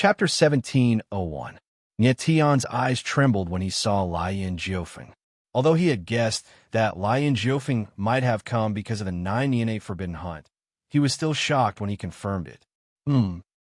Chapter 1701. Nietion's eyes trembled when he saw Lian Jiufeng. Although he had guessed that Lian Jiufeng might have come because of the 9 forbidden hunt, he was still shocked when he confirmed it.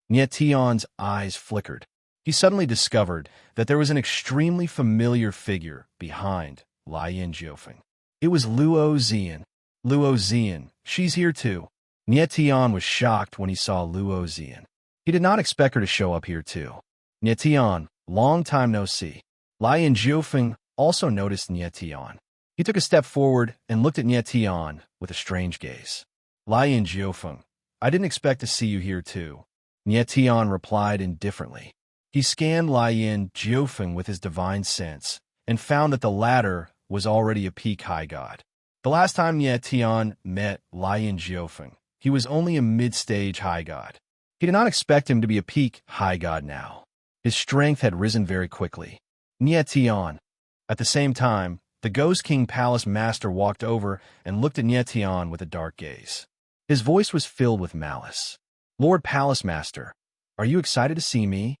Nietion's eyes flickered. He suddenly discovered that there was an extremely familiar figure behind Lian Jiufeng. It was Luo Zian. Luo Zian, she's here too. Nietion was shocked when he saw Luo Zian. He did not expect her to show up here too. Nietion, long time no see. Lian Jiufeng also noticed Nietion. He took a step forward and looked at Nietion with a strange gaze. Lian Jiufeng, I didn't expect to see you here too. Nietion replied indifferently. He scanned Lian Jiufeng with his divine sense and found that the latter was already a peak high god. The last time Nietion met Lian Jiufeng, he was only a mid-stage high god. He did not expect him to be a peak high god now. His strength had risen very quickly. Nietion. At the same time, the Ghost King Palace Master walked over and looked at Nietion with a dark gaze. His voice was filled with malice. Lord Palace Master, are you excited to see me?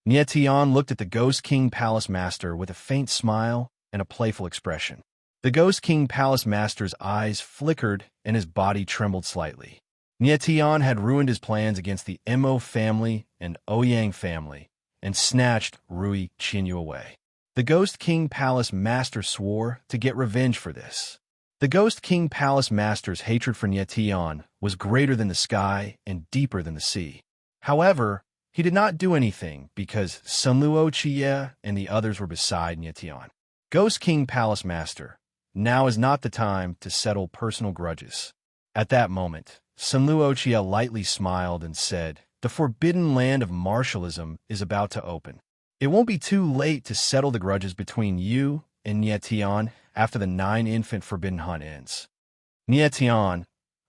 Nietion looked at the Ghost King Palace Master with a faint smile and a playful expression. The Ghost King Palace Master's eyes flickered and his body trembled slightly. Nietion had ruined his plans against the Mo family and Ouyang family and snatched Rui Qinyu away. The Ghost King Palace Master swore to get revenge for this. The Ghost King Palace Master's hatred for Nietion was greater than the sky and deeper than the sea. However, he did not do anything because Sunluo Chiye and the others were beside Nietion. Ghost King Palace Master, now is not the time to settle personal grudges. At that moment, Sunluo Chiye lightly smiled and said, the forbidden land of martialism is about to open. It won't be too late to settle the grudges between you and Nietion after the 9 forbidden hunt ends. Nietion,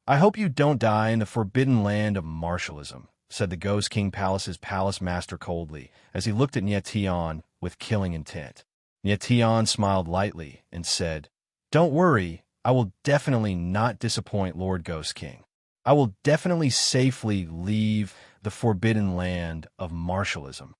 I hope you don't die in the forbidden land of martialism, said the Ghost King Palace's Palace Master coldly as he looked at Nietion with killing intent. Nietion smiled lightly and said, don't worry, I will definitely not disappoint Lord Ghost King. I will definitely safely leave the forbidden land of martialism.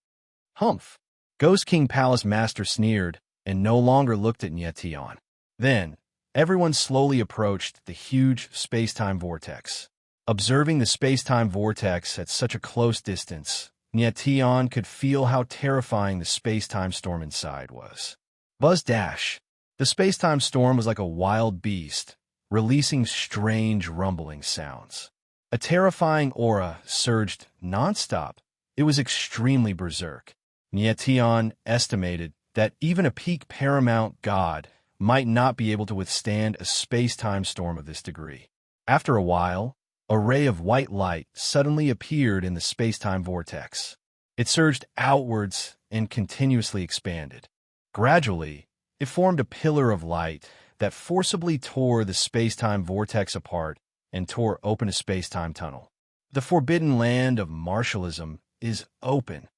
Humph! Ghost King Palace Master sneered and no longer looked at Nietion. Then, everyone slowly approached the huge space-time vortex. Observing the space-time vortex at such a close distance, Nietion could feel how terrifying the space-time storm inside was. Buzz dash! The space-time storm was like a wild beast, releasing strange rumbling sounds. A terrifying aura surged non-stop. It was extremely berserk. Nietion estimated that even a peak paramount god might not be able to withstand a space-time storm of this degree. After a while, a ray of white light suddenly appeared in the space-time vortex. It surged outwards and continuously expanded. Gradually, it formed a pillar of light that forcibly tore the space-time vortex apart and tore open a space-time tunnel. The forbidden land of martialism is open.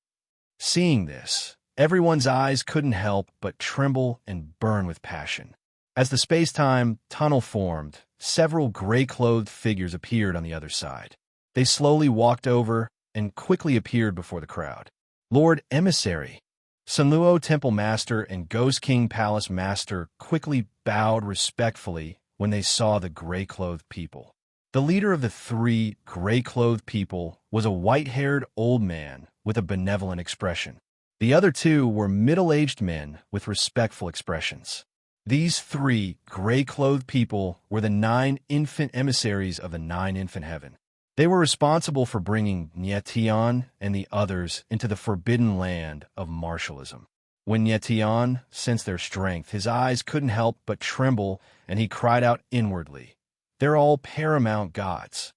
Seeing this, everyone's eyes couldn't help but tremble and burn with passion. As the space-time tunnel formed, several gray-clothed figures appeared on the other side. They slowly walked over and quickly appeared before the crowd. Lord Emissary, Sunluo Temple Master and Ghost King Palace Master quickly bowed respectfully when they saw the gray-clothed people. The leader of the 3 gray-clothed people was a white-haired old man with a benevolent expression. The other 2 were middle-aged men with respectful expressions. These 3 gray-clothed people were the 9 infant emissaries of the 9 infant heaven. They were responsible for bringing Nietion and the others into the forbidden land of martialism. When Nietion sensed their strength, his eyes couldn't help but tremble, and he cried out inwardly, they're all paramount gods.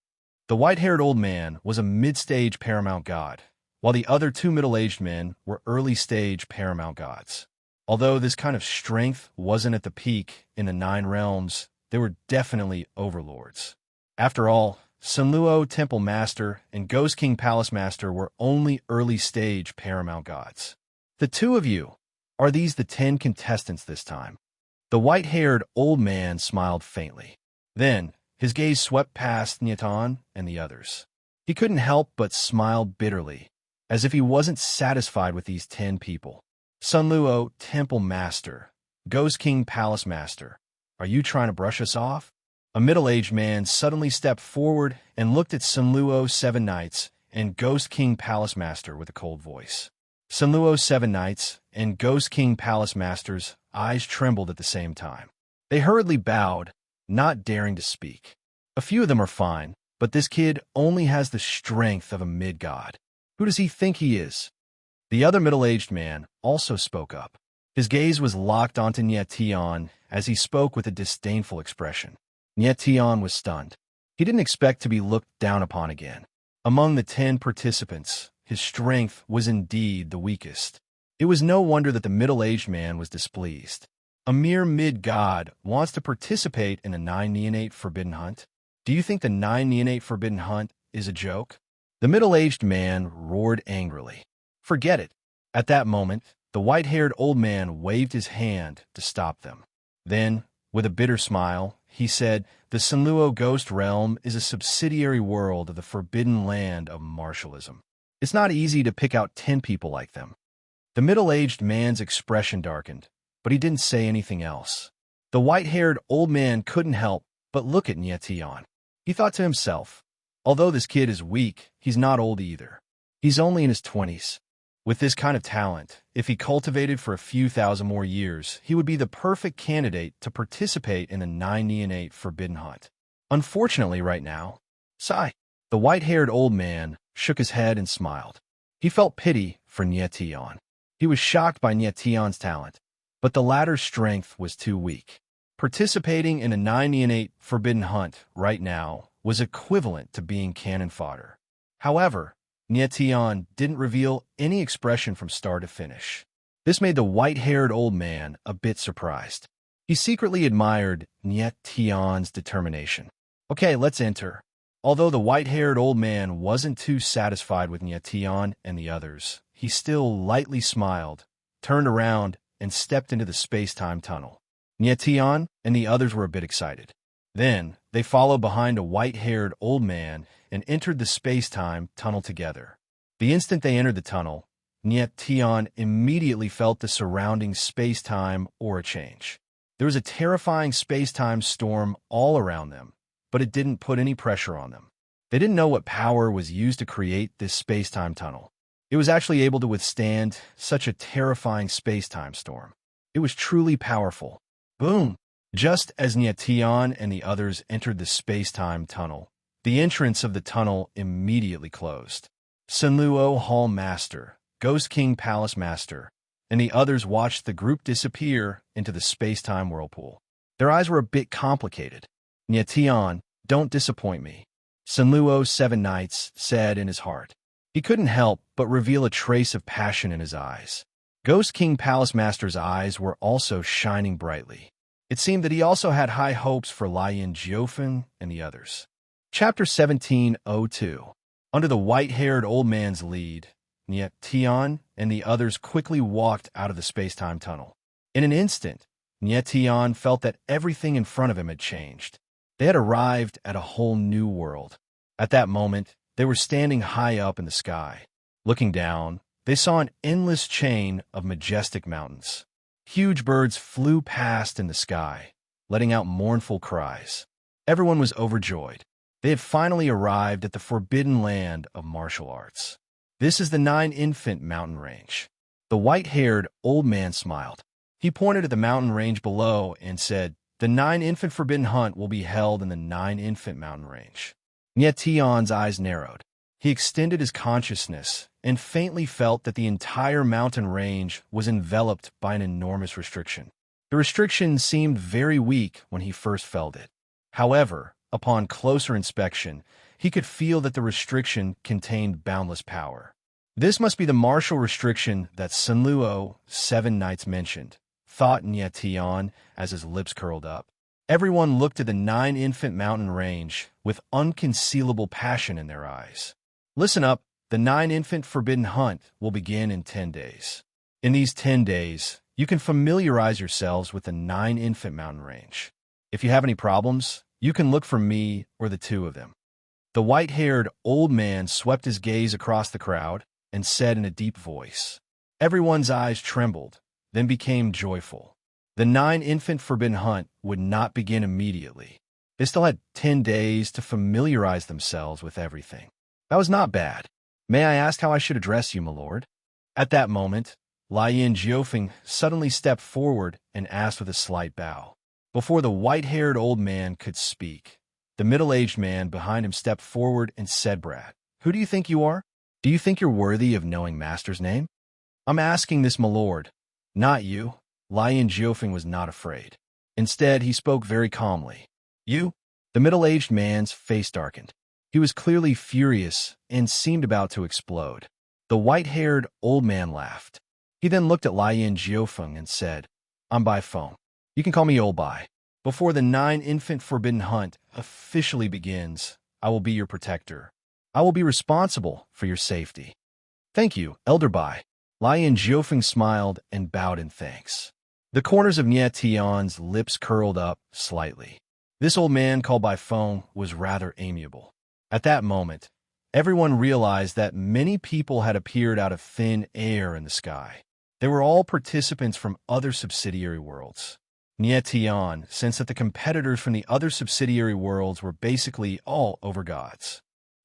The white-haired old man was a mid-stage paramount god, while the other 2 middle-aged men were early-stage paramount gods. Although this kind of strength wasn't at the peak in the 9 realms, they were definitely overlords. After all, Sunluo Temple Master and Ghost King Palace Master were only early-stage paramount gods. The 2 of you, are these the 10 contestants this time? The white-haired old man smiled faintly. Then, his gaze swept past Nietion and the others. He couldn't help but smile bitterly. as if he wasn't satisfied with these 10 people. Sunluo, Temple Master. Ghost King Palace Master. Are you trying to brush us off? A middle-aged man suddenly stepped forward and looked at Sunluo 7 Knights and Ghost King Palace Master with a cold voice. Sunluo 7 Knights and Ghost King Palace Master's eyes trembled at the same time. They hurriedly bowed, not daring to speak. A few of them are fine, but this kid only has the strength of a mid-god. Who does he think he is? The other middle-aged man also spoke up. His gaze was locked onto Nietian as he spoke with a disdainful expression. Nietian was stunned. He didn't expect to be looked down upon again. Among the 10 participants, his strength was indeed the weakest. It was no wonder that the middle-aged man was displeased. A mere mid-god wants to participate in a 9 neonate forbidden hunt? Do you think the 9 neonate forbidden hunt is a joke? The middle-aged man roared angrily. Forget it. At that moment, the white-haired old man waved his hand to stop them. Then, with a bitter smile, he said, the Sunluo Ghost Realm is a subsidiary world of the forbidden land of martialism. It's not easy to pick out 10 people like them. The middle-aged man's expression darkened, but he didn't say anything else. The white-haired old man couldn't help but look at Nietian. He thought to himself, although this kid is weak, he's not old either. He's only in his 20s. With this kind of talent, if he cultivated for a few thousand more years, he would be the perfect candidate to participate in the 9 neonate forbidden hunt. Unfortunately, right now, sigh. The white-haired old man shook his head and smiled. He felt pity for Nietian. He was shocked by Nietian's talent, but the latter's strength was too weak. Participating in a 9 neonate forbidden hunt right now was equivalent to being cannon fodder. However, Nietian didn't reveal any expression from start to finish. This made the white-haired old man a bit surprised. He secretly admired Nietian's determination. Okay, let's enter. Although the white-haired old man wasn't too satisfied with Nietian and the others, he still lightly smiled, turned around, and stepped into the space-time tunnel. Nietian and the others were a bit excited. Then, they followed behind a white-haired old man and entered the space-time tunnel together. The instant they entered the tunnel, Nietian immediately felt the surrounding space-time aura change. There was a terrifying space-time storm all around them, but it didn't put any pressure on them. They didn't know what power was used to create this space-time tunnel. It was actually able to withstand such a terrifying space-time storm. It was truly powerful. Boom! Just as Nietian and the others entered the space-time tunnel, the entrance of the tunnel immediately closed. Sunluo Hall Master, Ghost King Palace Master, and the others watched the group disappear into the space-time whirlpool. Their eyes were a bit complicated. Nietian, don't disappoint me, Sunluo 7 Knights said in his heart. He couldn't help but reveal a trace of passion in his eyes. Ghost King Palace Master's eyes were also shining brightly. It seemed that he also had high hopes for Lian Jiofeng and the others. Chapter 1702. Under the white-haired old man's lead, Nietian and the others quickly walked out of the space-time tunnel. In an instant, Nietian felt that everything in front of him had changed. They had arrived at a whole new world. At that moment, they were standing high up in the sky. Looking down, they saw an endless chain of majestic mountains. Huge birds flew past in the sky, letting out mournful cries. Everyone was overjoyed. They had finally arrived at the forbidden land of martial arts. This is the 9 Infant Mountain Range. The white-haired old man smiled. He pointed at the mountain range below and said, the 9 Infant Forbidden Hunt will be held in the 9 Infant Mountain Range. Nietian's eyes narrowed. He extended his consciousness and faintly felt that the entire mountain range was enveloped by an enormous restriction. The restriction seemed very weak when he first felt it. However, upon closer inspection, he could feel that the restriction contained boundless power. This must be the martial restriction that Sunluo 7 Knights mentioned, thought Nietian as his lips curled up. Everyone looked at the 9 Infant Mountain Range with unconcealable passion in their eyes. Listen up, the 9 Infant Forbidden Hunt will begin in 10 days. In these 10 days, you can familiarize yourselves with the 9 Infant Mountain Range. If you have any problems, you can look for me or the two of them. The white-haired old man swept his gaze across the crowd and said in a deep voice. Everyone's eyes trembled, then became joyful. The 9-infant forbidden hunt would not begin immediately. They still had 10 days to familiarize themselves with everything. That was not bad. May I ask how I should address you, my lord? At that moment, Lien Jiofeng suddenly stepped forward and asked with a slight bow. Before the white-haired old man could speak, the middle-aged man behind him stepped forward and said, Brad, who do you think you are? Do you think you're worthy of knowing Master's name? I'm asking this, my lord, not you. Lien Jiofeng was not afraid. Instead, he spoke very calmly. You? The middle-aged man's face darkened. He was clearly furious and seemed about to explode. The white-haired old man laughed. He then looked at Lien Jiofeng and said, I'm Bai Feng. You can call me Old Bai. Before the 9-infant forbidden hunt officially begins, I will be your protector. I will be responsible for your safety. Thank you, Elder Bai. Lien Jiofeng smiled and bowed in thanks. The corners of Nie Tian's lips curled up slightly. This old man called Bai Feng was rather amiable. At that moment, everyone realized that many people had appeared out of thin air in the sky. They were all participants from other subsidiary worlds. Nie Tian sensed that the competitors from the other subsidiary worlds were basically all overgods.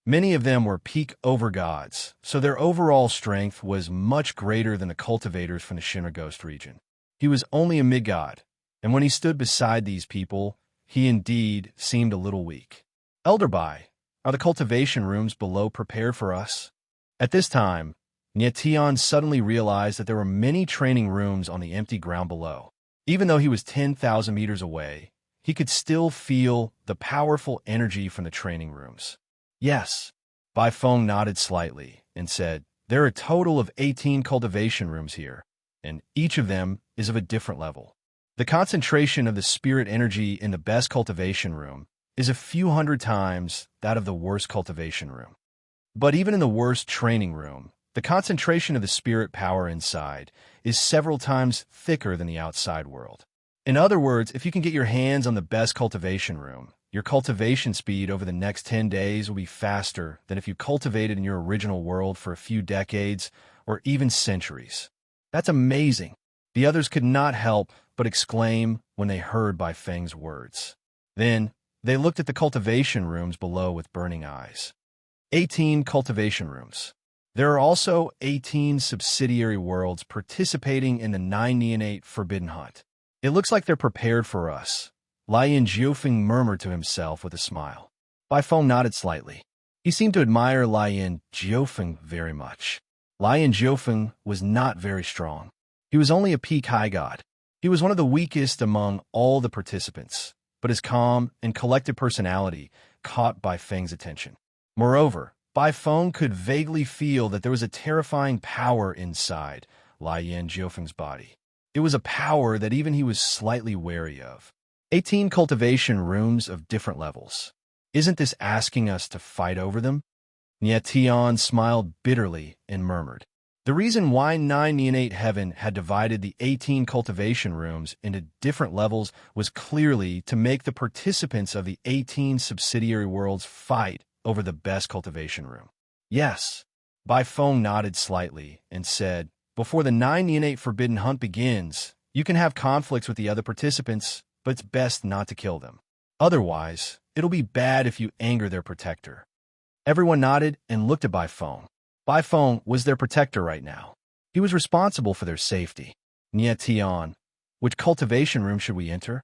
Many of them were peak overgods, so their overall strength was much greater than the cultivators from the Shinra Ghost region. He was only a mid-god, and when he stood beside these people, he indeed seemed a little weak. Elder Bai, are the cultivation rooms below prepared for us? At this time, Nie Tian suddenly realized that there were many training rooms on the empty ground below. Even though he was 10,000 meters away, he could still feel the powerful energy from the training rooms. Yes. Bai Feng nodded slightly and said, there are a total of 18 cultivation rooms here, and each of them is of a different level. The concentration of the spirit energy in the best cultivation room is a few hundred times that of the worst cultivation room. But even in the worst training room, the concentration of the spirit power inside is several times thicker than the outside world. In other words, if you can get your hands on the best cultivation room, your cultivation speed over the next 10 days will be faster than if you cultivated in your original world for a few decades or even centuries. That's amazing. The others could not help but exclaim when they heard Bai Feng's words. Then, they looked at the cultivation rooms below with burning eyes. 18 cultivation rooms. There are also 18 subsidiary worlds participating in the 9-neonate forbidden hunt. It looks like they're prepared for us. Lien Jiofeng murmured to himself with a smile. Bai Feng nodded slightly. He seemed to admire Lien Jiofeng very much. Lien Jiofeng was not very strong. He was only a peak high god. He was one of the weakest among all the participants, but his calm and collected personality caught Bai Feng's attention. Moreover, Bai Feng could vaguely feel that there was a terrifying power inside Lien Jiofeng's body. It was a power that even he was slightly wary of. 18 cultivation rooms of different levels. Isn't this asking us to fight over them? Nie Tian smiled bitterly and murmured. The reason why 9-neonate heaven had divided the 18 cultivation rooms into different levels was clearly to make the participants of the 18 subsidiary worlds fight over the best cultivation room. Yes. Bai Feng nodded slightly and said, before the 9-neonate forbidden hunt begins, you can have conflicts with the other participants, but it's best not to kill them. Otherwise, it'll be bad if you anger their protector. Everyone nodded and looked at Bai Feng. Bai Feng was their protector right now. He was responsible for their safety. Nie Tian, which cultivation room should we enter?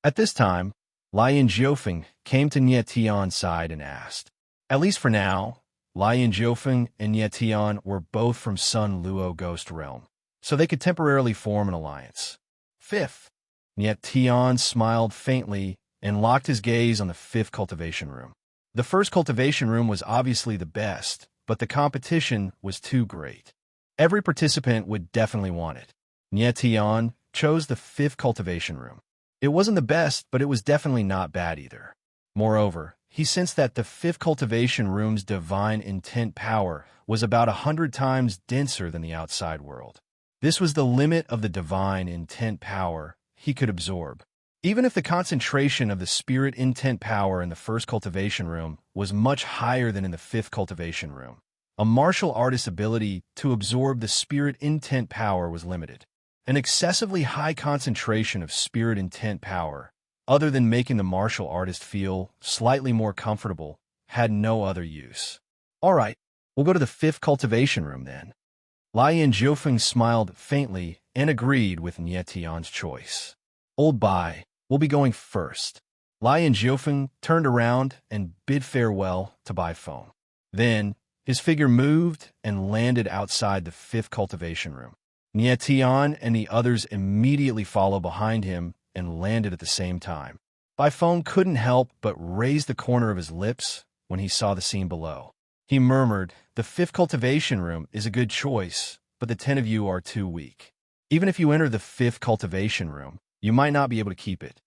At this time, Lien Jiofeng came to Nie Tian's side and asked. At least for now, Lien Jiofeng and Nie Tian were both from Sun Luo Ghost Realm, so they could temporarily form an alliance. Fifth, Nie Tian smiled faintly and locked his gaze on the 5th cultivation room. The first cultivation room was obviously the best, but the competition was too great. Every participant would definitely want it. Nie Tian chose the 5th cultivation room. It wasn't the best, but it was definitely not bad either. Moreover, he sensed that the 5th cultivation room's divine intent power was about 100 times denser than the outside world. This was the limit of the divine intent power he could absorb. Even if the concentration of the spirit intent power in the 1st cultivation room was much higher than in the 5th cultivation room, A martial artist's ability to absorb the spirit intent power was limited. An excessively high concentration of spirit intent power, other than making the martial artist feel slightly more comfortable, had no other use. All right, we'll go to the fifth cultivation room then. Lien Jiufeng smiled faintly and agreed with Nie Tian's choice. Old Bai, we'll be going first. Lien Jiufeng turned around and bid farewell to Bai Feng. Then, his figure moved and landed outside the fifth cultivation room. Nie Tian and the others immediately followed behind him and landed at the same time. Bai Feng couldn't help but raise the corner of his lips when he saw the scene below. He murmured, "The fifth cultivation room is a good choice, but the 10 of you are too weak. Even if you enter the fifth cultivation room, you might not be able to keep it."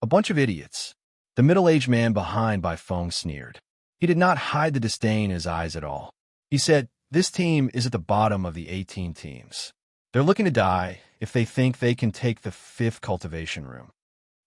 A bunch of idiots. The middle-aged man behind Bai Feng sneered. He did not hide the disdain in his eyes at all. He said, "This team is at the bottom of the 18 teams. They're looking to die if they think they can take the fifth cultivation room."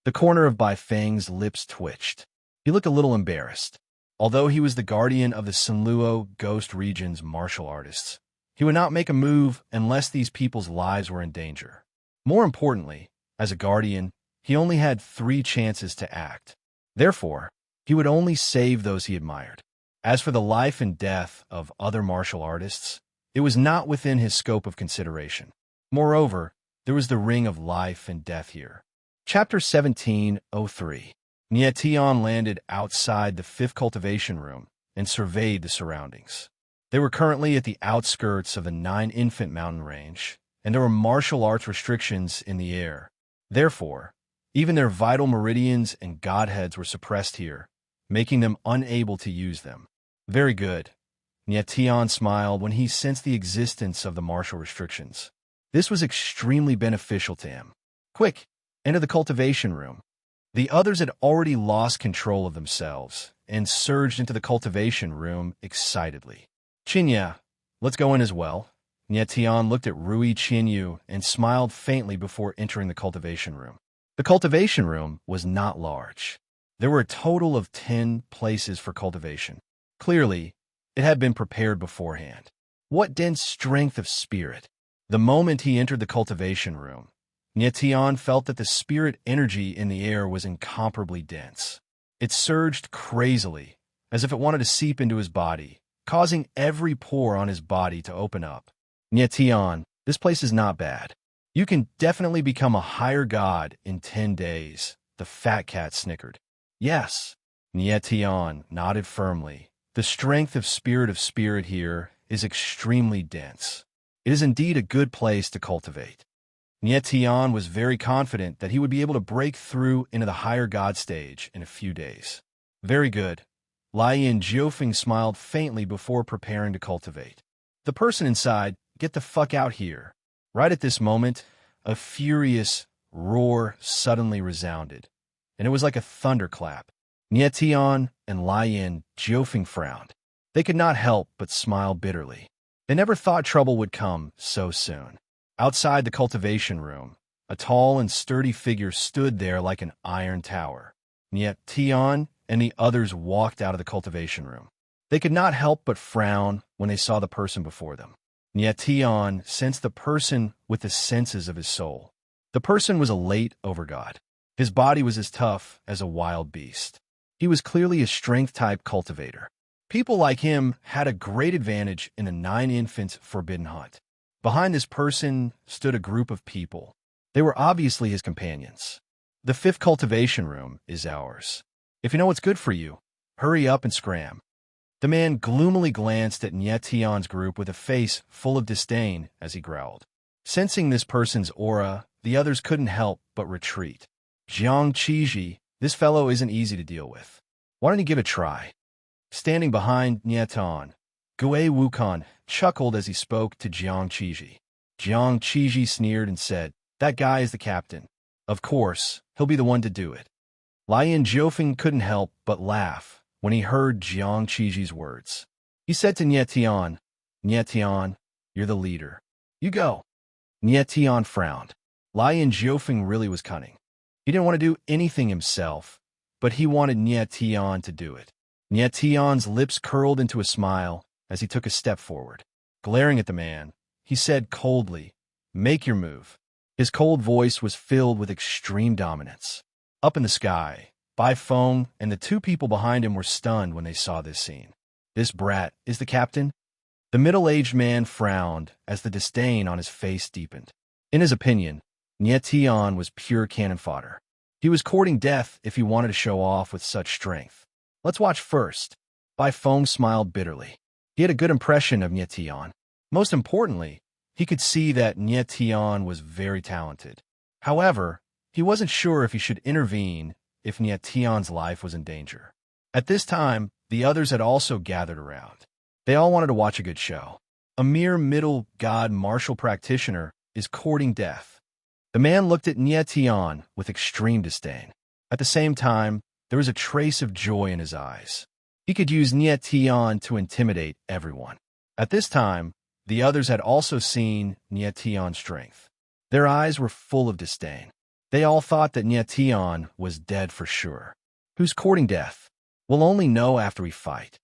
The corner of Bai Feng's lips twitched. He looked a little embarrassed. Although he was the guardian of the Sunluo Ghost Region's martial artists, he would not make a move unless these people's lives were in danger. More importantly, as a guardian, he only had 3 chances to act. Therefore, he would only save those he admired. As for the life and death of other martial artists, it was not within his scope of consideration. Moreover, there was the ring of life and death here. Chapter 17:03. Nie Tian landed outside the fifth cultivation room and surveyed the surroundings. They were currently at the outskirts of the 9-infant mountain range, and there were martial arts restrictions in the air. Therefore, even their vital meridians and godheads were suppressed here, making them unable to use them. Very good. Nie Tian smiled when he sensed the existence of the martial restrictions. This was extremely beneficial to him. Quick, enter the cultivation room. The others had already lost control of themselves and surged into the cultivation room excitedly. "Qinya, let's go in as well." Nie Tian looked at Rui Qinyu and smiled faintly before entering the cultivation room. The cultivation room was not large. There were a total of 10 places for cultivation. Clearly, it had been prepared beforehand. What dense strength of spirit! The moment he entered the cultivation room, Nie Tian felt that the spirit energy in the air was incomparably dense. It surged crazily, as if it wanted to seep into his body, causing every pore on his body to open up. "Nie Tian, this place is not bad. You can definitely become a higher god in 10 days, the fat cat snickered. "Yes." Nie Tian nodded firmly. "The strength of spirit here is extremely dense. It is indeed a good place to cultivate." Nie Tian was very confident that he would be able to break through into the higher god stage in a few days. Very good. Lien Jiufeng smiled faintly before preparing to cultivate. The person inside, "Get the fuck out here." Right at this moment, a furious roar suddenly resounded, and it was like a thunderclap. Nie Tian and Lien Jiufeng frowned. They could not help but smile bitterly. They never thought trouble would come so soon. Outside the cultivation room, a tall and sturdy figure stood there like an iron tower. Nie Tian and the others walked out of the cultivation room. They could not help but frown when they saw the person before them. Nie Tian sensed the person with the senses of his soul. The person was a late overgod. His body was as tough as a wild beast. He was clearly a strength-type cultivator. People like him had a great advantage in the 9-infant forbidden hunt. Behind this person stood a group of people. They were obviously his companions. "The fifth cultivation room is ours. If you know what's good for you, hurry up and scram." The man gloomily glanced at Nie Tian's group with a face full of disdain as he growled. Sensing this person's aura, the others couldn't help but retreat. "Jiang Qiji, this fellow isn't easy to deal with. Why don't you give it a try?" Standing behind Nie Tian, Gue Wukan chuckled as he spoke to Jiang Qiji. Jiang Qiji sneered and said, "That guy is the captain. Of course, he'll be the one to do it." Lien Jiufeng couldn't help but laugh when he heard Jiang Qiji's words. He said to Nie Tian, "Nie Tian, you're the leader. You go." Nie Tian frowned. Lien Jiufeng really was cunning. He didn't want to do anything himself, but he wanted Nie Tian to do it. Nie Tian's lips curled into a smile, as he took a step forward. Glaring at the man, he said coldly, "Make your move." His cold voice was filled with extreme dominance. Up in the sky, Bai Feng and the two people behind him were stunned when they saw this scene. "This brat is the captain?" The middle-aged man frowned as the disdain on his face deepened. In his opinion, Nie Tian was pure cannon fodder. He was courting death if he wanted to show off with such strength. "Let's watch first." Bai Feng smiled bitterly. He had a good impression of Nie Tian. Most importantly, he could see that Nie Tian was very talented. However, he wasn't sure if he should intervene if Nie Tian's life was in danger. At this time, the others had also gathered around. They all wanted to watch a good show. A mere middle god martial practitioner is courting death. The man looked at Nie Tian with extreme disdain. At the same time, there was a trace of joy in his eyes. He could use Nie Tian to intimidate everyone. At this time, the others had also seen Nie Tian's strength. Their eyes were full of disdain. They all thought that Nie Tian was dead for sure. Who's courting death? We'll only know after we fight.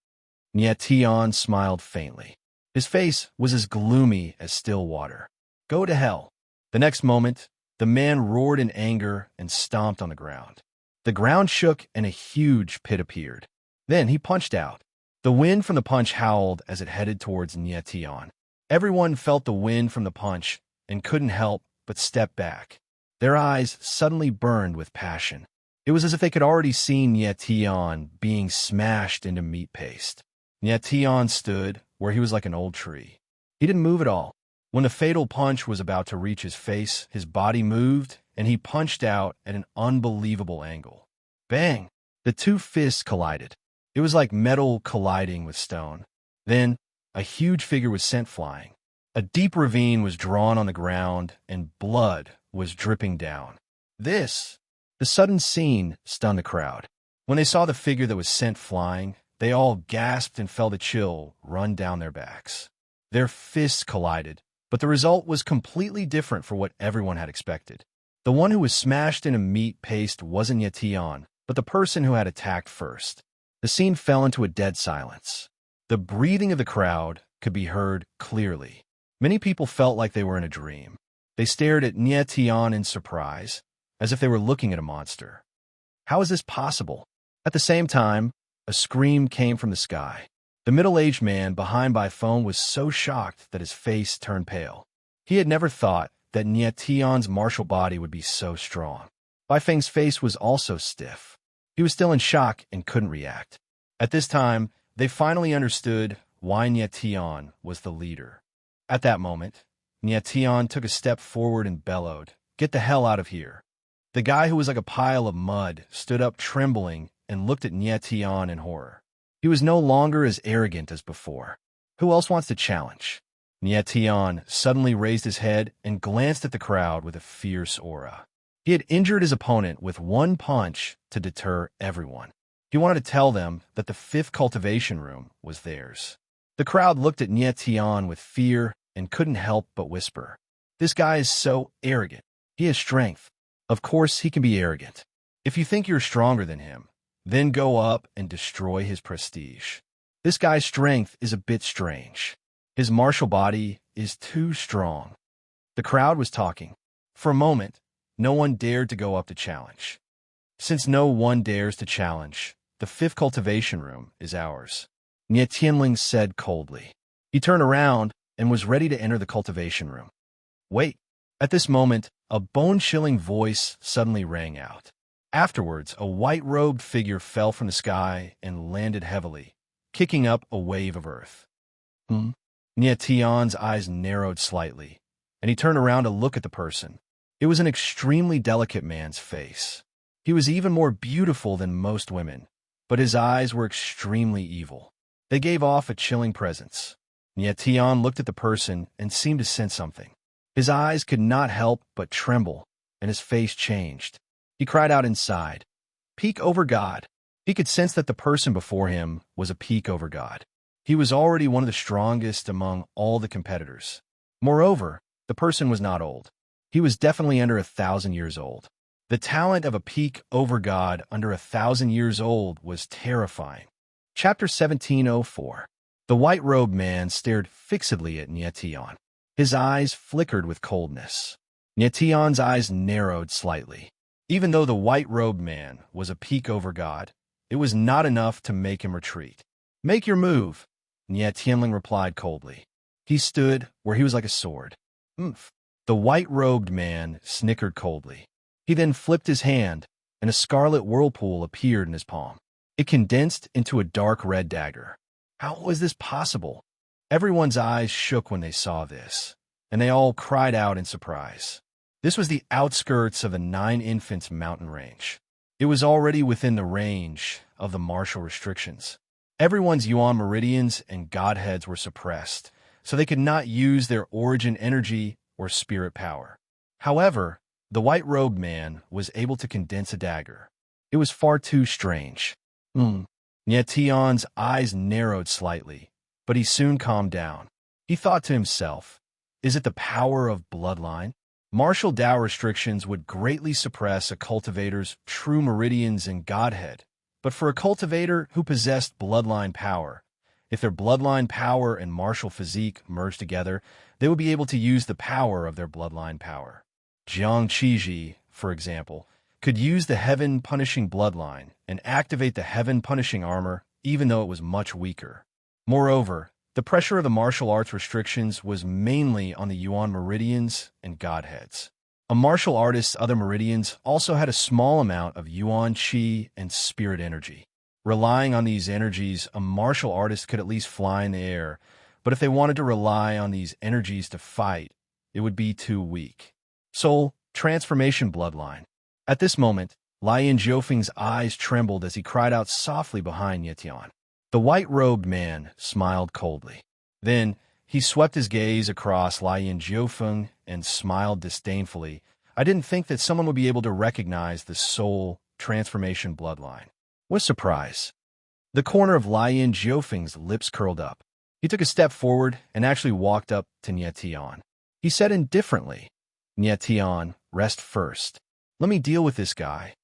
Nie Tian smiled faintly. His face was as gloomy as still water. "Go to hell." The next moment, the man roared in anger and stomped on the ground. The ground shook and a huge pit appeared. Then he punched out. The wind from the punch howled as it headed towards Nie Tian. Everyone felt the wind from the punch and couldn't help but step back. Their eyes suddenly burned with passion. It was as if they could already see Nie Tian being smashed into meat paste. Nie Tian stood where he was like an old tree. He didn't move at all. When the fatal punch was about to reach his face, his body moved, and he punched out at an unbelievable angle. Bang! The two fists collided. It was like metal colliding with stone. Then, a huge figure was sent flying. A deep ravine was drawn on the ground, and blood was dripping down. The sudden scene stunned the crowd. When they saw the figure that was sent flying, they all gasped and felt a chill run down their backs. Their fists collided, but the result was completely different from what everyone had expected. The one who was smashed into meat paste wasn't Nie Tian, but the person who had attacked first. The scene fell into a dead silence. The breathing of the crowd could be heard clearly. Many people felt like they were in a dream. They stared at Nie Tian in surprise, as if they were looking at a monster. How is this possible? At the same time, a scream came from the sky. The middle-aged man behind Bai Feng was so shocked that his face turned pale. He had never thought that Nie Tian's martial body would be so strong. Bai Feng's face was also stiff. He was still in shock and couldn't react. At this time, they finally understood why Nie Tian was the leader. At that moment, Nie Tian took a step forward and bellowed, "Get the hell out of here." The guy who was like a pile of mud stood up trembling and looked at Nie Tian in horror. He was no longer as arrogant as before. Who else wants to challenge? Nie Tian suddenly raised his head and glanced at the crowd with a fierce aura. He had injured his opponent with one punch to deter everyone. He wanted to tell them that the fifth cultivation room was theirs. The crowd looked at Nie Tian with fear and couldn't help but whisper, "This guy is so arrogant. He has strength. Of course he can be arrogant. If you think you're stronger than him, then go up and destroy his prestige. This guy's strength is a bit strange. His martial body is too strong." The crowd was talking. For a moment, no one dared to go up to challenge. Since no one dares to challenge, the fifth cultivation room is ours, Nie Tianling said coldly. He turned around and was ready to enter the cultivation room. "Wait." At this moment, a bone-chilling voice suddenly rang out. Afterwards, a white-robed figure fell from the sky and landed heavily, kicking up a wave of earth. Nie Tian's eyes narrowed slightly, and he turned around to look at the person. It was an extremely delicate man's face. He was even more beautiful than most women, but his eyes were extremely evil. They gave off a chilling presence. Nie Tian looked at the person and seemed to sense something. His eyes could not help but tremble, and his face changed. He cried out inside, "Peak over God." He could sense that the person before him was a peak over God. He was already one of the strongest among all the competitors. Moreover, the person was not old. He was definitely under 1,000 years old. The talent of a peak over God under 1,000 years old was terrifying. Chapter 1704. The white-robed man stared fixedly at Nietion. His eyes flickered with coldness. Nietion's eyes narrowed slightly. Even though the white-robed man was a peak over God, it was not enough to make him retreat. "Make your move," Nietion replied coldly. He stood where he was like a sword. "Umph." The white-robed man snickered coldly. He then flipped his hand, and a scarlet whirlpool appeared in his palm. It condensed into a dark red dagger. How was this possible? Everyone's eyes shook when they saw this, and they all cried out in surprise. This was the outskirts of the Nine Infants mountain range. It was already within the range of the martial restrictions. Everyone's yuan meridians and godheads were suppressed, so they could not use their origin energy or spirit power. However, the white-robed man was able to condense a dagger. It was far too strange. Nietion's eyes narrowed slightly, but he soon calmed down. He thought to himself, is it the power of bloodline? Martial Tao restrictions would greatly suppress a cultivator's true meridians and godhead, but for a cultivator who possessed bloodline power, if their bloodline power and martial physique merged together, they would be able to use the power of their bloodline power. Jiang Qiji, for example, could use the heaven-punishing bloodline and activate the heaven-punishing armor even though it was much weaker. Moreover, the pressure of the martial arts restrictions was mainly on the yuan meridians and godheads. A martial artist's other meridians also had a small amount of yuan qi and spirit energy. Relying on these energies, a martial artist could at least fly in the air, but if they wanted to rely on these energies to fight, it would be too weak. Soul, transformation bloodline. At this moment, Lian Jiufeng's eyes trembled as he cried out softly behind Nietion. The white-robed man smiled coldly. Then, he swept his gaze across Lian Jiufeng and smiled disdainfully. I didn't think that someone would be able to recognize the soul transformation bloodline. With surprise, the corner of Lian Jiufeng's lips curled up. He took a step forward and actually walked up to Nietion. He said indifferently, "Nietion, rest first. Let me deal with this guy."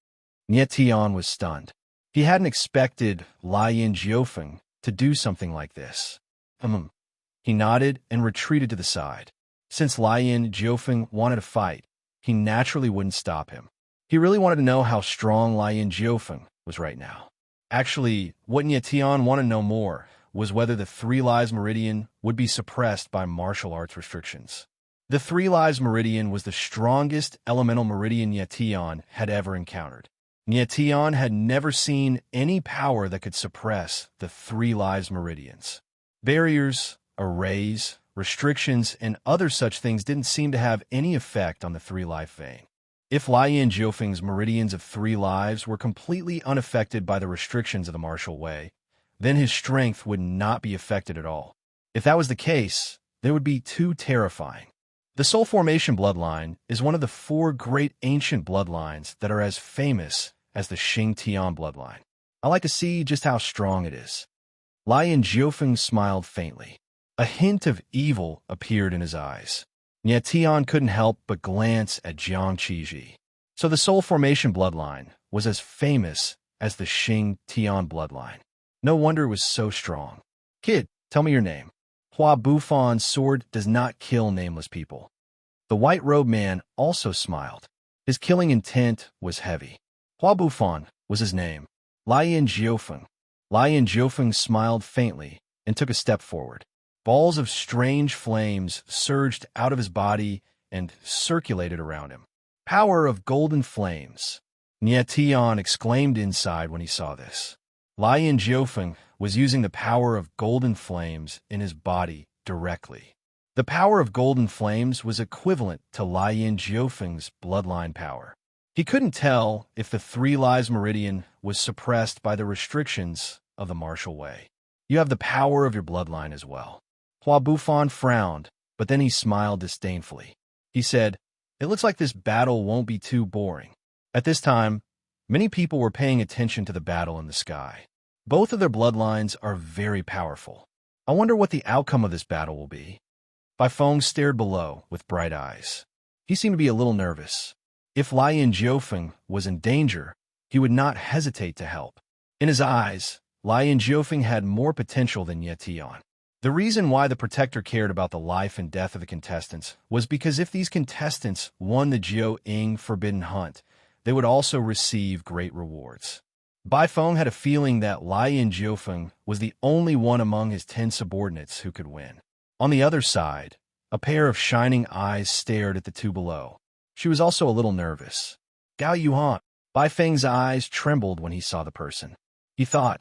Nietion was stunned. He hadn't expected Lian Jiufeng to do something like this. He nodded and retreated to the side. Since Lian Jiufeng wanted to fight, he naturally wouldn't stop him. He really wanted to know how strong Lian Jiufeng was right now. Actually, what Nietion wanted to know more was whether the Three Lives Meridian would be suppressed by martial arts restrictions. The Three Lives Meridian was the strongest elemental meridian Nietion had ever encountered. Nietion had never seen any power that could suppress the Three Lives Meridians. Barriers, arrays, restrictions, and other such things didn't seem to have any effect on the Three Life vein. If Lian Jiufeng's meridians of 3 lives were completely unaffected by the restrictions of the martial way, then his strength would not be affected at all. If that was the case, they would be too terrifying. The Soul Formation bloodline is one of the 4 great ancient bloodlines that are as famous as the Xing Tian bloodline. I like to see just how strong it is. Lian Jiufeng smiled faintly. A hint of evil appeared in his eyes. Nietion couldn't help but glance at Jiang Qiji. So the Soul Formation bloodline was as famous as the Xing Tian bloodline. No wonder it was so strong. "Kid, tell me your name." Hua Bufan's sword does not kill nameless people. The white-robed man also smiled. His killing intent was heavy. Hua Bufan was his name. Lian Jiufeng. Lian Jiufeng smiled faintly and took a step forward. Balls of strange flames surged out of his body and circulated around him. "Power of golden flames!" Nietion exclaimed inside when he saw this. Lian Jiufeng was using the power of golden flames in his body directly. The power of golden flames was equivalent to Lian Jiufeng's bloodline power. He couldn't tell if the 3 Lives Meridian was suppressed by the restrictions of the martial way. You have the power of your bloodline as well. Hua Bufan frowned, but then he smiled disdainfully. He said, "It looks like this battle won't be too boring." At this time, many people were paying attention to the battle in the sky. Both of their bloodlines are very powerful. I wonder what the outcome of this battle will be. Bai Feng stared below with bright eyes. He seemed to be a little nervous. If Lian Jiufeng was in danger, he would not hesitate to help. In his eyes, Lian Jiufeng had more potential than Nietion. The reason why the Protector cared about the life and death of the contestants was because if these contestants won the Jiao Ying Forbidden Hunt, they would also receive great rewards. Bai Feng had a feeling that Lien Jiufeng was the only one among his 10 subordinates who could win. On the other side, a pair of shining eyes stared at the two below. She was also a little nervous. Gao Yuhan. Bai Feng's eyes trembled when he saw the person. He thought,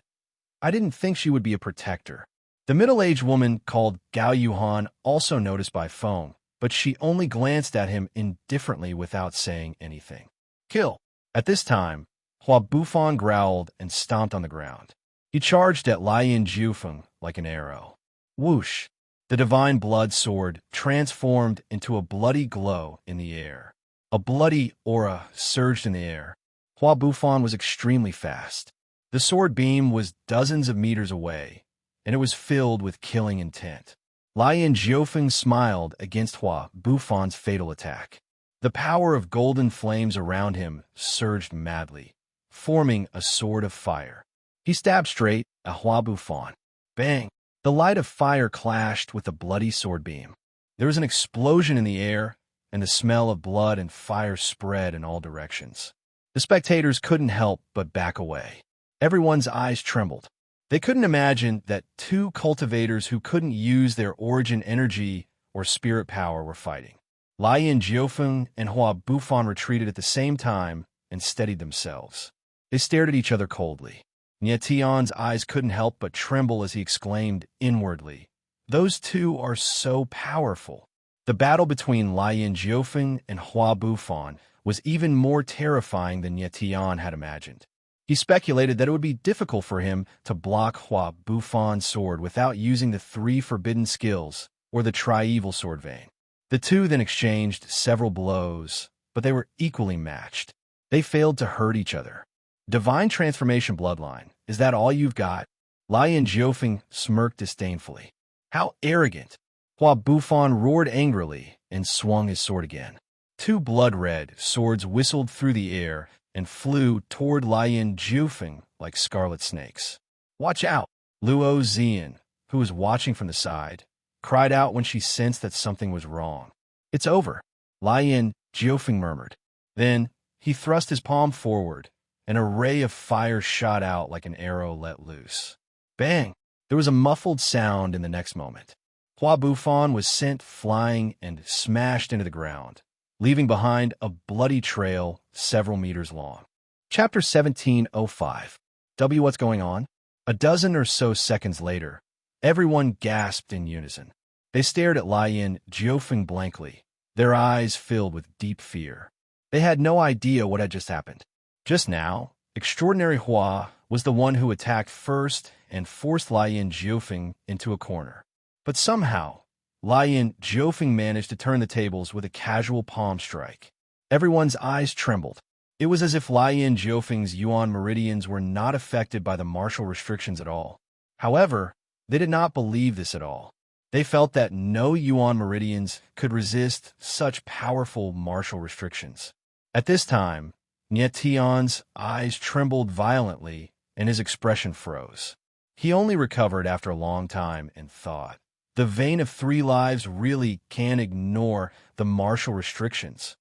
I didn't think she would be a protector. The middle-aged woman called Gao Yuhan also noticed Bai Feng, but she only glanced at him indifferently without saying anything. Kill. At this time, Hua Bufan growled and stomped on the ground. He charged at Lien Jiufeng like an arrow. Whoosh! The divine blood sword transformed into a bloody glow in the air. A bloody aura surged in the air. Hua Bufan was extremely fast. The sword beam was dozens of meters away, and it was filled with killing intent. Lien Jiufeng smiled against Hua Bufan's fatal attack. The power of golden flames around him surged madly, forming a sword of fire. He stabbed straight at Hua Bufan. Bang! The light of fire clashed with the bloody sword beam. There was an explosion in the air, and the smell of blood and fire spread in all directions. The spectators couldn't help but back away. Everyone's eyes trembled. They couldn't imagine that two cultivators who couldn't use their origin energy or spirit power were fighting. Lien Jiufeng and Hua Bufan retreated at the same time and steadied themselves. They stared at each other coldly. Nie Tian's eyes couldn't help but tremble as he exclaimed inwardly, Those two are so powerful. The battle between Lien Jiufeng and Hua Bufan was even more terrifying than Nie Tian had imagined. He speculated that it would be difficult for him to block Hua Bufan's sword without using the 3 forbidden skills or the tri-evil sword vein. The two then exchanged several blows, but they were equally matched. They failed to hurt each other. Divine Transformation Bloodline, is that all you've got? Lien Jiufeng smirked disdainfully. How arrogant! Hua Bufan roared angrily and swung his sword again. 2 blood-red swords whistled through the air and flew toward Lien Jiufeng like scarlet snakes. Watch out! Luo Zian, who was watching from the side, cried out when she sensed that something was wrong. It's over, Lien Jiufeng murmured. Then he thrust his palm forward. An ray of fire shot out like an arrow let loose. Bang! There was a muffled sound in the next moment. Hua Bufan was sent flying and smashed into the ground, leaving behind a bloody trail several meters long. Chapter 1705. What's going on? A dozen or so seconds later, everyone gasped in unison. They stared at Lien Jiufeng blankly, their eyes filled with deep fear. They had no idea what had just happened. Just now, Extraordinary Hua was the one who attacked first and forced Lien Jiufeng into a corner. But somehow, Lien Jiufeng managed to turn the tables with a casual palm strike. Everyone's eyes trembled. It was as if Lien Jiufeng's Yuan meridians were not affected by the martial restrictions at all. However, they did not believe this at all. They felt that no Yuan meridians could resist such powerful martial restrictions. At this time, Nie Tian's eyes trembled violently and his expression froze. He only recovered after a long time and thought, the vein of 3 lives really can ignore the martial restrictions.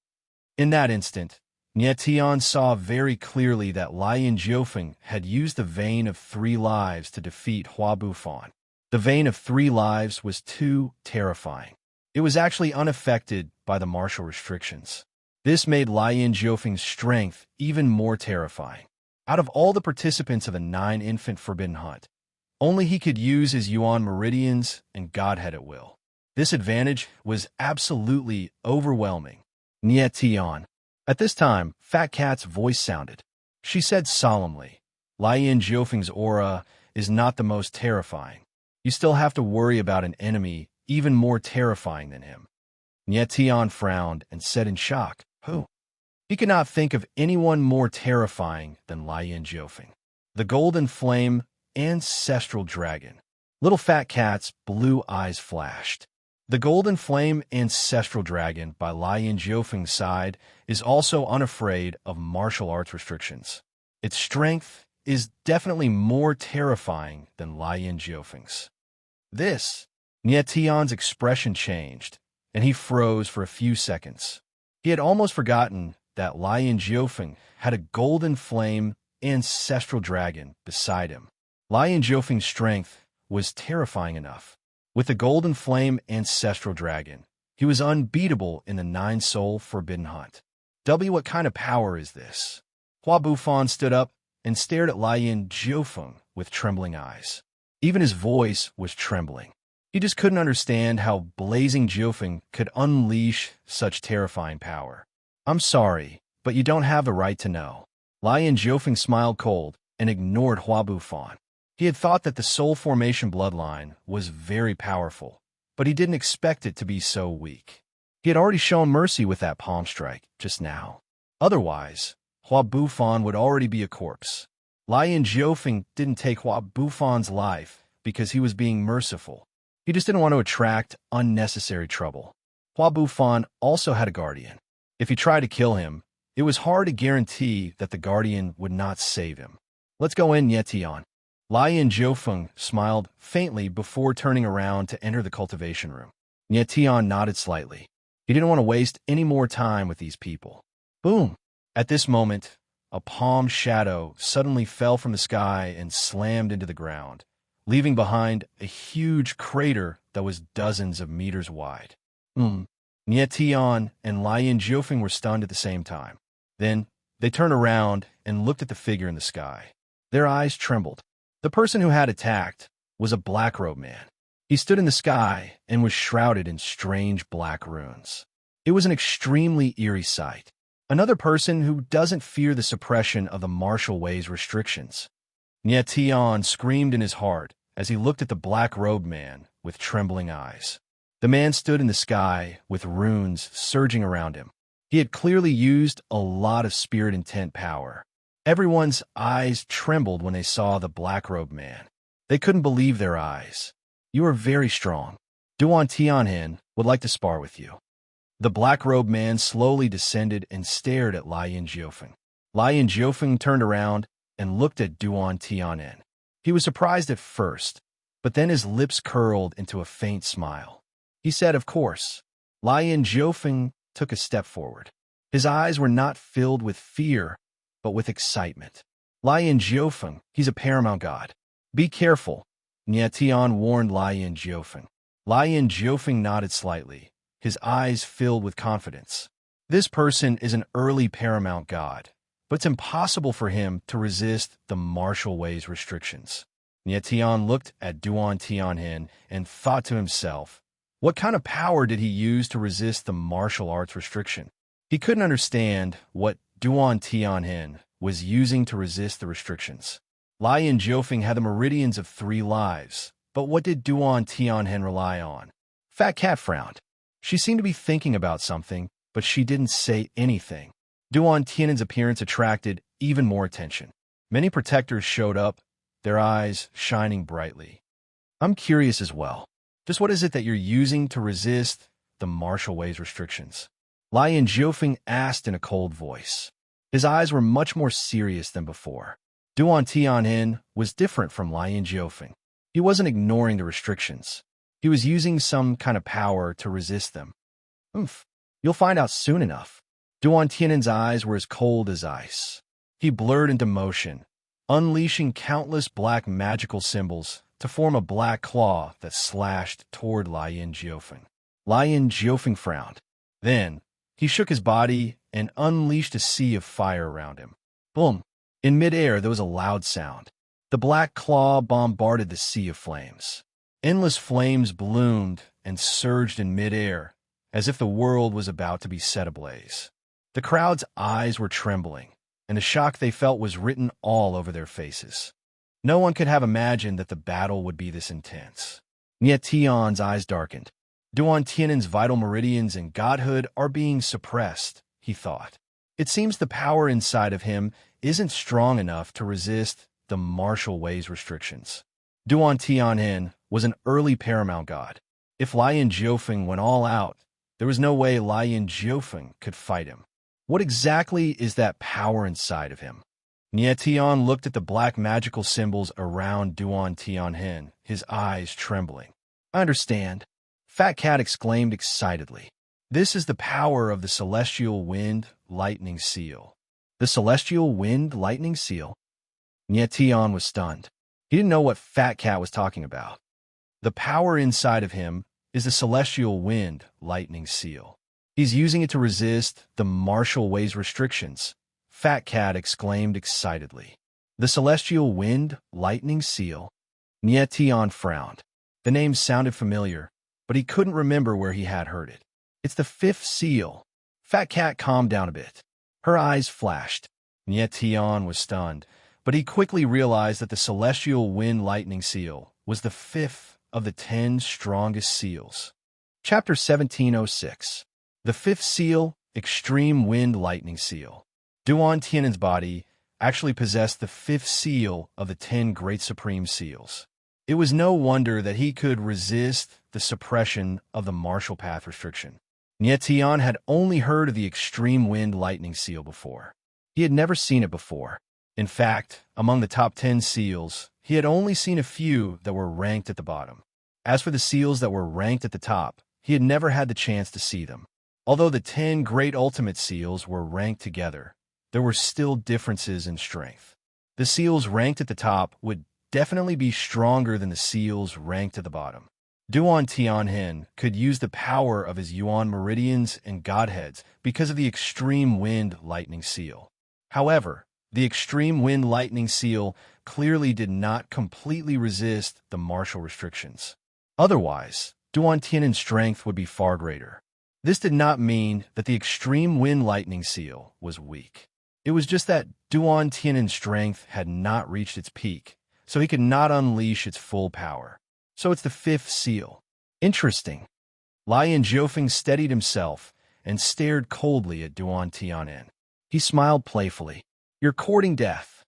In that instant, Nie Tian saw very clearly that Lien Jiufeng had used the vein of 3 lives to defeat Hua Bufan. The vein of 3 lives was too terrifying. It was actually unaffected by the martial restrictions. This made Lien Jiufeng's strength even more terrifying. Out of all the participants of the 9-infant Forbidden Hunt, only he could use his Yuan meridians and Godhead at will. This advantage was absolutely overwhelming. Nie Tian. At this time, Fat Cat's voice sounded. She said solemnly, Lien Jiufeng's aura is not the most terrifying. You still have to worry about an enemy even more terrifying than him. Nie Tian frowned and said in shock, Who? He could not think of anyone more terrifying than Lien Jiufeng. The Golden Flame Ancestral Dragon. Little Fat Cat's blue eyes flashed. The Golden Flame Ancestral Dragon by Lien Jiufeng's side is also unafraid of martial arts restrictions. Its strength is definitely more terrifying than Lien Jiufeng's. This Nye Tian's expression changed, and he froze for a few seconds. He had almost forgotten that Lion Jiufeng had a golden flame ancestral dragon beside him. Lion Jiufeng's strength was terrifying enough. With the golden flame ancestral dragon, he was unbeatable in the nine-soul forbidden hunt. What kind of power is this? Hua Bufan stood up and stared at Lion Jiufeng with trembling eyes. Even his voice was trembling. He just couldn't understand how blazing Jiufeng could unleash such terrifying power. I'm sorry, but you don't have the right to know. Lion Jiufeng smiled cold and ignored Hua Bufan. He had thought that the soul formation bloodline was very powerful, but he didn't expect it to be so weak. He had already shown mercy with that palm strike just now. Otherwise, Hua Bufan would already be a corpse. Lion Jiufeng didn't take Hua Bufan's life because he was being merciful. He just didn't want to attract unnecessary trouble. Hua Bufan also had a guardian. If he tried to kill him, it was hard to guarantee that the guardian would not save him. Let's go in, Nye Tian. Lion Jiufeng smiled faintly before turning around to enter the cultivation room. Nye Tian nodded slightly. He didn't want to waste any more time with these people. Boom! At this moment, a palm shadow suddenly fell from the sky and slammed into the ground, leaving behind a huge crater that was dozens of meters wide. Nye Tian and Lion Jiufeng were stunned at the same time. Then, they turned around and looked at the figure in the sky. Their eyes trembled. The person who had attacked was a black-robed man. He stood in the sky and was shrouded in strange black runes. It was an extremely eerie sight. Another person who doesn't fear the suppression of the martial way's restrictions. Nye Tian screamed in his heart as he looked at the black-robed man with trembling eyes. The man stood in the sky with runes surging around him. He had clearly used a lot of spirit intent power. Everyone's eyes trembled when they saw the black-robed man. They couldn't believe their eyes. You are very strong. Duan Tianhen would like to spar with you. The black-robed man slowly descended and stared at Lion Jiufeng. Lion Jiufeng turned around and looked at Duan Tianhen. He was surprised at first, but then his lips curled into a faint smile. He said, of course. Lion Jiufeng took a step forward. His eyes were not filled with fear, but with excitement. Lion Jiufeng, he's a paramount god. Be careful, Nye Tian warned Lion Jiufeng. Lion Jiufeng nodded slightly, his eyes filled with confidence. This person is an early paramount god, but it's impossible for him to resist the martial way's restrictions. Nye Tian looked at Duan Tianhen and thought to himself, what kind of power did he use to resist the martial arts restriction? He couldn't understand what Duan Tianhen was using to resist the restrictions. Lion Jiufeng had the meridians of 3 lives, but what did Duan Tianhen rely on? Fat Cat frowned. She seemed to be thinking about something, but she didn't say anything. Duan Tianhen's appearance attracted even more attention. Many protectors showed up, their eyes shining brightly. I'm curious as well. Just what is it that you're using to resist the martial way's restrictions? Lion Jiufeng asked in a cold voice. His eyes were much more serious than before. Duan Tianhen was different from Lion Jiufeng. He wasn't ignoring the restrictions. He was using some kind of power to resist them. You'll find out soon enough. Duan Tianhen's eyes were as cold as ice. He blurred into motion, unleashing countless black magical symbols to form a black claw that slashed toward Lion Jiufeng. Lion Jiufeng frowned. Then, he shook his body and unleashed a sea of fire around him. Boom! In midair, there was a loud sound. The black claw bombarded the sea of flames. Endless flames bloomed and surged in midair, as if the world was about to be set ablaze. The crowd's eyes were trembling, and the shock they felt was written all over their faces. No one could have imagined that the battle would be this intense. Nye Tian's eyes darkened. Duan Tianhen's vital meridians and godhood are being suppressed, he thought. It seems the power inside of him isn't strong enough to resist the martial way's restrictions. Duan Tianhen was an early paramount god. If Lion Jiufeng went all out, there was no way Lion Jiufeng could fight him. What exactly is that power inside of him? Nye Tian looked at the black magical symbols around Duan Tianhen, his eyes trembling. I understand. Fat Cat exclaimed excitedly. This is the power of the celestial wind lightning seal. The celestial wind lightning seal? Tion was stunned. He didn't know what Fat Cat was talking about. The power inside of him is the celestial wind lightning seal. He's using it to resist the martial way's restrictions. Fat Cat exclaimed excitedly. The celestial wind lightning seal? Tion frowned. The name sounded familiar, but he couldn't remember where he had heard it. It's the fifth seal. Fat Cat calmed down a bit. Her eyes flashed. Tion was stunned, but he quickly realized that the celestial wind lightning seal was the fifth of the 10 strongest seals. Chapter 1706. The fifth seal, Extreme Wind Lightning Seal. Tian's body actually possessed the fifth seal of the 10 great supreme seals. It was no wonder that he could resist the suppression of the martial path restriction. Tian had only heard of the Extreme Wind Lightning Seal before. He had never seen it before. In fact, among the top 10 seals, he had only seen a few that were ranked at the bottom. As for the seals that were ranked at the top, he had never had the chance to see them. Although the 10 great ultimate seals were ranked together, there were still differences in strength. The seals ranked at the top would definitely be stronger than the seals ranked at the bottom. Tianhen could use the power of his Yuan meridians and godheads because of the Extreme Wind Lightning Seal. However, the Extreme Wind Lightning Seal clearly did not completely resist the martial restrictions. Otherwise, Tianen's strength would be far greater. This did not mean that the Extreme Wind Lightning Seal was weak. It was just that Tianen's strength had not reached its peak, so he could not unleash its full power. So it's the fifth seal. Interesting. Lian Jiufeng steadied himself and stared coldly at Tianhen. He smiled playfully. You're courting death.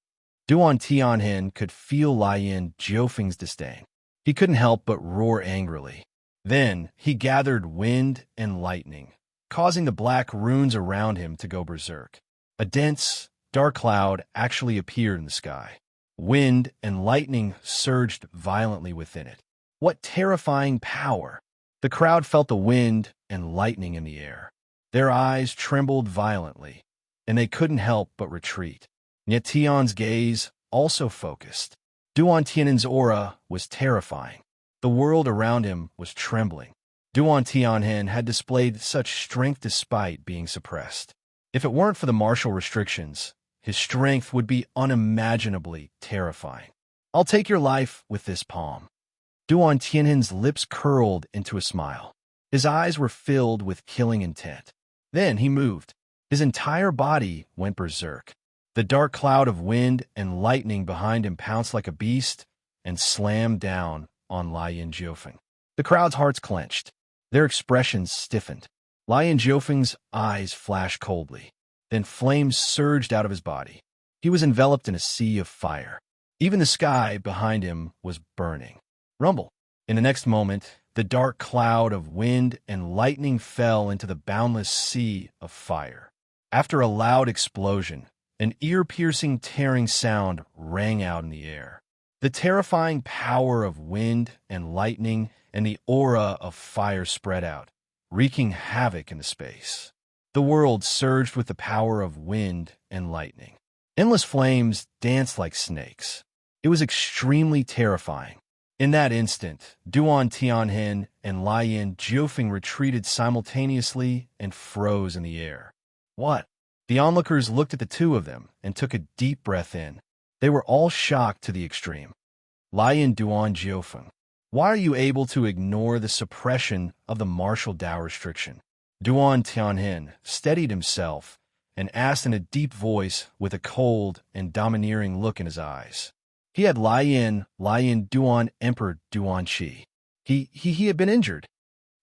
Tianhen could feel Lian Jiufeng's disdain. He couldn't help but roar angrily. Then he gathered wind and lightning, causing the black runes around him to go berserk. A dense, dark cloud actually appeared in the sky. Wind and lightning surged violently within it. What terrifying power! The crowd felt the wind and lightning in the air. Their eyes trembled violently, and they couldn't help but retreat. Tian's gaze also focused. Tianen's aura was terrifying. The world around him was trembling. Tianhen had displayed such strength despite being suppressed. If it weren't for the martial restrictions, his strength would be unimaginably terrifying. I'll take your life with this palm. Tianhen's lips curled into a smile. His eyes were filled with killing intent. Then he moved. His entire body went berserk. The dark cloud of wind and lightning behind him pounced like a beast and slammed down on Lian Jiufeng. The crowd's hearts clenched. Their expressions stiffened. Lian Jiufeng's eyes flashed coldly. Then flames surged out of his body. He was enveloped in a sea of fire. Even the sky behind him was burning. Rumble. In the next moment, the dark cloud of wind and lightning fell into the boundless sea of fire. After a loud explosion, an ear-piercing tearing sound rang out in the air. The terrifying power of wind and lightning and the aura of fire spread out, wreaking havoc in the space. The world surged with the power of wind and lightning. Endless flames danced like snakes. It was extremely terrifying. In that instant, Tianhen and Lian Jiufeng retreated simultaneously and froze in the air. What? The onlookers looked at the two of them and took a deep breath in. They were all shocked to the extreme. Lian Jiufeng, why are you able to ignore the suppression of the martial Dao restriction? Tianhen steadied himself and asked in a deep voice with a cold and domineering look in his eyes. He had Lian Duan Emperor Duanqi. He had been injured.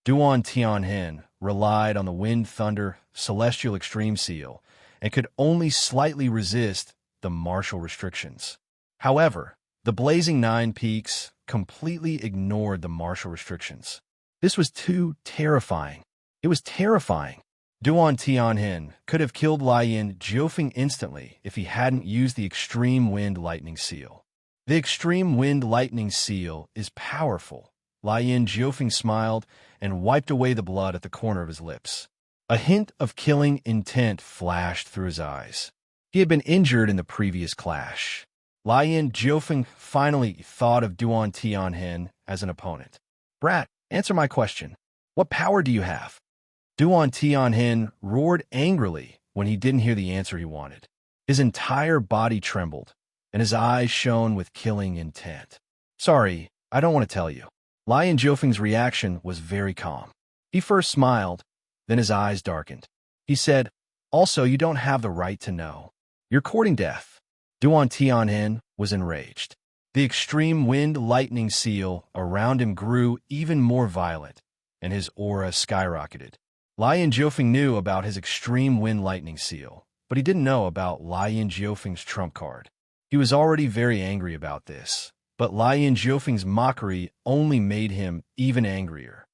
Tianhen relied on the Wind Thunder Celestial Extreme Seal and could only slightly resist the martial restrictions. However, the Blazing Nine Peaks completely ignored the martial restrictions. This was too terrifying. It was terrifying. Tianhen could have killed Lian Jiufeng instantly if he hadn't used the Extreme Wind Lightning Seal. The Extreme Wind Lightning Seal is powerful, Lien Jiufeng smiled and wiped away the blood at the corner of his lips. A hint of killing intent flashed through his eyes. He had been injured in the previous clash. Lien Jiufeng finally thought of Duan Tianhen as an opponent. "Brat, answer my question. What power do you have?" Duan Tianhen roared angrily when he didn't hear the answer he wanted. His entire body trembled, and his eyes shone with killing intent. "Sorry, I don't want to tell you." Lien Jiufeng's reaction was very calm. He first smiled, then his eyes darkened. He said, "Also, you don't have the right to know. You're courting death." Duan Tianhen was enraged. The extreme wind lightning seal around him grew even more violent, and his aura skyrocketed. Lien Jiufeng knew about his extreme wind lightning seal, but he didn't know about Lien Jiufeng's trump card. He was already very angry about this, but Lien Jiufeng's mockery only made him even angrier.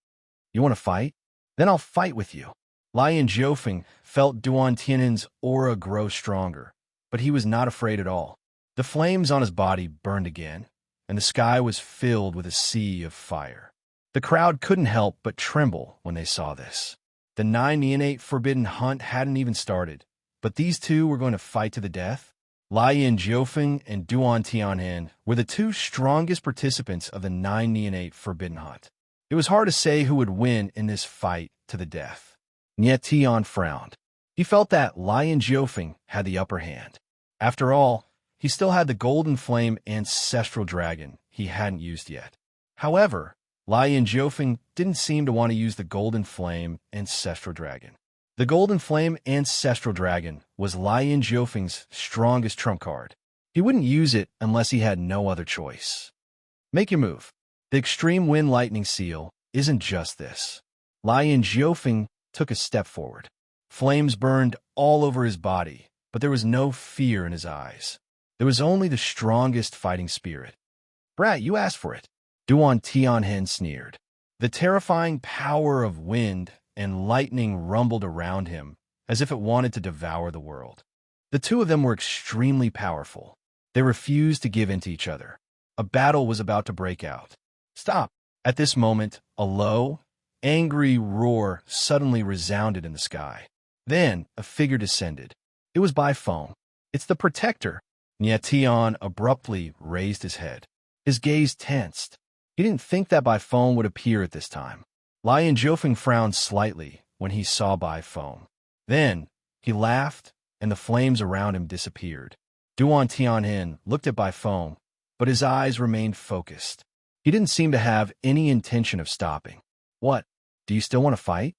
"You want to fight? Then I'll fight with you." Lien Jiufeng felt Duan Tianhen's aura grow stronger, but he was not afraid at all. The flames on his body burned again, and the sky was filled with a sea of fire. The crowd couldn't help but tremble when they saw this. The 9 forbidden hunt hadn't even started, but these two were going to fight to the death. Lien Jiufeng and Duan Tianhen were the two strongest participants of the 9 forbidden hunt. It was hard to say who would win in this fight to the death. Yet Tian frowned. He felt that Lien Jiufeng had the upper hand. After all, he still had the Golden Flame Ancestral Dragon he hadn't used yet. However, Lien Jiufeng didn't seem to want to use the Golden Flame Ancestral Dragon. The Golden Flame Ancestral Dragon was Lien Jiufeng's strongest trump card. He wouldn't use it unless he had no other choice. "Make your move." The Extreme Wind Lightning Seal isn't just this. Lien Jiufeng took a step forward. Flames burned all over his body, but there was no fear in his eyes. There was only the strongest fighting spirit. "Brat, you asked for it." Duan Tianhen sneered. The terrifying power of wind and lightning rumbled around him as if it wanted to devour the world. The two of them were extremely powerful. They refused to give in to each other. A battle was about to break out. "Stop!" At this moment, a low, angry roar suddenly resounded in the sky. Then a figure descended. It was Bai Feng. "It's the Protector." Tian abruptly raised his head. His gaze tensed. He didn't think that Bai Feng would appear at this time. Lien Jiufeng frowned slightly when he saw Bai Feng. Then he laughed, and the flames around him disappeared. Duan Tianhen looked at Bai Feng, but his eyes remained focused. He didn't seem to have any intention of stopping. "What? Do you still want to fight?"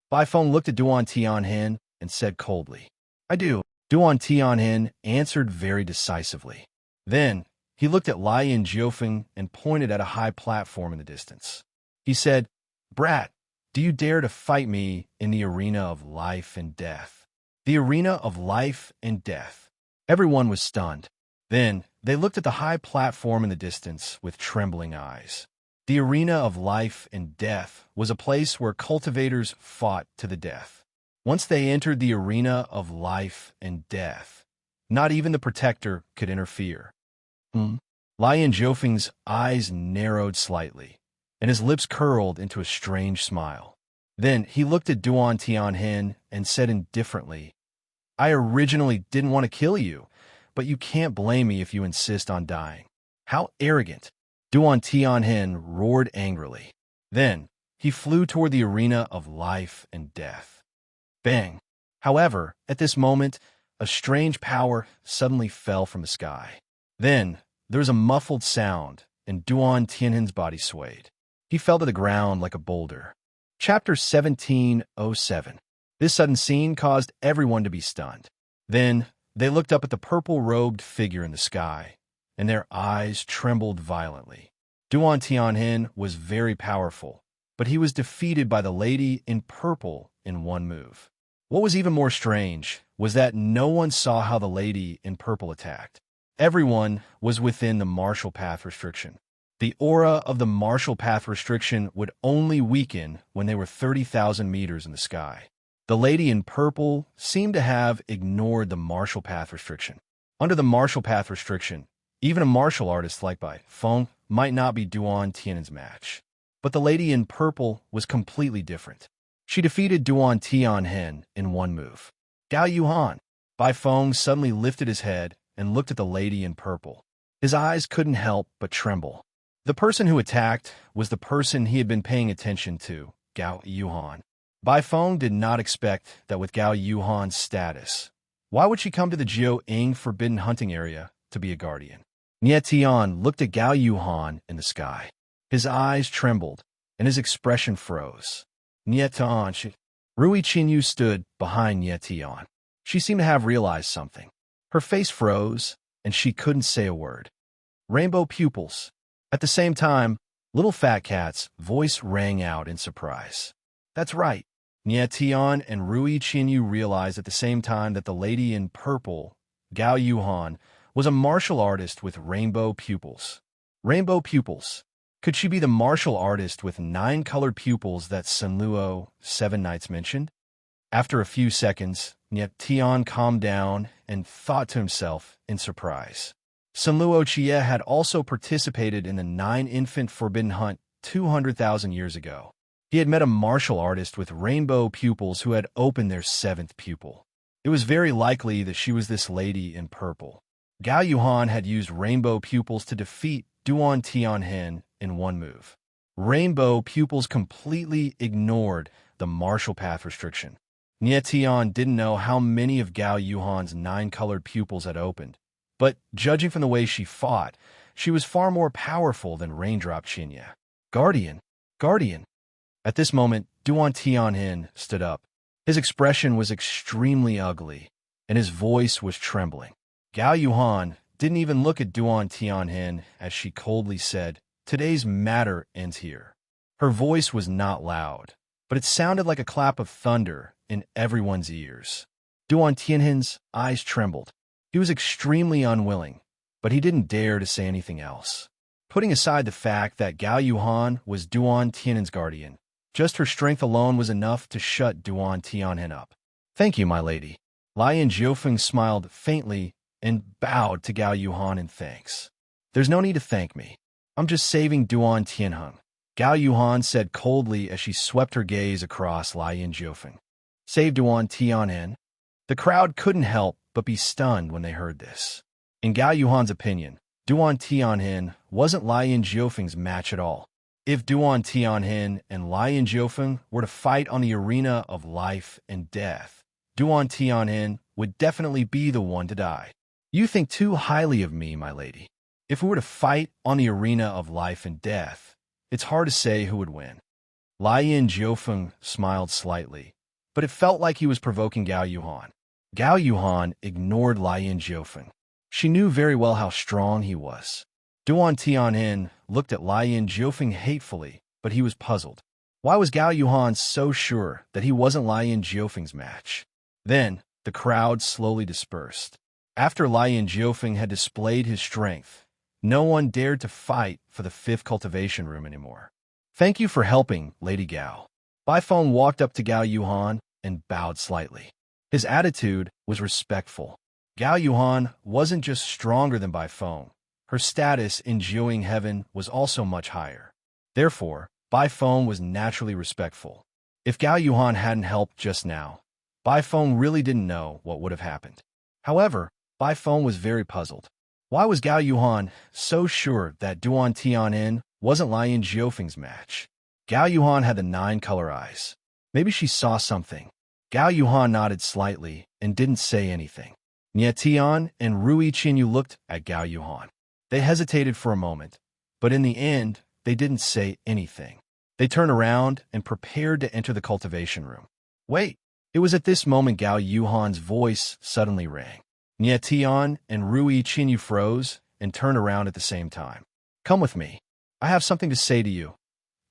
Bai Feng looked at Duan Tianhen and said coldly, "I do." Duan Tianhen answered very decisively. Then he looked at Lien Jiufeng and pointed at a high platform in the distance. He said, "Brat, do you dare to fight me in the arena of life and death?" The arena of life and death. Everyone was stunned. Then they looked at the high platform in the distance with trembling eyes. The arena of life and death was a place where cultivators fought to the death. Once they entered the arena of life and death, not even the Protector could interfere. Lien Jiufeng's eyes narrowed slightly, and his lips curled into a strange smile. Then he looked at Duan Tianhen and said indifferently, "I originally didn't want to kill you, but you can't blame me if you insist on dying." "How arrogant!" Duan Tianhen roared angrily. Then he flew toward the arena of life and death. Bang! However, at this moment, a strange power suddenly fell from the sky. Then there was a muffled sound, and Duan Tianhen's body swayed. He fell to the ground like a boulder. Chapter 17:07. This sudden scene caused everyone to be stunned. Then they looked up at the purple-robed figure in the sky, and their eyes trembled violently. Duan Tianhen was very powerful, but he was defeated by the lady in purple in one move. What was even more strange was that no one saw how the lady in purple attacked. Everyone was within the martial path restriction. The aura of the martial path restriction would only weaken when they were 30,000 meters in the sky. The lady in purple seemed to have ignored the martial path restriction. Under the martial path restriction, even a martial artist like Bai Feng might not be Duan Tianhen's match. But the lady in purple was completely different. She defeated Duan Tianhen in one move. Gao Yuhan. Bai Feng suddenly lifted his head and looked at the lady in purple. His eyes couldn't help but tremble. The person who attacked was the person he had been paying attention to, Gao Yuhan. Bai Feng did not expect that with Gao Yuhan's status. Why would she come to the Jiao Ying forbidden hunting area to be a guardian? Nie Tian looked at Gao Yuhan in the sky. His eyes trembled, and his expression froze. Nie Tian, Rui Qinyu stood behind Nie Tian. She seemed to have realized something. Her face froze, and she couldn't say a word. Rainbow pupils. At the same time, Little Fat Cat's voice rang out in surprise. That's right. Nie Tian and Rui Qinyu realized at the same time that the lady in purple, Gao Yuhan, was a martial artist with rainbow pupils. Rainbow pupils. Could she be the martial artist with 9 colored pupils that Sun Luo 7 Knights mentioned? After a few seconds, Nie Tian calmed down and thought to himself in surprise. Sun Luo Jie had also participated in the 9-infant forbidden hunt 200,000 years ago. He had met a martial artist with rainbow pupils who had opened their 7th pupil. It was very likely that she was this lady in purple. Gao Yuhan had used rainbow pupils to defeat Duan Tianhen in one move. Rainbow pupils completely ignored the martial path restriction. Nie Tian didn't know how many of Gao Yuhan's 9-colored pupils had opened, but judging from the way she fought, she was far more powerful than Raindrop Qinya. Guardian! Guardian! At this moment, Duan Tianhen stood up. His expression was extremely ugly, and his voice was trembling. Gao Yuhan didn't even look at Duan Tianhen as she coldly said, "Today's matter ends here." Her voice was not loud, but it sounded like a clap of thunder in everyone's ears. Duan Tianhen's eyes trembled. He was extremely unwilling, but he didn't dare to say anything else. Putting aside the fact that Gao Yuhan was Duan Tianhen's guardian, just her strength alone was enough to shut Duan Tianhen up. "Thank you, my lady." Lian Jiufeng smiled faintly and bowed to Gao Yuhan in thanks. "There's no need to thank me. I'm just saving Duan Tianheng," Gao Yuhan said coldly as she swept her gaze across Lian Jiufeng. "Save Duan Tianhen?" The crowd couldn't help but be stunned when they heard this. In Gao Yuhan's opinion, Duan Tianhen wasn't Lian Jiufeng's match at all. If Duan Tianhen and Lian Jiufeng were to fight on the arena of life and death, Duan Tianhen would definitely be the one to die. "You think too highly of me, my lady. If we were to fight on the arena of life and death, it's hard to say who would win." Lian Jiufeng smiled slightly, but it felt like he was provoking Gao Yuhan. Gao Yuhan ignored Lian Jiufeng. She knew very well how strong he was. Duan Tianhen looked at Lian Jiufeng hatefully, but he was puzzled. Why was Gao Yuhan so sure that he wasn't Lian Jiufeng's match? Then, the crowd slowly dispersed. After Lian Jiufeng had displayed his strength, no one dared to fight for the 5th cultivation room anymore. "Thank you for helping, Lady Gao." Bai Feng walked up to Gao Yuhan and bowed slightly. His attitude was respectful. Gao Yuhan wasn't just stronger than Bai Feng. Her status in Jiaoying heaven was also much higher. Therefore, Bai Feng was naturally respectful. If Gao Yuhan hadn't helped just now, Bai Feng really didn't know what would have happened. However, Bai Feng was very puzzled. Why was Gao Yuhan so sure that Duan Tianhen wasn't Lian Jiufeng's match? Gao Yuhan had the 9-color eyes. Maybe she saw something. Gao Yuhan nodded slightly and didn't say anything. Nie Tian and Rui Qinyu looked at Gao Yuhan. They hesitated for a moment, but in the end, they didn't say anything. They turned around and prepared to enter the cultivation room. "Wait!" It was at this moment Gao Yuhan's voice suddenly rang. Nie Tian and Rui Qinyu froze and turned around at the same time. "Come with me. I have something to say to you,"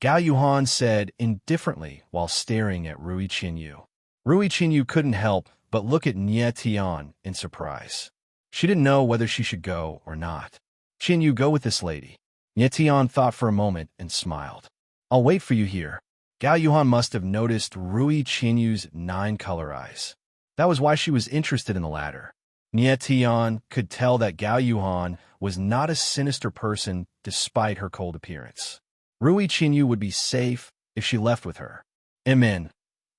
Gao Yuhan said indifferently while staring at Rui Qinyu. Rui Qinyu couldn't help but look at Nie Tian in surprise. She didn't know whether she should go or not. "Qinyu, go with this lady." Nie Tian thought for a moment and smiled. "I'll wait for you here." Gao Yuhan must have noticed Rui Qinyu's 9-color eyes. That was why she was interested in the latter. Nie Tian could tell that Gao Yuhan was not a sinister person despite her cold appearance. Rui Qinyu would be safe if she left with her. Amen.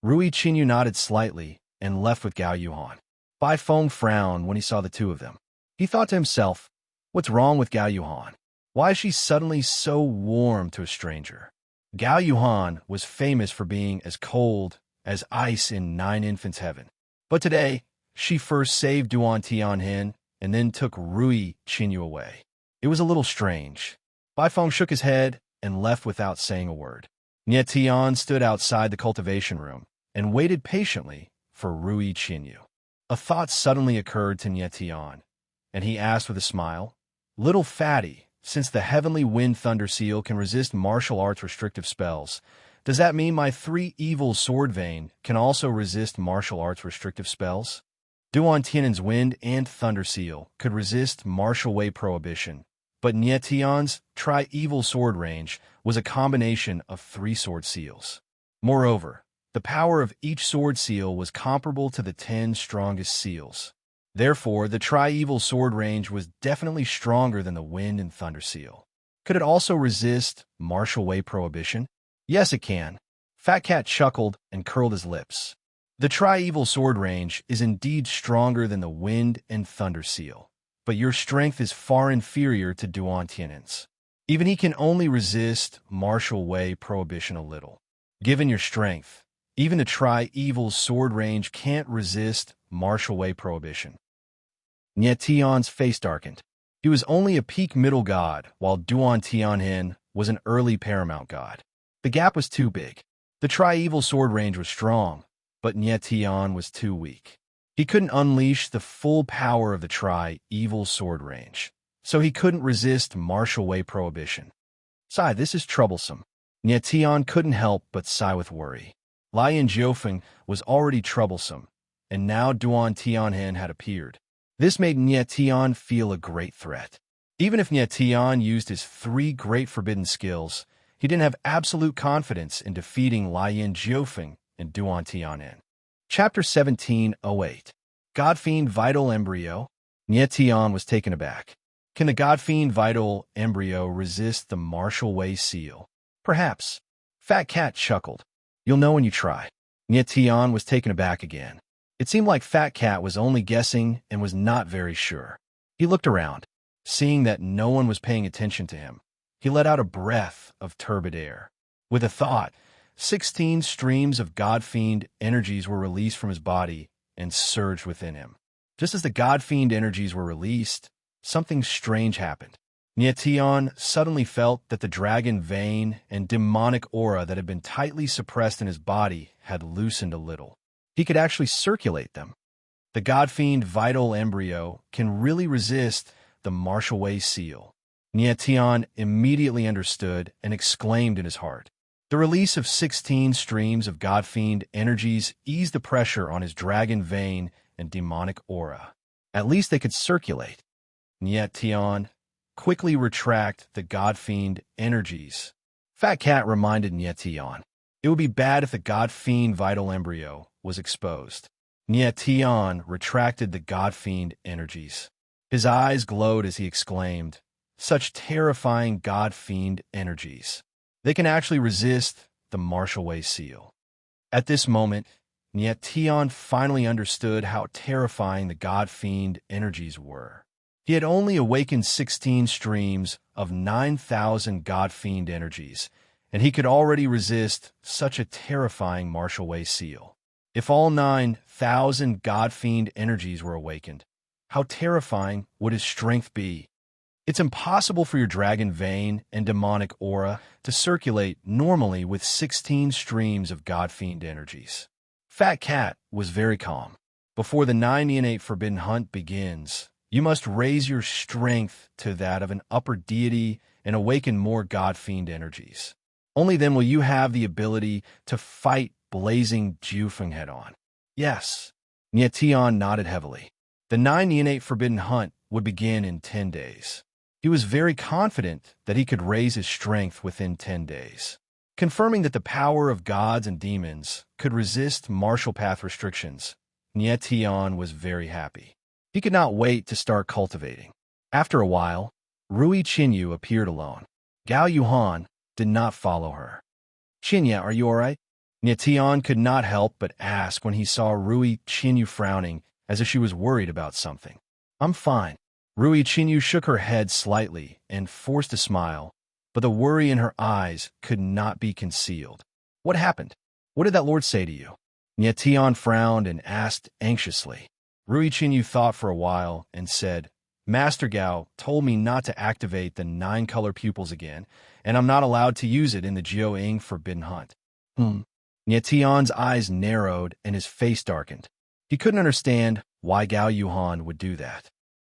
Rui Qinyu nodded slightly and left with Gao Yuhan. Bai Feng frowned when he saw the two of them. He thought to himself, what's wrong with Gao Yuhan? Why is she suddenly so warm to a stranger? Gao Yuhan was famous for being as cold as ice in Nine Infants' Heaven. But today, she first saved Duan Tianhen and then took Rui Qinyu away. It was a little strange. Bai Feng shook his head and left without saying a word. Nie Tian stood outside the cultivation room and waited patiently for Rui Qinyu. A thought suddenly occurred to Nie Tian, and he asked with a smile, Little fatty, since the heavenly wind thunder seal can resist martial arts restrictive spells, does that mean my 3 evil sword vein can also resist martial arts restrictive spells? Duan Tianen's wind and thunder seal could resist martial way prohibition, but Nie Tian's tri-evil sword range was a combination of 3 sword seals. Moreover, the power of each sword seal was comparable to the 10 strongest seals. Therefore, the tri-evil sword range was definitely stronger than the wind and thunder seal. Could it also resist martial way prohibition? Yes, it can. Fat Cat chuckled and curled his lips. The tri-evil sword range is indeed stronger than the wind and thunder seal, but your strength is far inferior to Duan Tianen's. Even he can only resist martial way prohibition a little. Given your strength, even the tri-evil sword range can't resist martial way prohibition. Nie Tian's face darkened. He was only a peak middle god, while Duan Tianhen was an early paramount god. The gap was too big. The tri-evil sword range was strong, but Nie Tian was too weak. He couldn't unleash the full power of the tri-evil sword range, so he couldn't resist martial way prohibition. Sigh, this is troublesome. Nie Tian couldn't help but sigh with worry. Lian Jiufeng was already troublesome, and now Duan Tianhen had appeared. This made Nie Tian feel a great threat. Even if Nie Tian used his 3 great forbidden skills, he didn't have absolute confidence in defeating Lian Jiufeng and Duan Tianhen. Chapter 1708. Godfiend Vital Embryo. Nie Tian was taken aback. Can the Godfiend Vital Embryo resist the martial way seal? Perhaps. Fat Cat chuckled. You'll know when you try. Nie Tian was taken aback again. It seemed like Fat Cat was only guessing and was not very sure. He looked around. Seeing that no one was paying attention to him, he let out a breath of turbid air. With a thought, 16 streams of Godfiend energies were released from his body and surged within him. Just as the Godfiend energies were released, something strange happened. Nie Tian suddenly felt that the dragon vein and demonic aura that had been tightly suppressed in his body had loosened a little. He could actually circulate them. The Godfiend Vital Embryo can really resist the martial way seal. Nie Tian immediately understood and exclaimed in his heart. The release of 16 streams of Godfiend energies eased the pressure on his dragon vein and demonic aura. At least they could circulate. Nie Tian, quickly retract the Godfiend energies. Fat Cat reminded Nie Tian. It would be bad if the Godfiend Vital Embryo was exposed. Nie Tian retracted the Godfiend energies. His eyes glowed as he exclaimed, such terrifying Godfiend energies. They can actually resist the martial way seal. At this moment, Nie Tian finally understood how terrifying the Godfiend energies were. He had only awakened 16 streams of 9,000 Godfiend energies, and he could already resist such a terrifying martial way seal. If all 9,000 Godfiend energies were awakened, how terrifying would his strength be? It's impossible for your dragon vein and demonic aura to circulate normally with 16 streams of Godfiend energies. Fat Cat was very calm. Before the 9 innate forbidden hunt begins, you must raise your strength to that of an upper deity and awaken more Godfiend energies. Only then will you have the ability to fight blazing Jiufeng head-on. Yes. Nie Tian nodded heavily. The 9 innate forbidden hunt would begin in 10 days. He was very confident that he could raise his strength within 10 days. Confirming that the power of gods and demons could resist martial path restrictions, Nie Tian was very happy. He could not wait to start cultivating. After a while, Rui Qinyu appeared alone. Gao Yuhan, did not follow her. "Qinya, are you all right?" Tian could not help but ask when he saw Rui Qinyu frowning, as if she was worried about something. "I'm fine." Rui Qinyu shook her head slightly and forced a smile, but the worry in her eyes could not be concealed. "What happened? What did that lord say to you?" Tian frowned and asked anxiously. Rui Qinyu thought for a while and said, "Master Gao told me not to activate the 9-color pupils again, and I'm not allowed to use it in the Jiao-Ing Forbidden Hunt." Tian's eyes narrowed and his face darkened. He couldn't understand why Gao Yuhan would do that.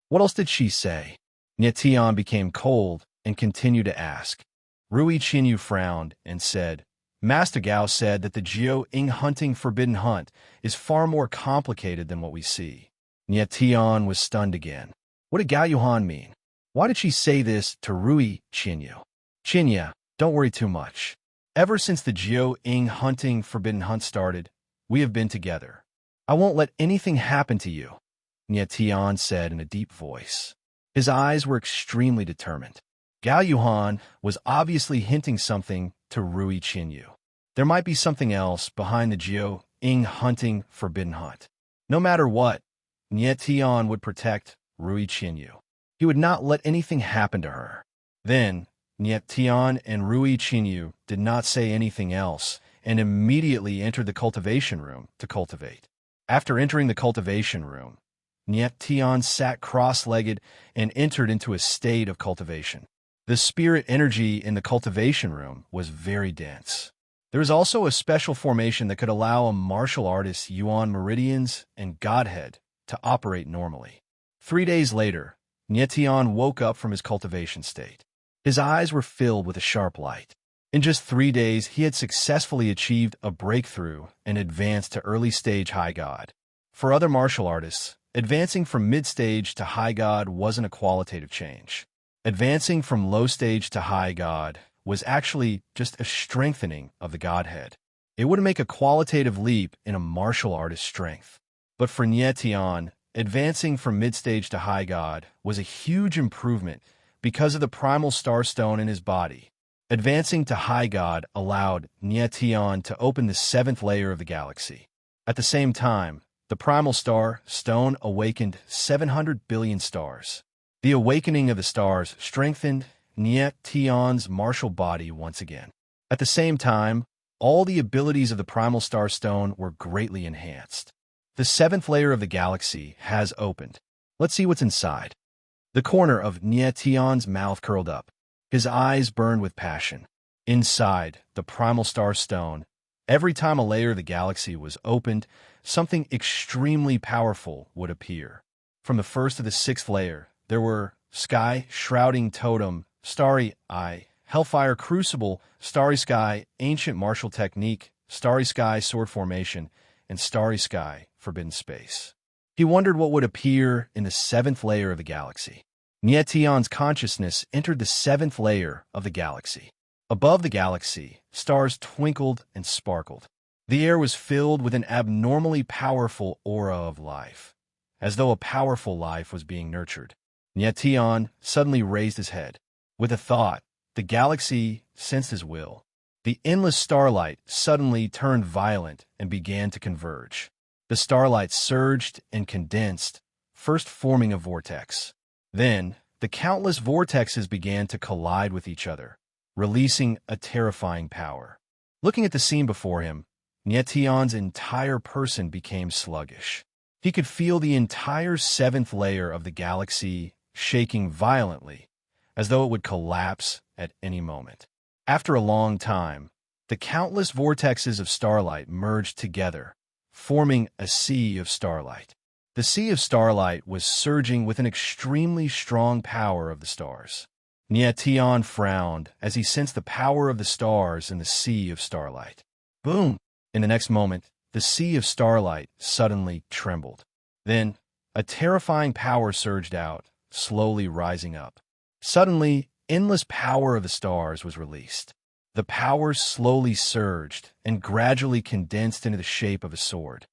"What else did she say?" Tian became cold and continued to ask. Rui Qinyu frowned and said, "Master Gao said that the Jiao-Ing hunting Forbidden Hunt is far more complicated than what we see." Tian was stunned again. What did Gao Yuhan mean? Why did she say this to Rui Qinyu? "Qinya, don't worry too much. Ever since the Jiao-Ing hunting Forbidden Hunt started, we have been together. I won't let anything happen to you," Tian said in a deep voice. His eyes were extremely determined. Gao Yuhan was obviously hinting something to Rui Qinyu. There might be something else behind the Jiao-Ing hunting Forbidden Hunt. No matter what, Tian would protect Rui Qinyu. He would not let anything happen to her. Then, Tian and Rui Qinyu did not say anything else and immediately entered the cultivation room to cultivate. After entering the cultivation room, Tian sat cross-legged and entered into a state of cultivation. The spirit energy in the cultivation room was very dense. There was also a special formation that could allow a martial artist's Yuan meridians and Godhead to operate normally. 3 days later, Tian woke up from his cultivation state. His eyes were filled with a sharp light. In just 3 days, he had successfully achieved a breakthrough and advanced to early-stage high god. For other martial artists, advancing from mid-stage to high god wasn't a qualitative change. Advancing from low stage to high god was actually just a strengthening of the godhead. It would make a qualitative leap in a martial artist's strength. But for Tian, advancing from mid-stage to high god was a huge improvement because of the primal star stone in his body. Advancing to high god allowed Tian to open the 7th layer of the galaxy. At the same time, the primal star stone awakened 700 billion stars. The awakening of the stars strengthened Tian's martial body once again. At the same time, all the abilities of the primal star stone were greatly enhanced. The 7th layer of the galaxy has opened. Let's see what's inside. The corner of Tian's mouth curled up. His eyes burned with passion. Inside the primal star stone, every time a layer of the galaxy was opened, something extremely powerful would appear. From the 1st to the 6th layer, there were Sky Shrouding Totem, Starry Eye, Hellfire Crucible, Starry Sky Ancient Martial Technique, Starry Sky Sword Formation, and Starry Sky Forbidden Space. He wondered what would appear in the 7th layer of the galaxy. Tian's consciousness entered the 7th layer of the galaxy. Above the galaxy, stars twinkled and sparkled. The air was filled with an abnormally powerful aura of life, as though a powerful life was being nurtured. Tian suddenly raised his head. With a thought, the galaxy sensed his will. The endless starlight suddenly turned violent and began to converge. The starlight surged and condensed, first forming a vortex. Then, the countless vortexes began to collide with each other, releasing a terrifying power. Looking at the scene before him, Tian's entire person became sluggish. He could feel the entire 7th layer of the galaxy shaking violently, as though it would collapse at any moment. After a long time, the countless vortexes of starlight merged together, forming a sea of starlight. The sea of starlight was surging with an extremely strong power of the stars. Tian frowned as he sensed the power of the stars in the sea of starlight. Boom! In the next moment, the sea of starlight suddenly trembled. Then, a terrifying power surged out, slowly rising up. Suddenly, endless power of the stars was released. The power slowly surged and gradually condensed into the shape of a sword.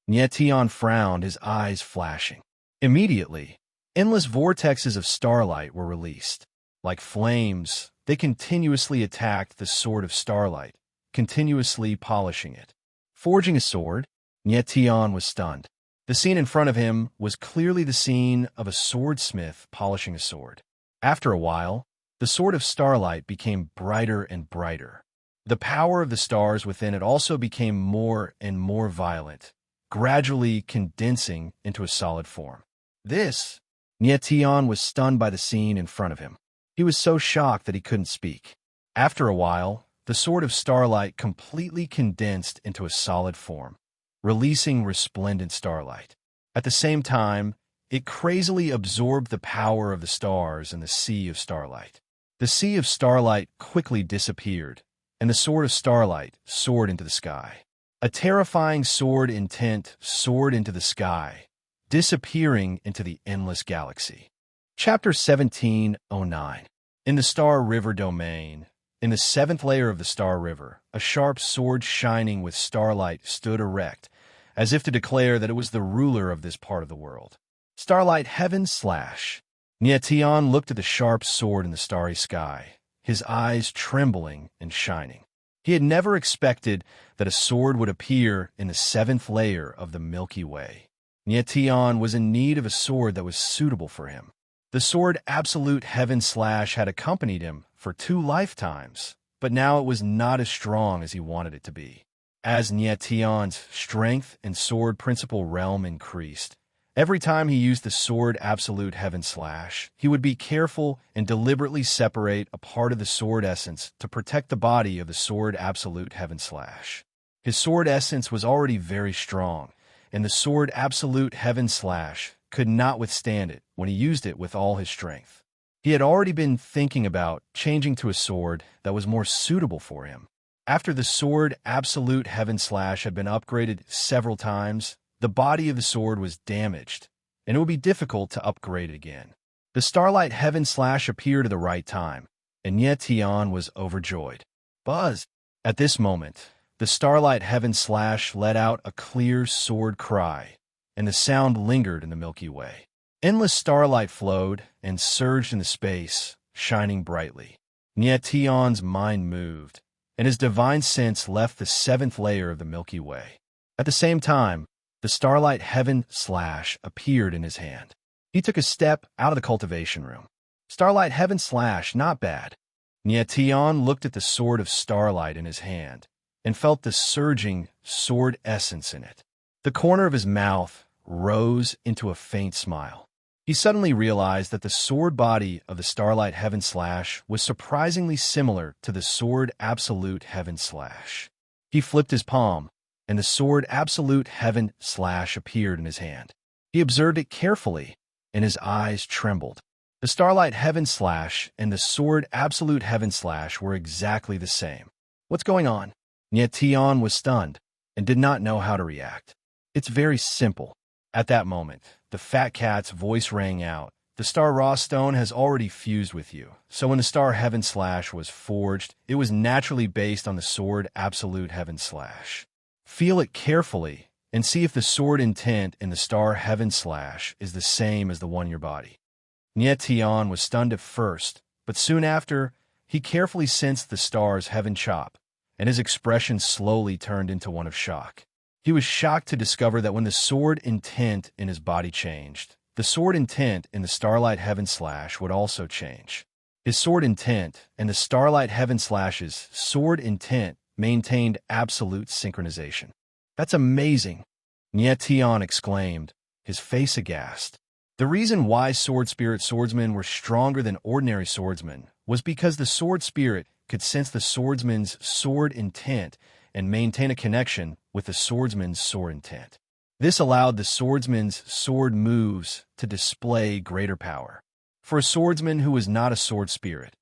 Tian frowned, his eyes flashing. Immediately, endless vortexes of starlight were released. Like flames, They continuously attacked the Sword of Starlight, continuously polishing it. Forging a sword? Tian was stunned. The scene in front of him was clearly the scene of a swordsmith polishing a sword. After a while, the Sword of Starlight became brighter and brighter. The power of the stars within it also became more and more violent, gradually condensing into a solid form. This, Tian was stunned by the scene in front of him. He was so shocked that he couldn't speak. After a while, the Sword of Starlight completely condensed into a solid form, releasing resplendent starlight. At the same time, it crazily absorbed the power of the stars and the Sea of Starlight. The Sea of Starlight quickly disappeared, and the Sword of Starlight soared into the sky. A terrifying sword intent soared into the sky, disappearing into the endless galaxy. Chapter 1709. In the Star River domain, in the 7th layer of the Star River, a sharp sword shining with starlight stood erect, as if to declare that it was the ruler of this part of the world. Starlight Heaven Slash. Tian looked at the sharp sword in the starry sky, his eyes trembling and shining. He had never expected that a sword would appear in the 7th layer of the Milky Way. Tian was in need of a sword that was suitable for him. The sword Absolute Heaven Slash had accompanied him for 2 lifetimes, but now it was not as strong as he wanted it to be. As Tian's strength and sword principle realm increased, every time he used the sword Absolute Heaven Slash, he would be careful and deliberately separate a part of the sword essence to protect the body of the sword Absolute Heaven Slash. His sword essence was already very strong, and the sword Absolute Heaven Slash could not withstand it when he used it with all his strength. He had already been thinking about changing to a sword that was more suitable for him. After the sword Absolute Heaven Slash had been upgraded several times, the body of the sword was damaged, and it would be difficult to upgrade it again. The Starlight Heaven Slash appeared at the right time, and Tian was overjoyed. Buzz! At this moment, the Starlight Heaven Slash let out a clear sword cry, and the sound lingered in the Milky Way. Endless starlight flowed and surged into space, shining brightly. Tian's mind moved, and his divine sense left the 7th layer of the Milky Way. At the same time, the Starlight Heaven Slash appeared in his hand. He took a step out of the cultivation room. Starlight Heaven Slash, not bad. Tian looked at the sword of starlight in his hand and felt the surging sword essence in it. The corner of his mouth rose into a faint smile. He suddenly realized that the sword body of the Starlight Heaven Slash was surprisingly similar to the sword Absolute Heaven Slash. He flipped his palm, and the sword Absolute Heaven Slash appeared in his hand. He observed it carefully, and his eyes trembled. The Starlight Heaven Slash and the sword Absolute Heaven Slash were exactly the same. What's going on? Tian was stunned and did not know how to react. It's very simple. At that moment, the fat cat's voice rang out. The star raw stone has already fused with you, so when the star Heaven Slash was forged, it was naturally based on the sword Absolute Heaven Slash. Feel it carefully and see if the sword intent in the star Heaven Slash is the same as the one in your body. Tian was stunned at first, but soon after, he carefully sensed the star's Heaven Chop, and his expression slowly turned into one of shock. He was shocked to discover that when the sword intent in his body changed, the sword intent in the Starlight Heaven Slash would also change. His sword intent and the Starlight Heaven Slash's sword intent maintained absolute synchronization. That's amazing! Tian exclaimed, his face aghast. The reason why sword spirit swordsmen were stronger than ordinary swordsmen was because the sword spirit could sense the swordsman's sword intent and maintain a connection with the swordsman's sword intent. This allowed the swordsman's sword moves to display greater power. For a swordsman who was not a sword spirit,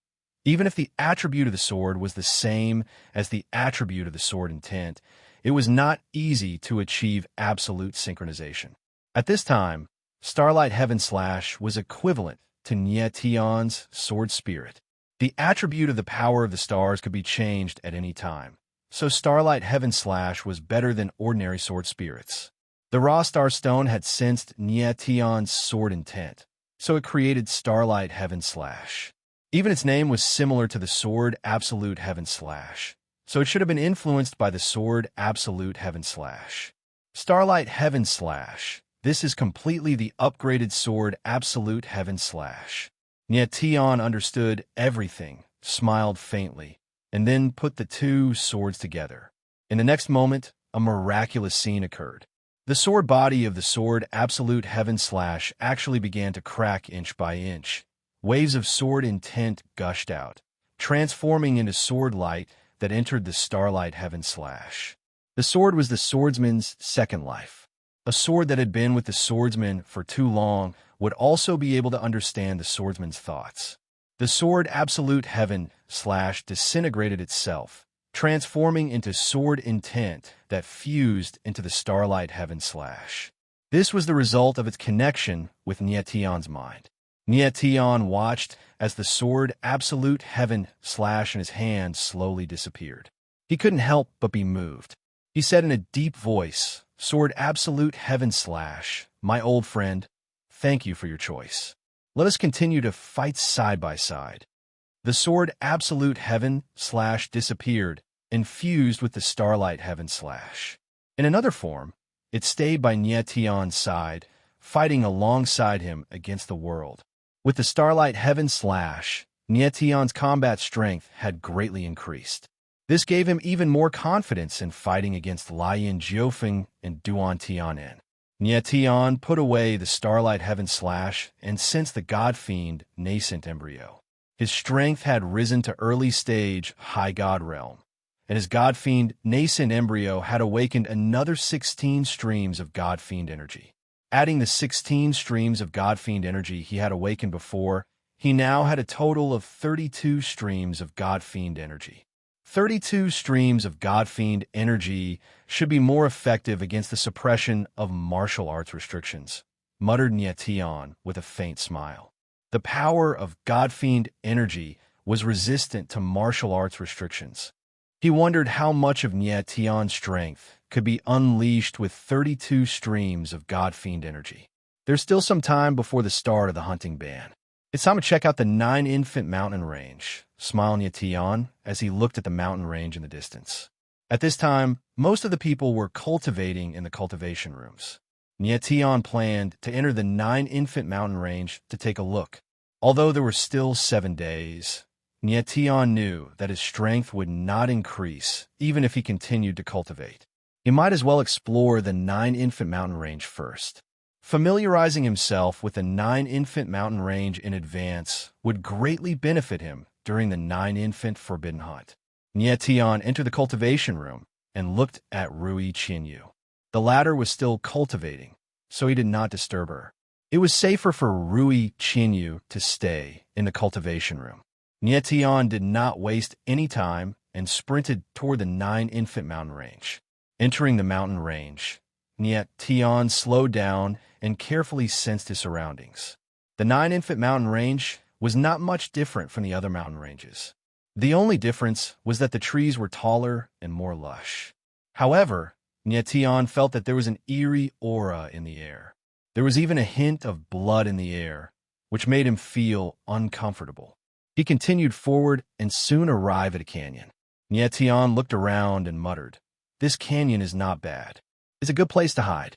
even if the attribute of the sword was the same as the attribute of the sword intent, it was not easy to achieve absolute synchronization. At this time, Starlight Heaven Slash was equivalent to Tian's sword spirit. The attribute of the power of the stars could be changed at any time, so Starlight Heaven Slash was better than ordinary sword spirits. The raw star stone had sensed Tian's sword intent, so it created Starlight Heaven Slash. Even its name was similar to the sword Absolute Heaven Slash, so it should have been influenced by the sword Absolute Heaven Slash. Starlight Heaven Slash. This is completely the upgraded sword Absolute Heaven Slash. Tion understood everything, smiled faintly, and then put the two swords together. In the next moment, a miraculous scene occurred. The sword body of the sword Absolute Heaven Slash actually began to crack inch by inch. Waves of sword intent gushed out, transforming into sword light that entered the Starlight Heaven Slash. The sword was the swordsman's second life. A sword that had been with the swordsman for too long would also be able to understand the swordsman's thoughts. The sword Absolute Heaven Slash disintegrated itself, transforming into sword intent that fused into the Starlight Heaven Slash. This was the result of its connection with Tion's mind. Tion watched as the sword Absolute Heaven Slash in his hand slowly disappeared. He couldn't help but be moved. He said in a deep voice, "Sword Absolute Heaven Slash, my old friend, thank you for your choice. Let us continue to fight side by side." The sword Absolute Heaven Slash disappeared and fused with the Starlight Heaven Slash. In another form, it stayed by Tion's side, fighting alongside him against the world. With the Starlight Heaven Slash, Tion's combat strength had greatly increased. This gave him even more confidence in fighting against Lian Jiufeng and Duan Tianen. Tion put away the Starlight Heaven Slash and sensed the God Fiend nascent embryo. His strength had risen to early stage High God Realm, and his God Fiend nascent embryo had awakened another 16 streams of God Fiend energy. Adding the 16 streams of God Fiend energy he had awakened before, he now had a total of 32 streams of God Fiend energy. 32 streams of God Fiend energy should be more effective against the suppression of martial arts restrictions, muttered Tion with a faint smile. The power of God Fiend energy was resistant to martial arts restrictions. He wondered how much of Tion's strength could be unleashed with 32 streams of God Fiend energy. There's still some time before the start of the hunting ban. It's time to check out the 9 Infant Mountain Range, smiled Tion as he looked at the mountain range in the distance. At this time, most of the people were cultivating in the cultivation rooms. Tion planned to enter the 9 Infant Mountain Range to take a look. Although there were still 7 days, Tion knew that his strength would not increase even if he continued to cultivate. He might as well explore the 9 Infant Mountain Range first. Familiarizing himself with the 9 Infant Mountain Range in advance would greatly benefit him during the 9 Infant Forbidden Hunt. Tion entered the cultivation room and looked at Rui Qinyu. The latter was still cultivating, so he did not disturb her. It was safer for Rui Qinyu to stay in the cultivation room. Tion did not waste any time and sprinted toward the 9 Infant Mountain Range. Entering the mountain range, Tion slowed down and carefully sensed his surroundings. The 9 Infant Mountain Range was not much different from the other mountain ranges. The only difference was that the trees were taller and more lush. However, Tion felt that there was an eerie aura in the air. There was even a hint of blood in the air, which made him feel uncomfortable. He continued forward and soon arrived at a canyon. Tion looked around and muttered, "This canyon is not bad. It's a good place to hide."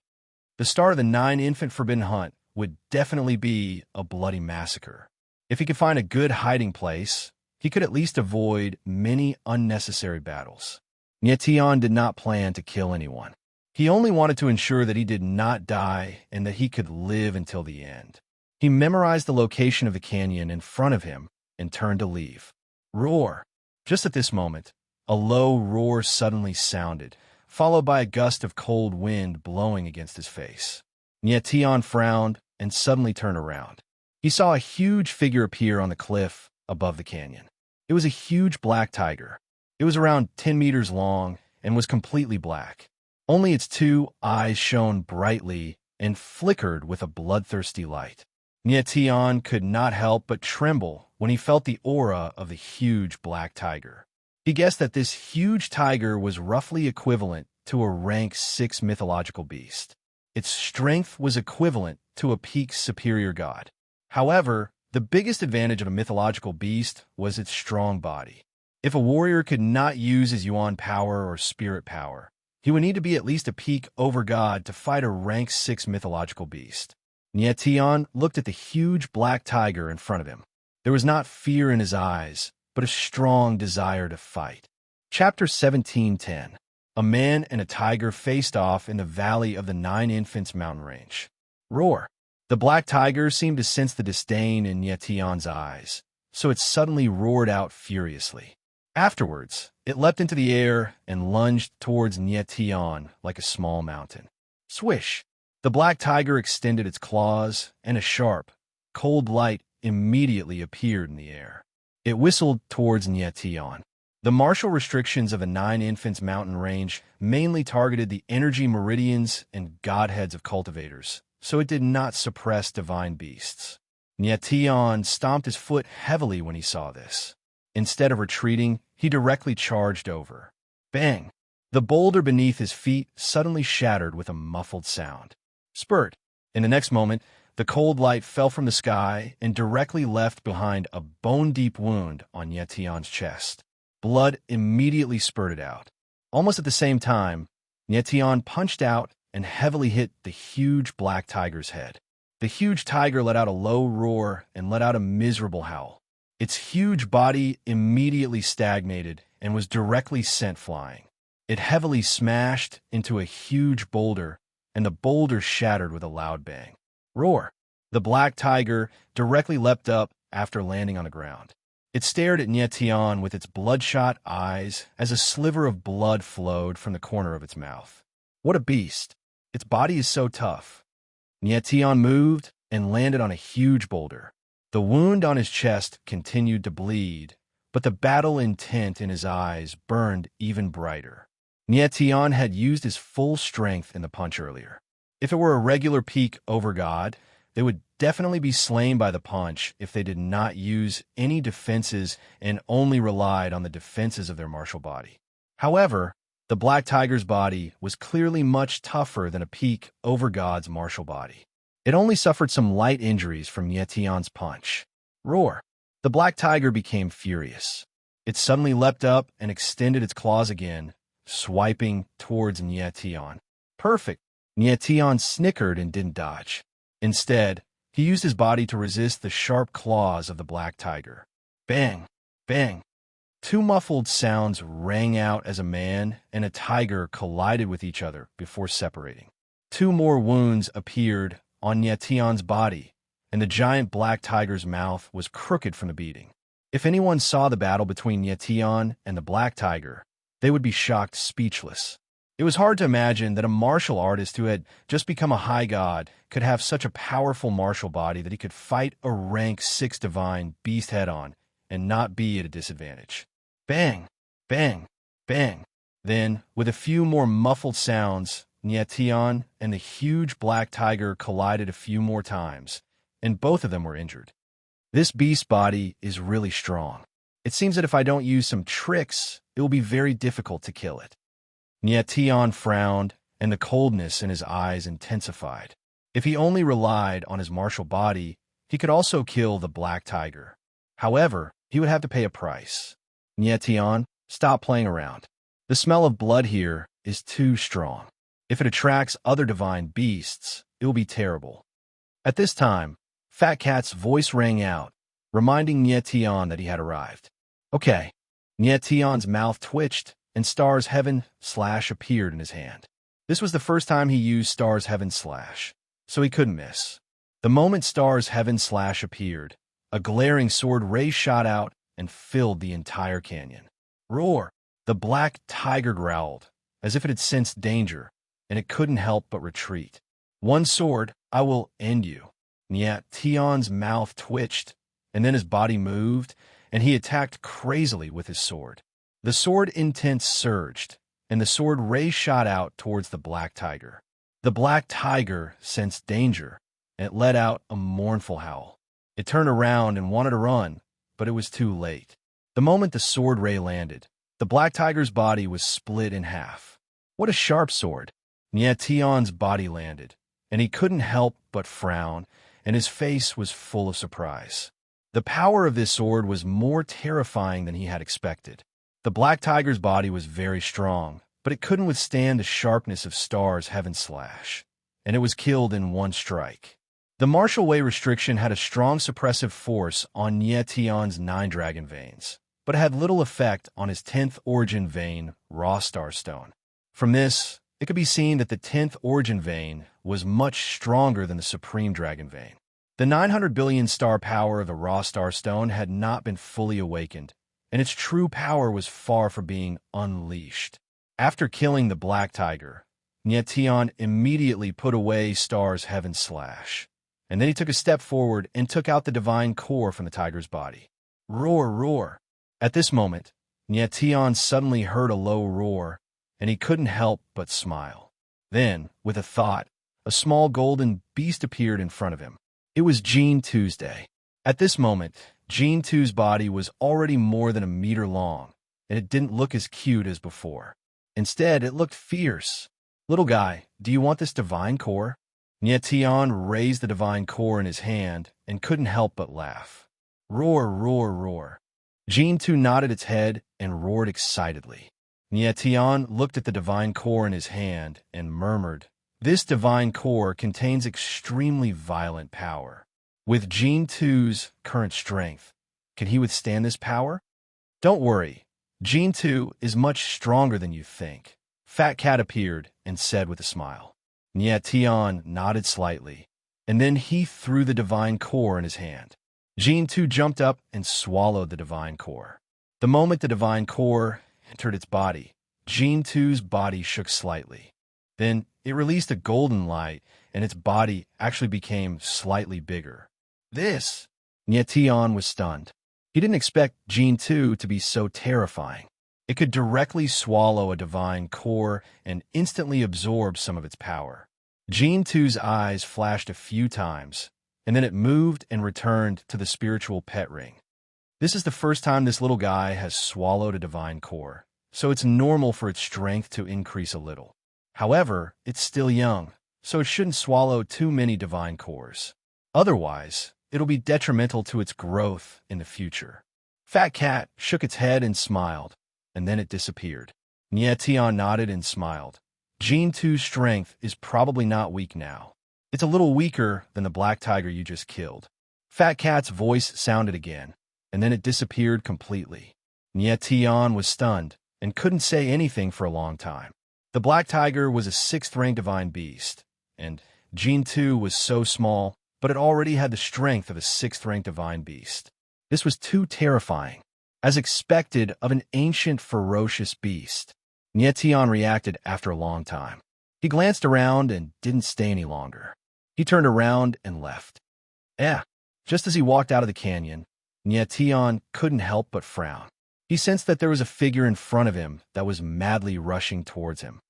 The start of the 9 Infant Forbidden Hunt would definitely be a bloody massacre. If he could find a good hiding place, he could at least avoid many unnecessary battles. Tion did not plan to kill anyone. He only wanted to ensure that he did not die and that he could live until the end. He memorized the location of the canyon in front of him and turned to leave. Roar! Just at this moment, a low roar suddenly sounded, followed by a gust of cold wind blowing against his face. Tion frowned and suddenly turned around. He saw a huge figure appear on the cliff above the canyon. It was a huge black tiger. It was around 10 meters long and was completely black. Only its 2 eyes shone brightly and flickered with a bloodthirsty light. Tion could not help but tremble when he felt the aura of the huge black tiger. He guessed that this huge tiger was roughly equivalent to a rank 6 mythological beast. Its strength was equivalent to a peak superior god. However, The biggest advantage of a mythological beast was its strong body. If a warrior could not use his yuan power or spirit power, he would need to be at least a peak over god to fight a rank 6 mythological beast. Tian looked at the huge black tiger in front of him. There was not fear in his eyes, but a strong desire to fight. Chapter 17:10. A man and a tiger faced off in the valley of the Nine Infants mountain range. Roar. The black tiger seemed to sense the disdain in Tian's eyes, so it suddenly roared out furiously. Afterwards, it leapt into the air and lunged towards Tian like a small mountain. Swish! The black tiger extended its claws, and a sharp, cold light immediately appeared in the air. It whistled towards Tian. The martial restrictions of the Nine Infants mountain range mainly targeted the energy meridians and godheads of cultivators, so it did not suppress divine beasts. Tian stomped his foot heavily when he saw this. Instead of retreating, he directly charged over. Bang! The boulder beneath his feet suddenly shattered with a muffled sound. Spurt! In the next moment, the cold light fell from the sky and directly left behind a bone-deep wound on Tian's chest. Blood immediately spurted out. Almost at the same time, Tian punched out and heavily hit the huge black tiger's head. The huge tiger let out a low roar and let out a miserable howl. Its huge body immediately stagnated and was directly sent flying. It heavily smashed into a huge boulder, and the boulder shattered with a loud bang. Roar! The black tiger directly leapt up after landing on the ground. It stared at Tian with its bloodshot eyes as a sliver of blood flowed from the corner of its mouth. What a beast! Its body is so tough. Tian moved and landed on a huge boulder. The wound on his chest continued to bleed, but the battle intent in his eyes burned even brighter. Tian had used his full strength in the punch earlier. If it were a regular peak over god, they would definitely be slain by the punch if they did not use any defenses and only relied on the defenses of their martial body. However, the black tiger's body was clearly much tougher than a peak over god's martial body. It only suffered some light injuries from Tian's punch. Roar! The black tiger became furious. It suddenly leapt up and extended its claws again, swiping towards Tian. Perfect! Tian snickered and didn't dodge. Instead, he used his body to resist the sharp claws of the black tiger. Bang! Bang! Two muffled sounds rang out as a man and a tiger collided with each other before separating. Two more wounds appeared on Tian's body, and the giant black tiger's mouth was crooked from the beating. If anyone saw the battle between Tian and the black tiger, they would be shocked speechless. It was hard to imagine that a martial artist who had just become a high god could have such a powerful martial body that he could fight a rank 6 divine beast head-on and not be at a disadvantage. Bang! Bang! Bang! Then, with a few more muffled sounds, Tian and the huge black tiger collided a few more times, and both of them were injured. This beast body is really strong. It seems that if I don't use some tricks, it will be very difficult to kill it. Tian frowned, and the coldness in his eyes intensified. If he only relied on his martial body, he could also kill the black tiger. However, he would have to pay a price. Tian, stop playing around. The smell of blood here is too strong. If it attracts other divine beasts, it will be terrible. At this time, Fat Cat's voice rang out, reminding Tian that he had arrived. Okay. Tian's mouth twitched, and Star's Heaven Slash appeared in his hand. This was the first time he used Star's Heaven Slash, so he couldn't miss. The moment Star's Heaven Slash appeared, a glaring sword ray shot out and filled the entire canyon. Roar! The black tiger growled, as if it had sensed danger, and it couldn't help but retreat. One sword, I will end you. Tian's mouth twitched, and then his body moved, and he attacked crazily with his sword. The sword intent surged, and the sword ray shot out towards the black tiger. The black tiger sensed danger, and it let out a mournful howl. It turned around and wanted to run, but it was too late. The moment the sword ray landed, the black tiger's body was split in half. What a sharp sword! Tian's body landed, and he couldn't help but frown, and his face was full of surprise. The power of this sword was more terrifying than he had expected. The black tiger's body was very strong, but it couldn't withstand the sharpness of Star's heaven slash, and it was killed in one strike. The martial way restriction had a strong suppressive force on Nye Tian's 9 dragon veins, but it had little effect on his 10th origin vein, Raw Star Stone. From this, it could be seen that the 10th origin vein was much stronger than the Supreme Dragon vein. The 900 billion star power of the Raw Star Stone had not been fully awakened, and its true power was far from being unleashed. After killing the Black Tiger, Nye Tian immediately put away Star's heaven slash, and then he took a step forward and took out the divine core from the tiger's body. Roar, roar! At this moment, Nye Tian suddenly heard a low roar, and he couldn't help but smile. Then, with a thought, a small golden beast appeared in front of him. It was Gene Tuesday. At this moment, Gene 2's body was already more than a meter long, and it didn't look as cute as before. Instead, it looked fierce. Little guy, do you want this divine core? Nye Tian raised the divine core in his hand and couldn't help but laugh. Roar, roar, roar. Gene 2 nodded its head and roared excitedly. Nye Tian looked at the divine core in his hand and murmured, "This divine core contains extremely violent power. With Gene 2's current strength, can he withstand this power? Don't worry, Gene 2 is much stronger than you think." Fat Cat appeared and said with a smile. Nye Tian nodded slightly, and then he threw the divine core in his hand. Gene 2 jumped up and swallowed the divine core. The moment the divine core entered its body, Gene 2's body shook slightly. Then it released a golden light, and its body actually became slightly bigger. This! Nye Tian was stunned. He didn't expect Gene 2 to be so terrifying. It could directly swallow a divine core and instantly absorb some of its power. Gene 2's eyes flashed a few times, and then it moved and returned to the spiritual pet ring. This is the first time this little guy has swallowed a divine core, so it's normal for its strength to increase a little. However, it's still young, so it shouldn't swallow too many divine cores. Otherwise, it'll be detrimental to its growth in the future. Fat Cat shook its head and smiled, and then it disappeared. Nye Tian nodded and smiled. Gene 2's strength is probably not weak now. It's a little weaker than the black tiger you just killed. Fat Cat's voice sounded again, and then it disappeared completely. Nye Tian was stunned and couldn't say anything for a long time. The black tiger was a 6th-rank divine beast, and Gene 2 was so small, but it already had the strength of a 6th-rank divine beast. This was too terrifying. As expected of an ancient, ferocious beast, Nye Tian reacted after a long time. He glanced around and didn't stay any longer. He turned around and left. Just as he walked out of the canyon, Nye Tian couldn't help but frown. He sensed that there was a figure in front of him that was madly rushing towards him.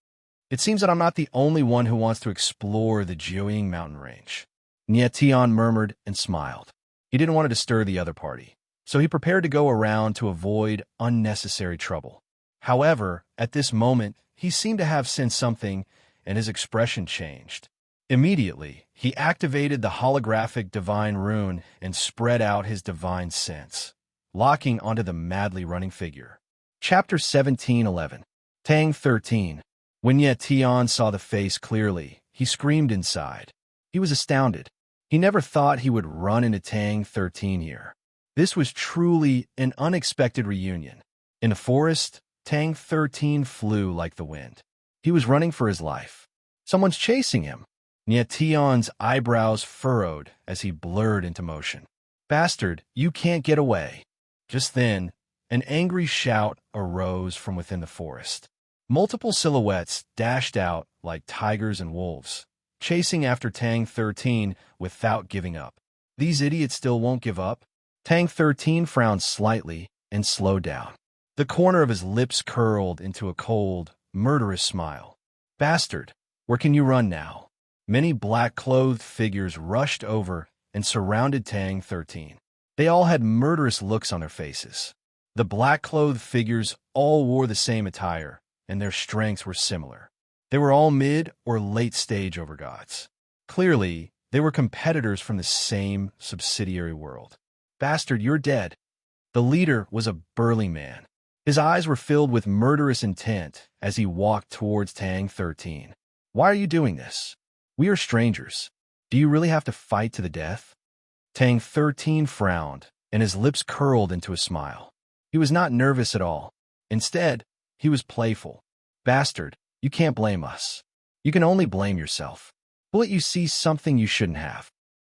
It seems that I'm not the only one who wants to explore the Jiuying mountain range. Nye Tian murmured and smiled. He didn't want to disturb the other party, so he prepared to go around to avoid unnecessary trouble. However, at this moment, he seemed to have sensed something, and his expression changed. Immediately, he activated the holographic divine rune and spread out his divine sense, locking onto the madly running figure. Chapter 17:11. Tang 13. When Nye Tian saw the face clearly, he screamed inside. He was astounded. He never thought he would run into Tang 13 here. This was truly an unexpected reunion. In the forest, Tang 13 flew like the wind. He was running for his life. Someone's chasing him. Nye Tian's eyebrows furrowed as he blurred into motion. Bastard, you can't get away. Just then, an angry shout arose from within the forest. Multiple silhouettes dashed out like tigers and wolves, chasing after Tang 13 without giving up. These idiots still won't give up? Tang 13 frowned slightly and slowed down. The corner of his lips curled into a cold, murderous smile. Bastard, where can you run now? Many black-clothed figures rushed over and surrounded Tang 13. They all had murderous looks on their faces. The black-clothed figures all wore the same attire, and their strengths were similar. They were all mid- or late-stage overgods. Clearly, they were competitors from the same subsidiary world. Bastard, you're dead. The leader was a burly man. His eyes were filled with murderous intent as he walked towards Tang 13. Why are you doing this? We are strangers. Do you really have to fight to the death? Tang 13 frowned, and his lips curled into a smile. He was not nervous at all. Instead, he was playful. Bastard, you can't blame us. You can only blame yourself. We'll let you see something you shouldn't have.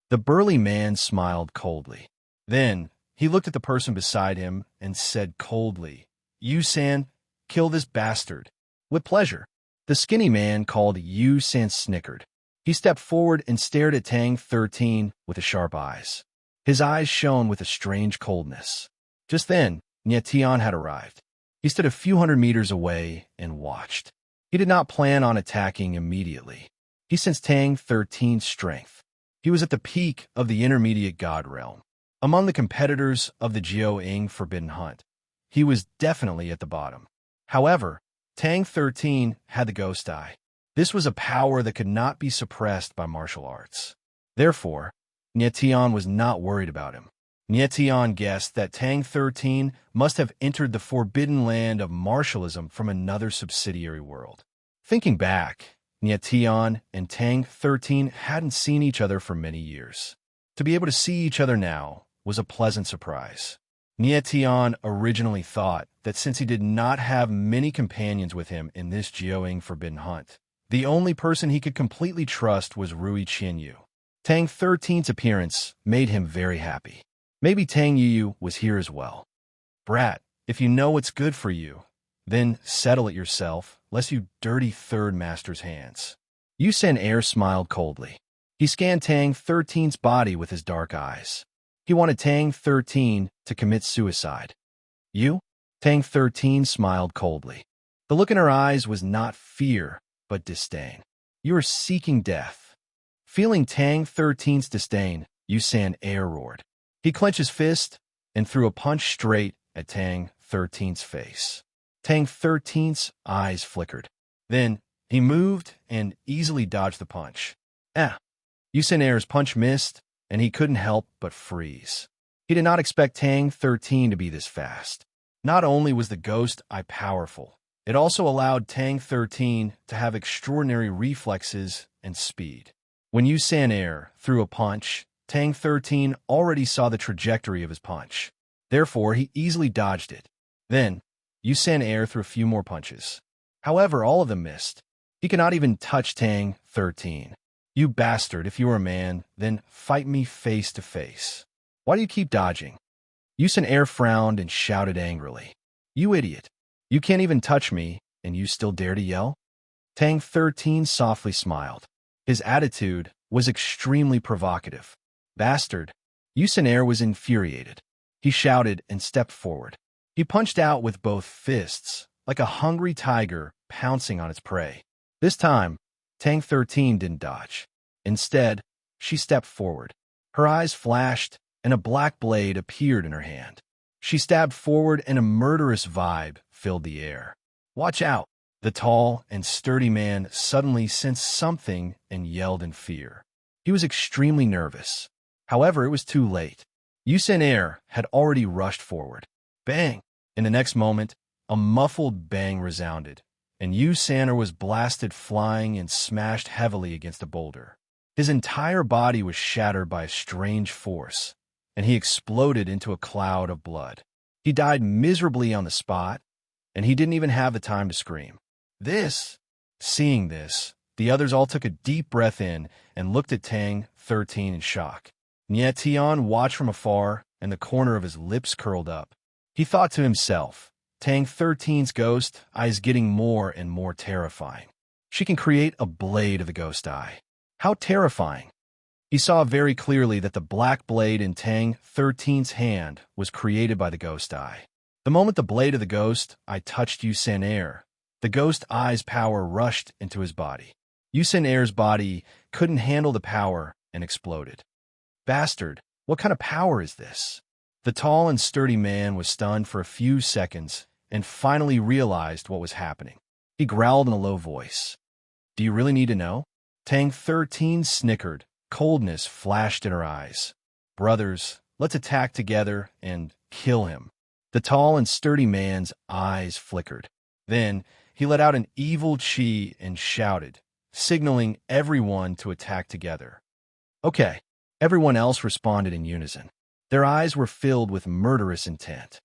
The burly man smiled coldly. Then, he looked at the person beside him and said coldly, Yu San, kill this bastard. With pleasure. The skinny man called Yu San snickered. He stepped forward and stared at Tang 13 with his sharp eyes. His eyes shone with a strange coldness. Just then, Tian had arrived. He stood a few hundred meters away and watched. He did not plan on attacking immediately. He sensed Tang 13's strength. He was at the peak of the intermediate god realm. Among the competitors of the Jiao-Ing Forbidden Hunt, he was definitely at the bottom. However, Tang 13 had the ghost eye. This was a power that could not be suppressed by martial arts. Therefore, Tian was not worried about him. Tian guessed that Tang 13 must have entered the forbidden land of martialism from another subsidiary world. Thinking back, Tian and Tang 13 hadn't seen each other for many years. To be able to see each other now was a pleasant surprise. Tian originally thought that since he did not have many companions with him in this Jiao-Ing Forbidden Hunt, the only person he could completely trust was Rui Qianyu. Tang 13's appearance made him very happy. Maybe Tang Yu was here as well. Brat, if you know what's good for you, then settle it yourself, lest you dirty third master's hands. Yu San Air smiled coldly. He scanned Tang 13's body with his dark eyes. He wanted Tang 13 to commit suicide. You? Tang 13 smiled coldly. The look in her eyes was not fear, but disdain. You are seeking death. Feeling Tang 13's disdain, Yu San Air roared. He clenched his fist and threw a punch straight at Tang 13's face. Tang 13's eyes flickered. Then, he moved and easily dodged the punch. Yu San Air's punch missed, and he couldn't help but freeze. He did not expect Tang 13 to be this fast. Not only was the ghost eye powerful, it also allowed Tang 13 to have extraordinary reflexes and speed. When Yu San Air threw a punch, Tang 13 already saw the trajectory of his punch. Therefore, he easily dodged it. Then, Yu San Air threw a few more punches. However, all of them missed. He could not even touch Tang 13. You bastard, if you are a man, then fight me face to face. Why do you keep dodging? Yu San Air frowned and shouted angrily. You idiot. You can't even touch me, and you still dare to yell? Tang 13 softly smiled. His attitude was extremely provocative. Bastard. Yu San Air was infuriated. He shouted and stepped forward. He punched out with both fists, like a hungry tiger pouncing on its prey. This time, Tang 13 didn't dodge. Instead, she stepped forward. Her eyes flashed, and a black blade appeared in her hand. She stabbed forward, and a murderous vibe filled the air. Watch out! The tall and sturdy man suddenly sensed something and yelled in fear. He was extremely nervous. However, it was too late. Yu San Air had already rushed forward. Bang! In the next moment, a muffled bang resounded, and Yu San Air was blasted flying and smashed heavily against a boulder. His entire body was shattered by a strange force, and he exploded into a cloud of blood. He died miserably on the spot, and he didn't even have the time to scream. Seeing this, the others all took a deep breath in and looked at Tang 13 in shock. Tian watched from afar, and the corner of his lips curled up. He thought to himself, Tang 13's ghost eye is getting more and more terrifying. She can create a blade of the ghost eye. How terrifying! He saw very clearly that the black blade in Tang 13's hand was created by the ghost eye. The moment the blade of the ghost eye touched Yu San Air, the ghost eye's power rushed into his body. Yu San Air's body couldn't handle the power and exploded. Bastard, what kind of power is this? The tall and sturdy man was stunned for a few seconds and finally realized what was happening. He growled in a low voice. Do you really need to know? Tang 13 snickered. Coldness flashed in her eyes. Brothers, Let's attack together and kill him." The tall and sturdy man's eyes flickered. Then he let out an evil chi and shouted, signaling everyone to attack together. "Okay." Everyone else responded in unison. Their eyes were filled with murderous intent.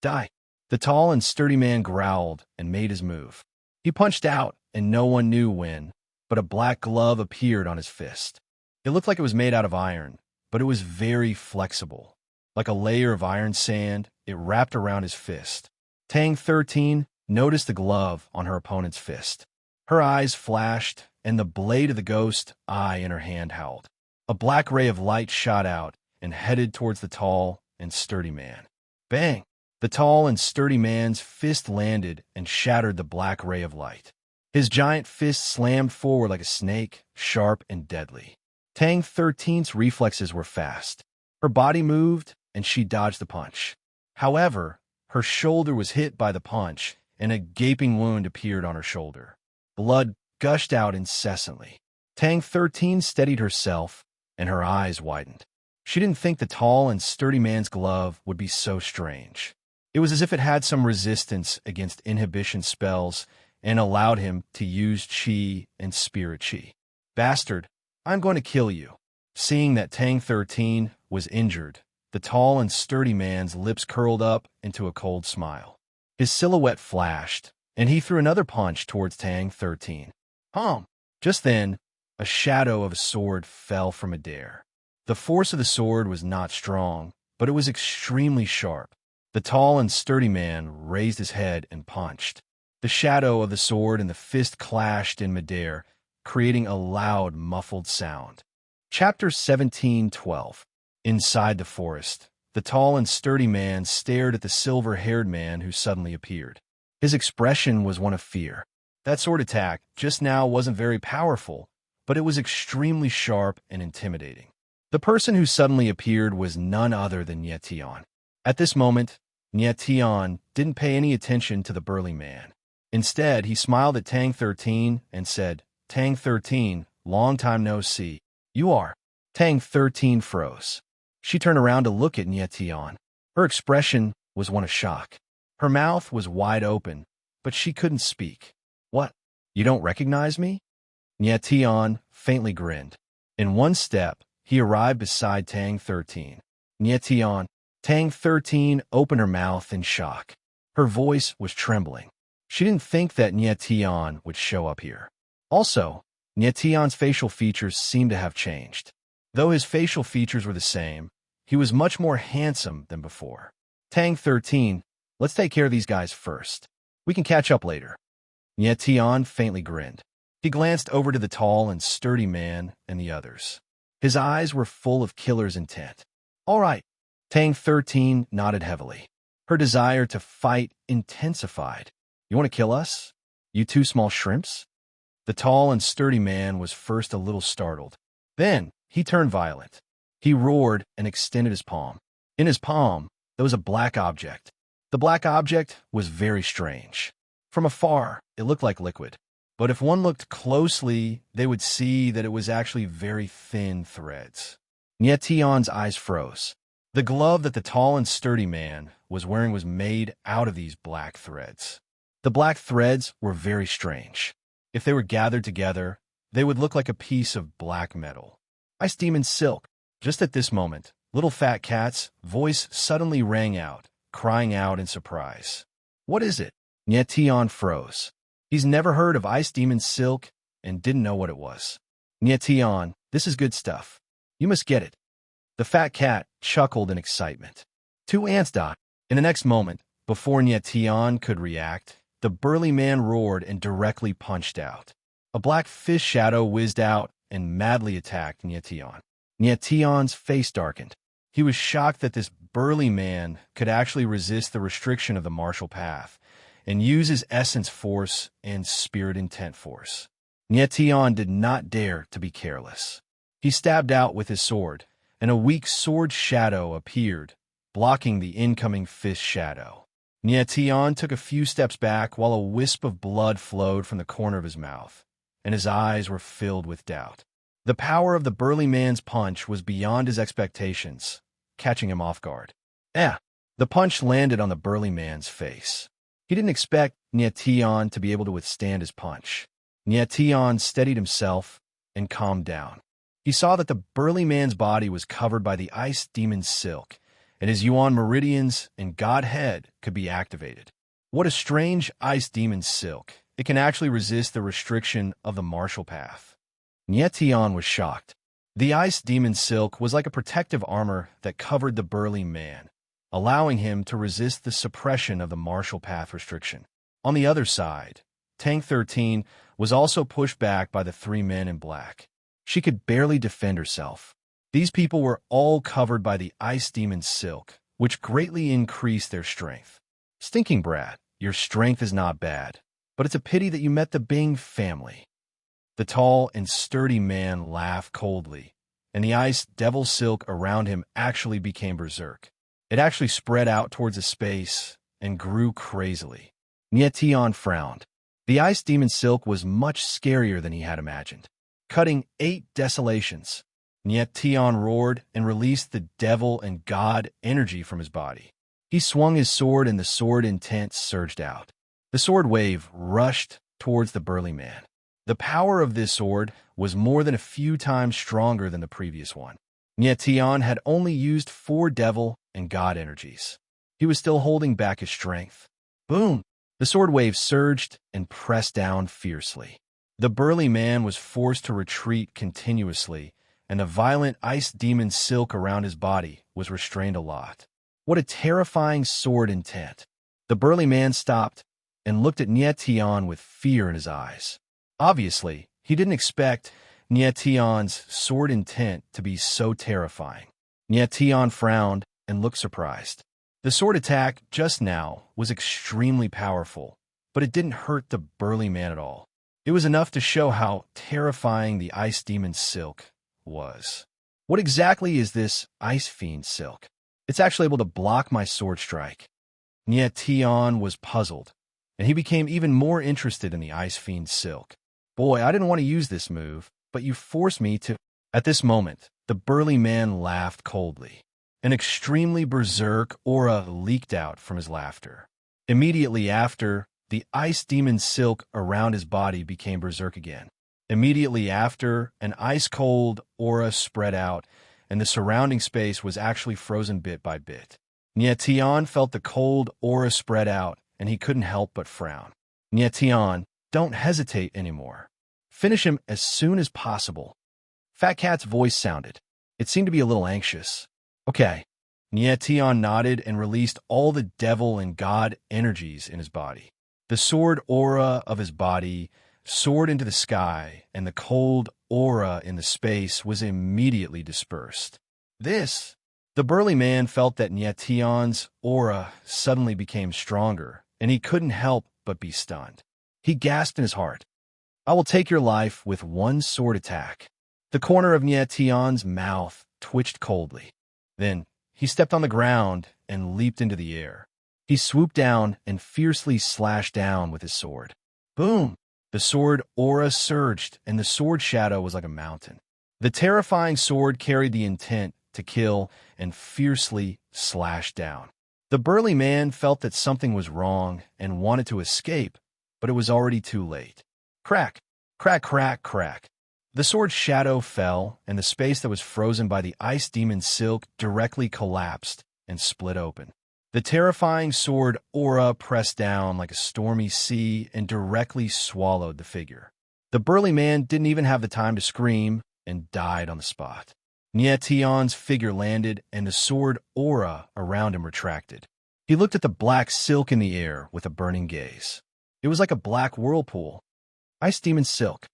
"Die." The tall and sturdy man growled and made his move. He punched out, and no one knew when, but a black glove appeared on his fist. It looked like it was made out of iron, but it was very flexible. Like a layer of iron sand, it wrapped around his fist. Tang 13 noticed the glove on her opponent's fist. Her eyes flashed, and the blade of the ghost eye in her hand howled. A black ray of light shot out and headed towards the tall and sturdy man. Bang! The tall and sturdy man's fist landed and shattered the black ray of light. His giant fist slammed forward like a snake, sharp and deadly. Tang 13's reflexes were fast. Her body moved, and she dodged the punch. However, her shoulder was hit by the punch, and a gaping wound appeared on her shoulder. Blood gushed out incessantly. Tang 13 steadied herself, and her eyes widened. She didn't think the tall and sturdy man's glove would be so strange. It was as if it had some resistance against inhibition spells and allowed him to use chi and spirit chi. "Bastard, I'm going to kill you." Seeing that Tang 13 was injured, the tall and sturdy man's lips curled up into a cold smile. His silhouette flashed, and he threw another punch towards Tang 13. Just then, a shadow of a sword fell from Adair. The force of the sword was not strong, but it was extremely sharp. The tall and sturdy man raised his head and punched. The shadow of the sword and the fist clashed in midair, creating a loud, muffled sound. Chapter 17:12. Inside the forest, the tall and sturdy man stared at the silver-haired man who suddenly appeared. His expression was one of fear. That sword attack just now wasn't very powerful, but it was extremely sharp and intimidating. The person who suddenly appeared was none other than Nyetian. At this moment, Nyetian didn't pay any attention to the burly man. Instead, he smiled at Tang 13 and said, "Tang 13, long time no see. You are." Tang 13 froze. She turned around to look at Nyetian. Her expression was one of shock. Her mouth was wide open, but she couldn't speak. "What? You don't recognize me?" Nyetian faintly grinned. In one step, he arrived beside Tang 13. "Nyetian." Tang 13 opened her mouth in shock. Her voice was trembling. She didn't think that Nyetian would show up here. Also, Nyetian's facial features seemed to have changed. Though his facial features were the same, he was much more handsome than before. "Tang 13, let's take care of these guys first. We can catch up later." Nyetian faintly grinned. He glanced over to the tall and sturdy man and the others. His eyes were full of killer's intent. "All right." Tang 13 nodded heavily. Her desire to fight intensified. "You want to kill us? You two small shrimps?" The tall and sturdy man was first a little startled. Then he turned violent. He roared and extended his palm. In his palm, there was a black object. The black object was very strange. From afar, it looked like liquid. But if one looked closely, they would see that it was actually very thin threads. Nyetian's eyes froze. The glove that the tall and sturdy man was wearing was made out of these black threads. The black threads were very strange. If they were gathered together, they would look like a piece of black metal. "Ice demon silk." Just at this moment, Little Fat Cat's voice suddenly rang out, crying out in surprise. "What is it?" Nyetian froze. He's never heard of ice demon silk and didn't know what it was. "Nyetian, this is good stuff. You must get it." The fat cat chuckled in excitement. Two ants died. In the next moment, before Nyetian could react, the burly man roared and directly punched out. A black fish shadow whizzed out and madly attacked Nyetian. Nyetian's face darkened. He was shocked that this burly man could actually resist the restriction of the martial path and use his essence force and spirit intent force. Nyetian did not dare to be careless. He stabbed out with his sword, and a weak sword shadow appeared, blocking the incoming fist shadow. Nyetian took a few steps back while a wisp of blood flowed from the corner of his mouth, and his eyes were filled with doubt. The power of the burly man's punch was beyond his expectations, catching him off guard. Eh! The punch landed on the burly man's face. He didn't expect Tion to be able to withstand his punch. Tion steadied himself and calmed down. He saw that the burly man's body was covered by the ice demon's silk, and his Yuan meridians and Godhead could be activated. What a strange ice demon's silk. It can actually resist the restriction of the martial path. Tion was shocked. The ice demon's silk was like a protective armor that covered the burly man, allowing him to resist the suppression of the martial path restriction. On the other side, Tank 13 was also pushed back by the three men in black. She could barely defend herself. These people were all covered by the ice demon's silk, which greatly increased their strength. Stinking brat, your strength is not bad, but it's a pity that you met the Bing family. The tall and sturdy man laughed coldly, and the ice devil silk around him actually became berserk. It actually spread out towards a space and grew crazily. Tion frowned. The ice demon silk was much scarier than he had imagined. Cutting 8 desolations, Tion roared and released the devil and god energy from his body. He swung his sword and the sword intent surged out. The sword wave rushed towards the burly man. The power of this sword was more than a few times stronger than the previous one. Tion had only used 4 devil and god energies. He was still holding back his strength. Boom! The sword wave surged and pressed down fiercely. The burly man was forced to retreat continuously, and the violent ice demon silk around his body was restrained a lot. What a terrifying sword intent! The burly man stopped and looked at Tion with fear in his eyes. Obviously, he didn't expect Tion's sword intent to be so terrifying. Tion frowned and looked surprised. The sword attack just now was extremely powerful, but it didn't hurt the burly man at all. It was enough to show how terrifying the ice demon silk was. What exactly is this ice fiend silk? It's actually able to block my sword strike. Tion was puzzled, and he became even more interested in the ice fiend silk. Boy, I didn't want to use this move, but you forced me to. At this moment, the burly man laughed coldly. An extremely berserk aura leaked out from his laughter. Immediately after, the ice demon silk around his body became berserk again. Immediately after, an ice-cold aura spread out, and the surrounding space was actually frozen bit by bit. Tion felt the cold aura spread out, and he couldn't help but frown. Tion, don't hesitate anymore. Finish him as soon as possible. Fat Cat's voice sounded. It seemed to be a little anxious. Okay. Tion nodded and released all the devil and god energies in his body. The sword aura of his body soared into the sky, and the cold aura in the space was immediately dispersed. The burly man felt that Tion's aura suddenly became stronger, and he couldn't help but be stunned. He gasped in his heart. I will take your life with one sword attack. The corner of Tion's mouth twitched coldly. Then he stepped on the ground and leaped into the air. He swooped down and fiercely slashed down with his sword. Boom! The sword aura surged, and the sword shadow was like a mountain. The terrifying sword carried the intent to kill and fiercely slashed down. The burly man felt that something was wrong and wanted to escape, but it was already too late. Crack! Crack, crack, crack. The sword's shadow fell, and the space that was frozen by the ice demon silk directly collapsed and split open. The terrifying sword aura pressed down like a stormy sea and directly swallowed the figure. The burly man didn't even have the time to scream and died on the spot. Tion's figure landed, and the sword aura around him retracted. He looked at the black silk in the air with a burning gaze. It was like a black whirlpool. Ice demon silk.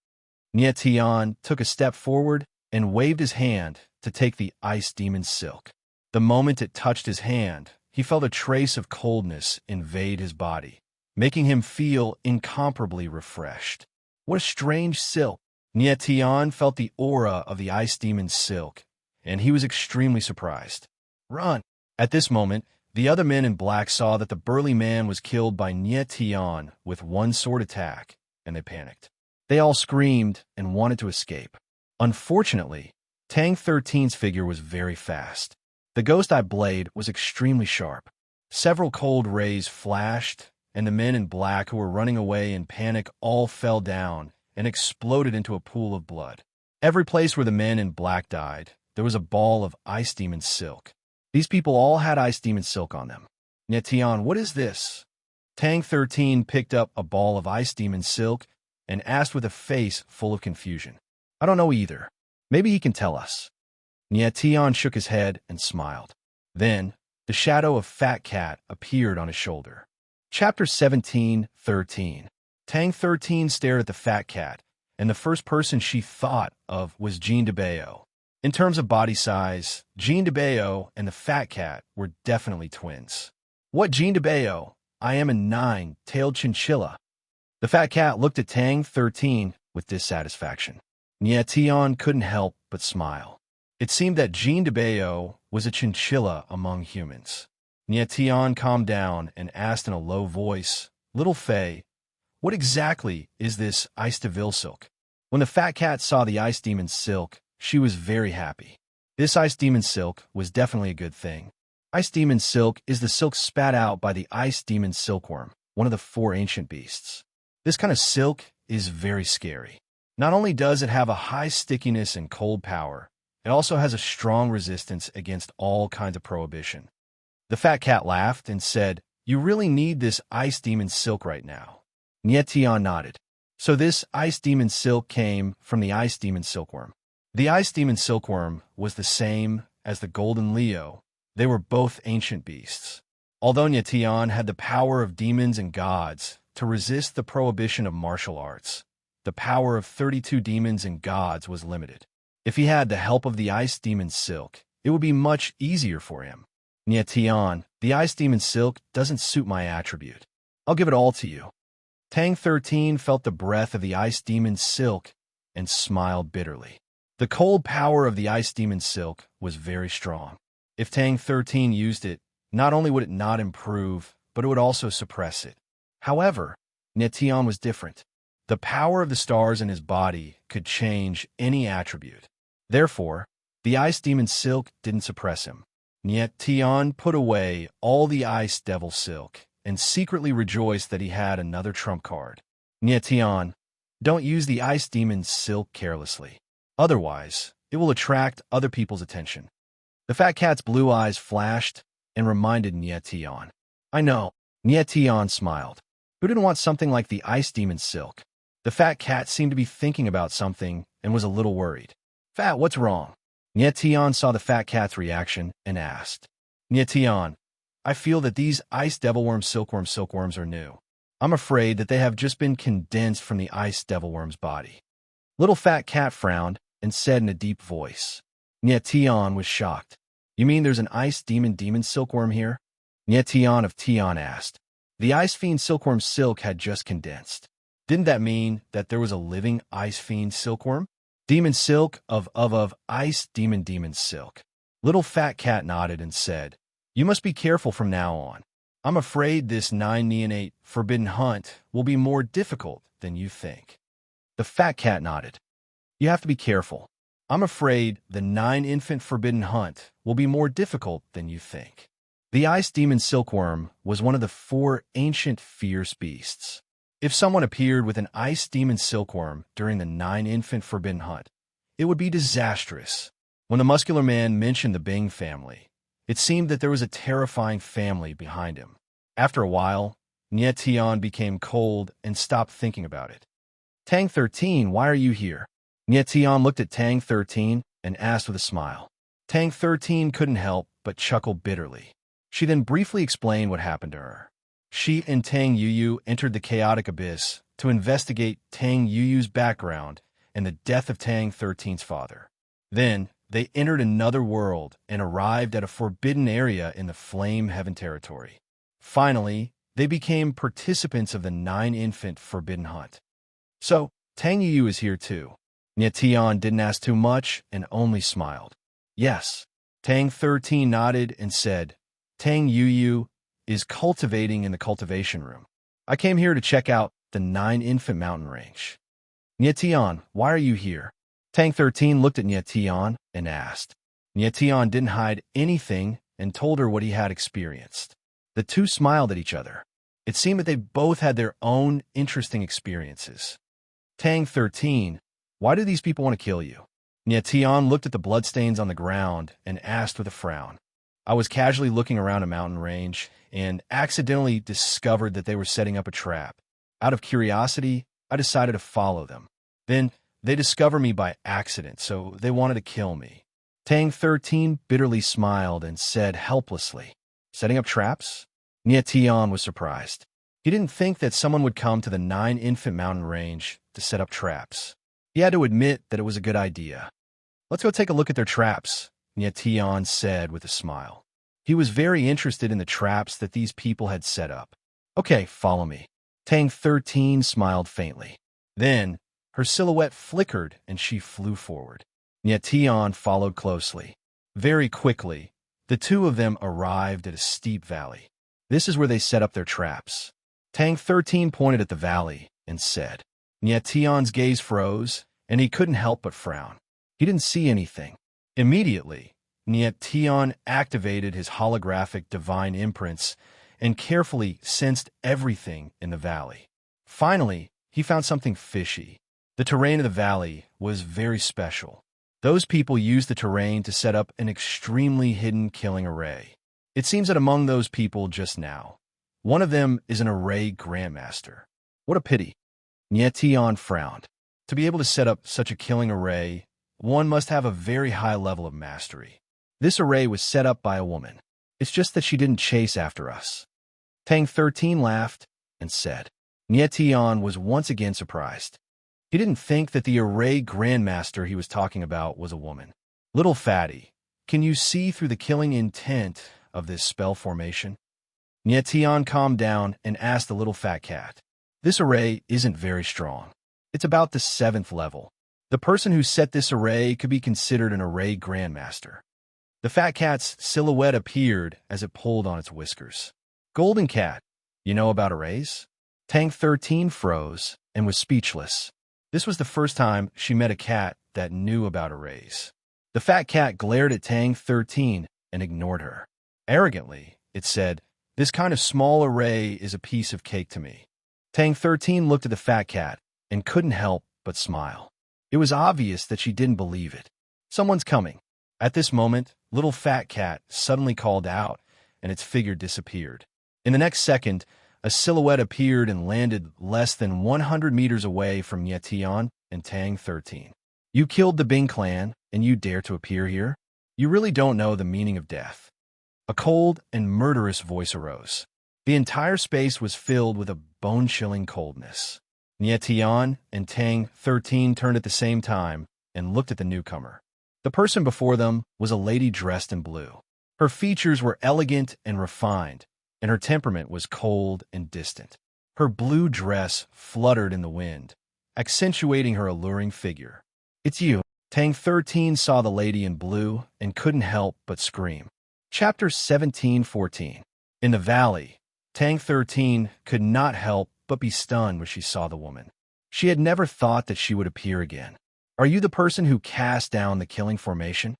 Tion took a step forward and waved his hand to take the ice demon silk. The moment it touched his hand, he felt a trace of coldness invade his body, making him feel incomparably refreshed. What a strange silk! Tion felt the aura of the ice demon silk, and he was extremely surprised. Run! At this moment, the other men in black saw that the burly man was killed by Tion with one sword attack, and they panicked. They all screamed and wanted to escape. Unfortunately, Tang 13's figure was very fast. The ghost-eye blade was extremely sharp. Several cold rays flashed, and the men in black who were running away in panic all fell down and exploded into a pool of blood. Every place where the men in black died, there was a ball of ice demon silk. These people all had ice demon silk on them. Nyetian, what is this? Tang 13 picked up a ball of ice demon silk and asked with a face full of confusion. I don't know either. Maybe he can tell us. Nyetian shook his head and smiled. Then, the shadow of Fat Cat appeared on his shoulder. Chapter 17:13. Tang 13 stared at the Fat Cat, and the first person she thought of was Jean de Bayo. In terms of body size, Jean de Bayo and the Fat Cat were definitely twins. What, Jean de Bayo? I am a 9-tailed chinchilla. The Fat Cat looked at Tang 13 with dissatisfaction. Nyetian couldn't help but smile. It seemed that Jean de Bayo was a chinchilla among humans. Nyetian calmed down and asked in a low voice, Little Fay, what exactly is this Ice Deville silk? When the Fat Cat saw the Ice Demon silk, she was very happy. This Ice Demon silk was definitely a good thing. Ice Demon silk is the silk spat out by the Ice Demon silkworm, one of the 4 ancient beasts. This kind of silk is very scary. Not only does it have a high stickiness and cold power, it also has a strong resistance against all kinds of prohibition. The Fat Cat laughed and said, You really need this Ice Demon silk right now. Nyetian nodded. So this Ice Demon silk came from the Ice Demon silkworm. The Ice Demon silkworm was the same as the Golden Leo. They were both ancient beasts. Although Nyetian had the power of demons and gods to resist the prohibition of martial arts, the power of 32 demons and gods was limited. If he had the help of the Ice Demon silk, it would be much easier for him. Nyetian, the Ice Demon silk doesn't suit my attribute. I'll give it all to you. Tang 13 felt the breath of the Ice Demon silk and smiled bitterly. The cold power of the Ice Demon silk was very strong. If Tang 13 used it, not only would it not improve, but it would also suppress it. However, Nyetian was different. The power of the stars in his body could change any attribute. Therefore, the Ice Demon silk didn't suppress him. Nyetian put away all the Ice Devil silk and secretly rejoiced that he had another trump card. Nyetian, don't use the Ice Demon silk carelessly. Otherwise, it will attract other people's attention. The Fat Cat's blue eyes flashed and reminded Nyetian. I know. Nyetian smiled. Who didn't want something like the Ice Demon silk? The Fat Cat seemed to be thinking about something and was a little worried. Fat, what's wrong? Nyetian saw the Fat Cat's reaction and asked. Nyetian, I feel that these Ice Devilworm silkworms are new. I'm afraid that they have just been condensed from the Ice Devilworm's body. Little Fat Cat frowned and said in a deep voice. Nyetian was shocked. You mean there's an Ice Demon silkworm here? Nyetian of Tian asked. The Ice Fiend silkworm's silk had just condensed. Didn't that mean that there was a living Ice Fiend silkworm? Demon silk of Ice Demon silk. Little Fat Cat nodded and said, You must be careful from now on. I'm afraid this 9-neonate forbidden hunt will be more difficult than you think. The Fat Cat nodded. You have to be careful. I'm afraid the 9-infant forbidden hunt will be more difficult than you think. The Ice Demon silkworm was one of the 4 ancient fierce beasts. If someone appeared with an Ice Demon silkworm during the 9-infant forbidden hunt, it would be disastrous. When the muscular man mentioned the Bing family, it seemed that there was a terrifying family behind him. After a while, Nyetian became cold and stopped thinking about it. Tang 13, why are you here? Nyetian looked at Tang 13 and asked with a smile. Tang 13 couldn't help but chuckle bitterly. She then briefly explained what happened to her. She and Tang Yuyu entered the chaotic abyss to investigate Tang Yuyu's background and the death of Tang 13's father. Then, they entered another world and arrived at a forbidden area in the Flame Heaven territory. Finally, they became participants of the 9-infant forbidden hunt. So, Tang Yuyu is here too. Nyetian didn't ask too much and only smiled. Yes. Tang 13 nodded and said, Tang Yuyu is cultivating in the cultivation room. I came here to check out the 9-infant mountain range. Nyetian, why are you here? Tang 13 looked at Nyetian and asked. Tian didn't hide anything and told her what he had experienced. The two smiled at each other. It seemed that they both had their own interesting experiences. Tang 13, why do these people want to kill you? Tian looked at the bloodstains on the ground and asked with a frown. I was casually looking around a mountain range and accidentally discovered that they were setting up a trap. Out of curiosity, I decided to follow them. Then they discovered me by accident, so they wanted to kill me. Tang 13 bitterly smiled and said helplessly, setting up traps? Tian was surprised. He didn't think that someone would come to the 9-infant mountain range to set up traps. He had to admit that it was a good idea. Let's go take a look at their traps, Tian said with a smile. He was very interested in the traps that these people had set up. Okay, follow me. Tang 13 smiled faintly. Then, her silhouette flickered and she flew forward. Tian followed closely. Very quickly, the two of them arrived at a steep valley. This is where they set up their traps. Tang 13 pointed at the valley and said. Tian's gaze froze, and he couldn't help but frown. He didn't see anything. Immediately, Tian activated his holographic divine imprints and carefully sensed everything in the valley. Finally, he found something fishy. The terrain of the valley was very special. Those people used the terrain to set up an extremely hidden killing array. It seems that among those people just now, one of them is an array grandmaster. What a pity. Tian frowned. To be able to set up such a killing array, one must have a very high level of mastery. This array was set up by a woman. It's just that she didn't chase after us. Tang 13 laughed and said. Tian was once again surprised. He didn't think that the array grandmaster he was talking about was a woman. Little fatty, can you see through the killing intent of this spell formation? Tian calmed down and asked the little fat cat. This array isn't very strong. It's about the 7th level. The person who set this array could be considered an array grandmaster. The fat cat's silhouette appeared as it pulled on its whiskers. Golden cat, you know about arrays? Tang 13 froze and was speechless. This was the first time she met a cat that knew about arrays. The fat cat glared at Tang 13 and ignored her. Arrogantly, it said, this kind of small array is a piece of cake to me. Tang 13 looked at the fat cat and couldn't help but smile. It was obvious that she didn't believe it. Someone's coming. At this moment, little fat cat suddenly called out, and its figure disappeared. In the next second, a silhouette appeared and landed less than 100 meters away from Tian and Tang 13. You killed the Bing clan, and you dare to appear here? You really don't know the meaning of death. A cold and murderous voice arose. The entire space was filled with a bone-chilling coldness. Tian and Tang 13 turned at the same time and looked at the newcomer. The person before them was a lady dressed in blue. Her features were elegant and refined, and her temperament was cold and distant. Her blue dress fluttered in the wind, accentuating her alluring figure. It's you. Tang 13 saw the lady in blue and couldn't help but scream. Chapter 17:14. In the valley, Tang 13 could not help but be stunned when she saw the woman. She had never thought that she would appear again. Are you the person who cast down the killing formation?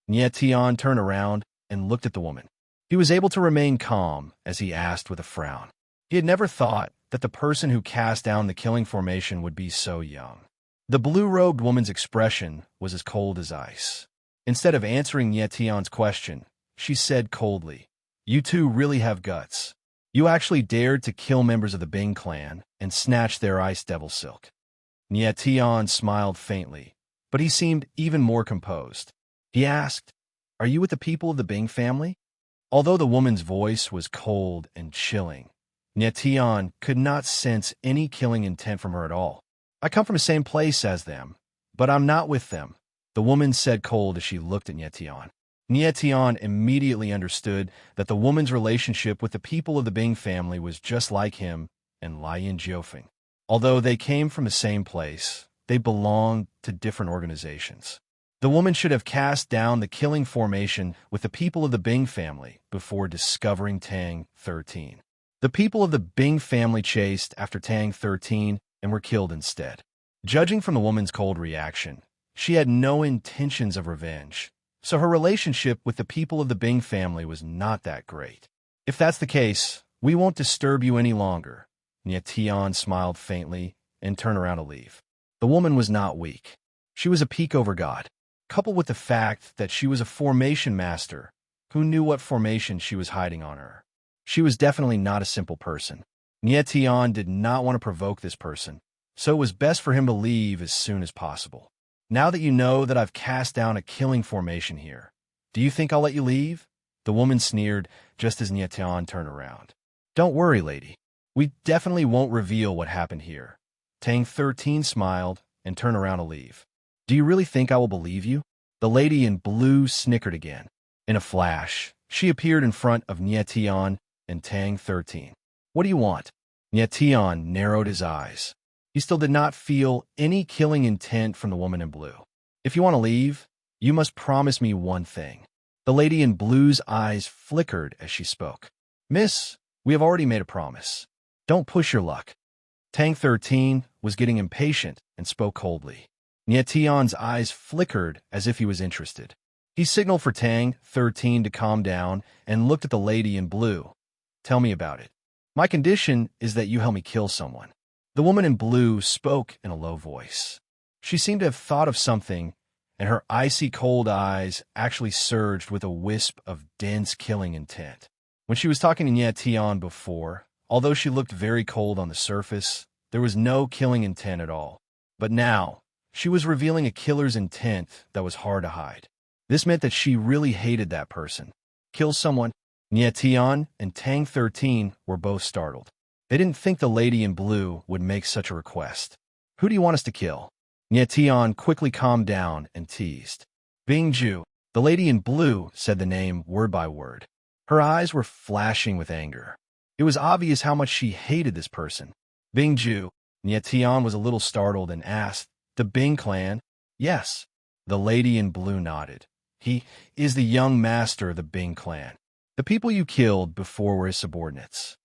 Tian turned around and looked at the woman. He was able to remain calm as he asked with a frown. He had never thought that the person who cast down the killing formation would be so young. The blue-robed woman's expression was as cold as ice. Instead of answering Tian's question, she said coldly, you two really have guts. You actually dared to kill members of the Bing clan and snatch their ice devil silk. Tian smiled faintly, but he seemed even more composed. He asked, are you with the people of the Bing family? Although the woman's voice was cold and chilling, Tian could not sense any killing intent from her at all. I come from the same place as them, but I'm not with them, the woman said cold as she looked at Tian. Tian immediately understood that the woman's relationship with the people of the Bing family was just like him and Lian Jiofeng. Although they came from the same place, they belonged to different organizations. The woman should have cast down the killing formation with the people of the Bing family before discovering Tang 13. The people of the Bing family chased after Tang 13 and were killed instead. Judging from the woman's cold reaction, she had no intentions of revenge, So her relationship with the people of the Bing family was not that great. If that's the case, we won't disturb you any longer. Tian smiled faintly and turned around to leave. The woman was not weak. She was a peak-over god, coupled with the fact that she was a formation master who knew what formation she was hiding on her. She was definitely not a simple person. Tian did not want to provoke this person, so it was best for him to leave as soon as possible. Now that you know that I've cast down a killing formation here, do you think I'll let you leave? The woman sneered just as Tian turned around. Don't worry, lady. We definitely won't reveal what happened here. Tang 13 smiled and turned around to leave. Do you really think I will believe you? The lady in blue snickered again. In a flash, she appeared in front of Tian and Tang 13. What do you want? Tian narrowed his eyes. He still did not feel any killing intent from the woman in blue. If you want to leave, you must promise me one thing. The lady in blue's eyes flickered as she spoke. Miss, we have already made a promise. Don't push your luck. Tang 13 was getting impatient and spoke coldly. Tian's eyes flickered as if he was interested. He signaled for Tang 13 to calm down and looked at the lady in blue. Tell me about it. My condition is that you help me kill someone. The woman in blue spoke in a low voice. She seemed to have thought of something, and her icy cold eyes actually surged with a wisp of dense killing intent. When she was talking to Tian before, although she looked very cold on the surface, there was no killing intent at all. But now, she was revealing a killer's intent that was hard to hide. This meant that she really hated that person. Kill someone. Tian and Tang 13 were both startled. They didn't think the lady in blue would make such a request. Who do you want us to kill? Tian quickly calmed down and teased. Bingju. The lady in blue said the name word by word. Her eyes were flashing with anger. It was obvious how much she hated this person. Bingju. Tian was a little startled and asked, The Bing clan? Yes. The lady in blue nodded. He is the young master of the Bing clan. The people you killed before were his subordinates.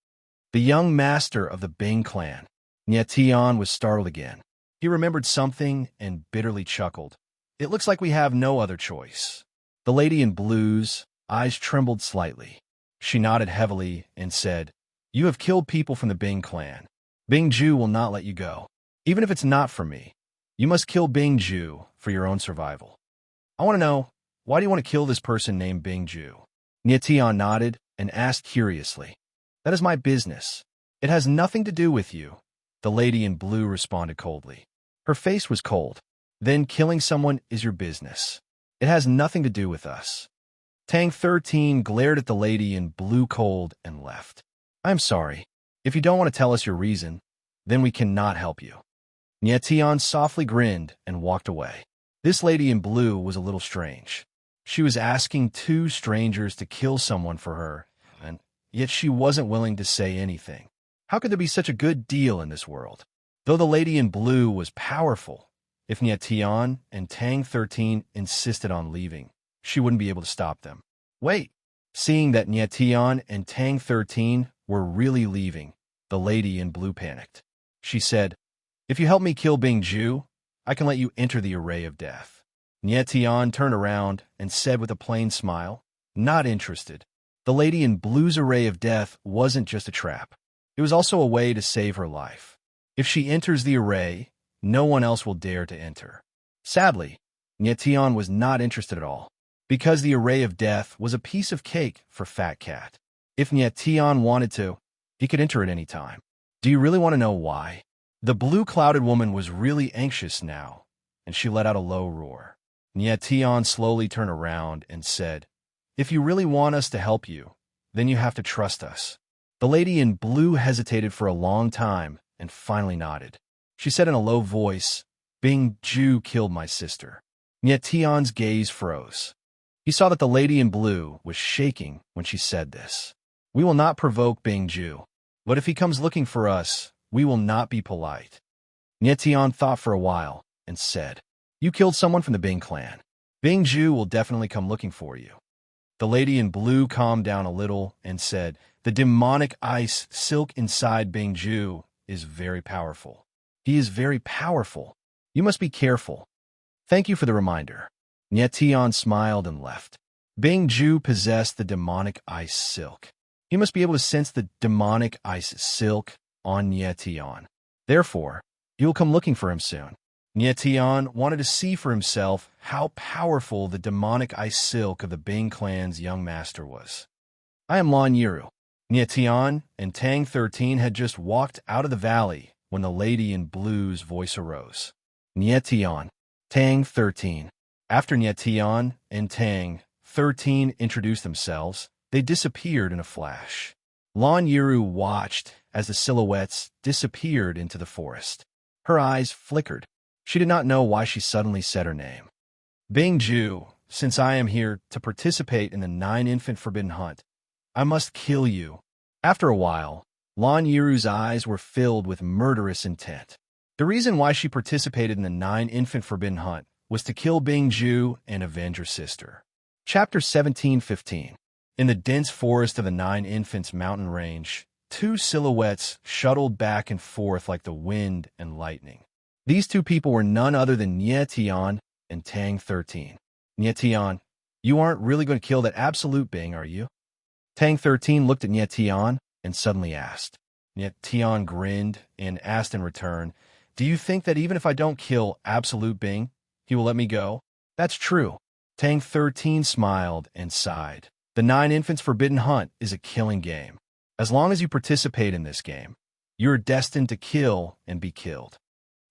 The young master of the Bing clan. Tian was startled again. He remembered something and bitterly chuckled. It looks like we have no other choice. The lady in blue's eyes trembled slightly. She nodded heavily and said, You have killed people from the Bing clan. Bingju will not let you go. Even if it's not for me, you must kill Bingju for your own survival. I want to know, why do you want to kill this person named Bingju? Tian nodded and asked curiously. That is my business. It has nothing to do with you. The lady in blue responded coldly. Her face was cold. Then killing someone is your business. It has nothing to do with us. Tang 13 glared at the lady in blue cold and left. I'm sorry. If you don't want to tell us your reason, then we cannot help you. Tian softly grinned and walked away. This lady in blue was a little strange. She was asking two strangers to kill someone for her, and yet she wasn't willing to say anything. How could there be such a good deal in this world? Though the lady in blue was powerful, if Tian and Tang 13 insisted on leaving, she wouldn't be able to stop them. Wait! Seeing that Tian and Tang 13 were really leaving, the lady in blue panicked. She said, If you help me kill Bingju, I can let you enter the array of death. Tian turned around and said with a plain smile, Not interested. The lady in blue's array of death wasn't just a trap. It was also a way to save her life. If she enters the array, no one else will dare to enter. Sadly, Tian was not interested at all, because the array of death was a piece of cake for Fat Cat. If Tian wanted to, he could enter at any time. Do you really want to know why? The blue-clouded woman was really anxious now, and she let out a low roar. Tian slowly turned around and said, If you really want us to help you, then you have to trust us. The lady in blue hesitated for a long time and finally nodded. She said in a low voice, Bingju killed my sister. Tian's gaze froze. He saw that the lady in blue was shaking when she said this. We will not provoke Bingju, but if he comes looking for us, we will not be polite. Tian thought for a while and said, You killed someone from the Bing clan. Bingju will definitely come looking for you. The lady in blue calmed down a little and said, The demonic ice silk inside Bingju is very powerful. He is very powerful. You must be careful. Thank you for the reminder. Nietion smiled and left. Bing Ju possessed the demonic ice silk. He must be able to sense the demonic ice silk on Nietion. Therefore, he will come looking for him soon. Nietion wanted to see for himself how powerful the demonic ice silk of the Bing clan's young master was. I am Lan Yiru. Nietion and Tang 13 had just walked out of the valley when the lady in blue's voice arose. Nietion, Tang 13. After Nietion and Tang 13 introduced themselves, they disappeared in a flash. Lan Yiru watched as the silhouettes disappeared into the forest. Her eyes flickered. She did not know why she suddenly said her name. Bing Ju, since I am here to participate in the 9-infant forbidden hunt, I must kill you. After a while, Lan Yiru's eyes were filled with murderous intent. The reason why she participated in the 9-infant forbidden hunt was to kill Bing Ju and avenge her sister. Chapter 17:15. In the dense forest of the 9-infants mountain range, two silhouettes shuttled back and forth like the wind and lightning. These two people were none other than Nietion and Tang 13. Nietion, you aren't really going to kill that absolute Bing, are you? Tang 13 looked at Nietion and suddenly asked. Nietion grinned and asked in return, do you think that even if I don't kill absolute Bing, he will let me go? That's true. Tang 13 smiled and sighed. The 9-infants forbidden hunt is a killing game. As long as you participate in this game, you are destined to kill and be killed.